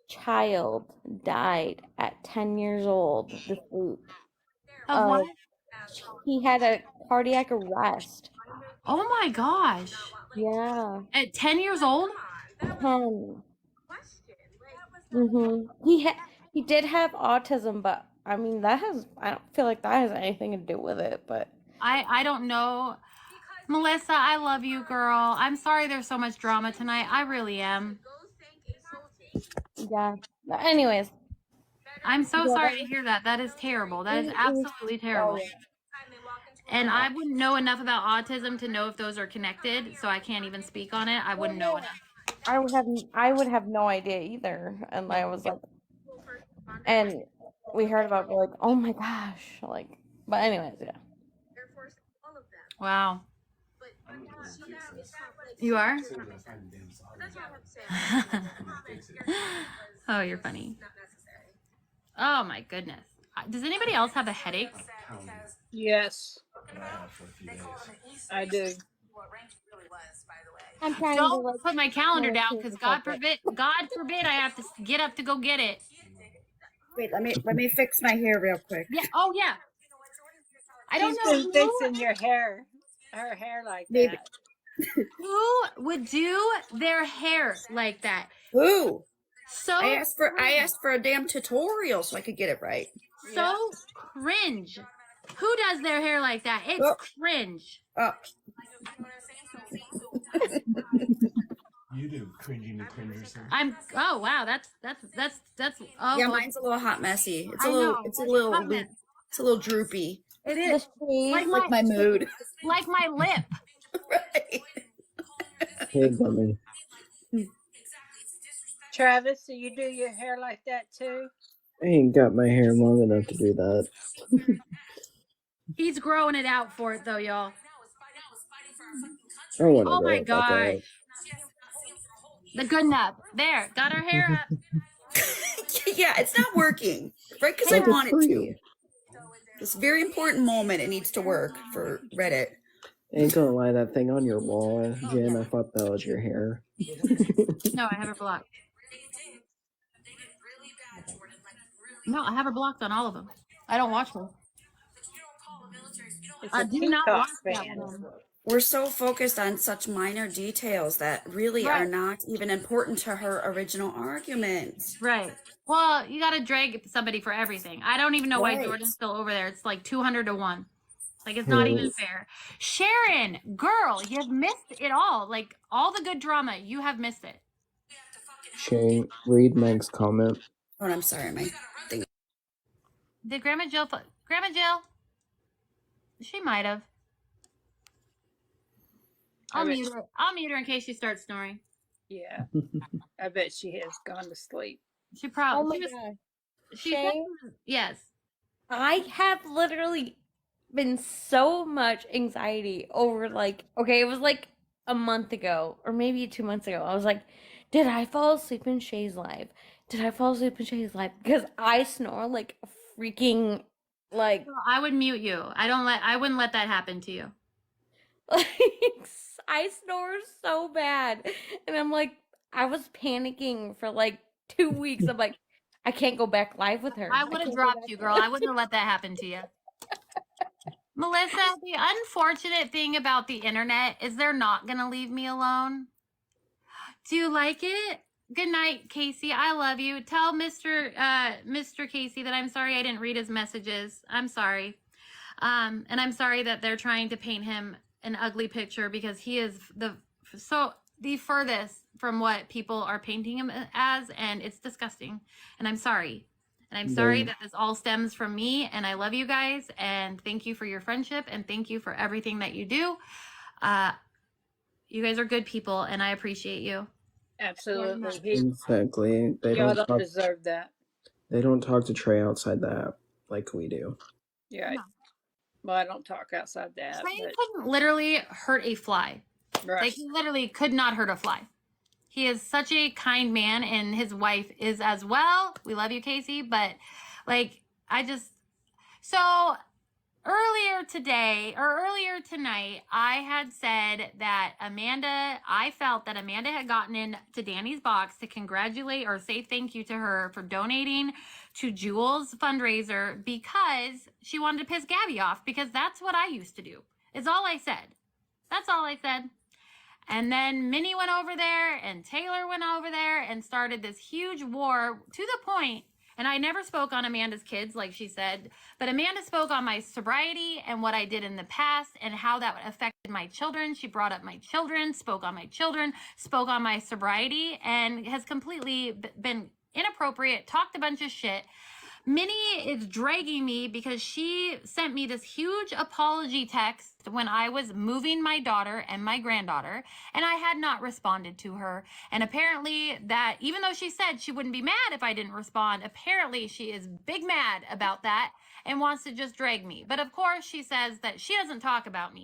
child died at 10 years old this week. Of what? He had a cardiac arrest. Oh my gosh. Yeah. At 10 years old? 10. He did have autism, but I mean I don't feel like that has anything to do with it, but I don't know. Melissa, I love you, girl. I'm sorry there's so much drama tonight. I really am. yeah. But anyways, I'm so sorry to hear that. That is terrible. That is absolutely terrible. And I wouldn't know enough about autism to know if those are connected, so I can't even speak on it. I wouldn't know enough. I would have no idea either, and I was like, and we heard about it, we're like, oh my gosh, like, but anyways, yeah. Wow. You are? Oh, you're funny. Oh my goodness. Does anybody else have a headache? Yes, And I have for a few days. I do. I'm trying to Don't like put my calendar down meditate because and focus. God forbid I have to get up to go get it. Wait, let me fix my hair real quick. Yeah. Oh yeah. I don't She's know been fixing your hair, her hair like Maybe. that. who would do their hair like that. Ooh. So I asked for a damn tutorial so I could get it right. so cringe. Who does their hair like that? It's cringe. Oh. You do cringing and cringerson. Oh wow, that's oh Yeah, mine's a little hot messy. It's a I little know, it's a that's little hot mess. it's a little droopy. It is Like my mood. like my lip. Hey, Gummy. Travis, do you do your hair like that too? I ain't got my hair long enough to do that. He's growing it out for it though, y'all. I want to Oh grow my it back gosh. out. The good enough. There, got her hair up. Yeah, it's not working. Right, because I want it to. This very important moment, it needs to work for Reddit. Ain't gonna lie, that thing on your wall, Jen, I thought that was your hair. No, I have her blocked. No, I have her blocked on all of them. I don't watch them. I do not watch that one. We're so focused on such minor details that really are not even important to her original argument. Right. Well, you got to drag somebody for everything. I don't even know why Right. Jordan's still over there. It's like 200-1. Like, it's not even fair. Sharon, girl, you've missed it all. Like, all the good drama, you have missed it. Shay, read Meg's comment. Oh, I'm sorry, my thing. Did Grandma Jill... Grandma Jill? She might have. I'll mute her in case she starts snoring. Yeah. I bet she has gone to sleep. She probably... Oh my she was, God. she Shay? said, yes. I have literally been so much anxiety over like, okay, it was like a month ago or maybe 2 months ago. I was like, did I fall asleep in Shay's live? Did I fall asleep in Shay's live? Because I snore like a freaking like I would mute you. I wouldn't let that happen to you. like I snore so bad. And I'm like, I was panicking for like 2 weeks. I'm like, I can't go back live with her. I would have dropped you, girl. I wouldn't have let that happen to you. Melissa, the unfortunate thing about the internet is they're not going to leave me alone. Do you like it? Good night, Casey. I love you. Tell Mr. Casey that I'm sorry I didn't read his messages. I'm sorry. And I'm sorry that they're trying to paint him an ugly picture because he is the furthest from what people are painting him as, and it's disgusting. And I'm sorry. And I'm sorry that this all stems from me, and I love you guys, and thank you for your friendship, and thank you for everything that you do. You guys are good people, and I appreciate you. Absolutely. Exactly. Y'all don't deserve that. They don't talk to Trey outside the app like we do. Yeah. No. Well, I don't talk outside the app. Trey couldn't literally hurt a fly. Right. Like, he literally could not hurt a fly. He is such a kind man, and his wife is as well. We love you, Casey. But, like, so earlier tonight, I had said that I felt that Amanda had gotten into Danny's box to congratulate or say thank you to her for donating to Jewel's fundraiser because she wanted to piss Gabby off, because that's what I used to do. It's all I said. That's all I said. And then Minnie went over there and Taylor went over there and started this huge war to the point, and I never spoke on Amanda's kids like she said, but Amanda spoke on my sobriety and what I did in the past and how that affected my children. She brought up my children, spoke on my children, spoke on my sobriety, and has completely been inappropriate, talked a bunch of shit. Minnie is dragging me because she sent me this huge apology text when I was moving my daughter and my granddaughter, and I had not responded to her. And apparently that, even though she said she wouldn't be mad if I didn't respond, apparently she is big mad about that and wants to just drag me. But of course she says that she doesn't talk about me.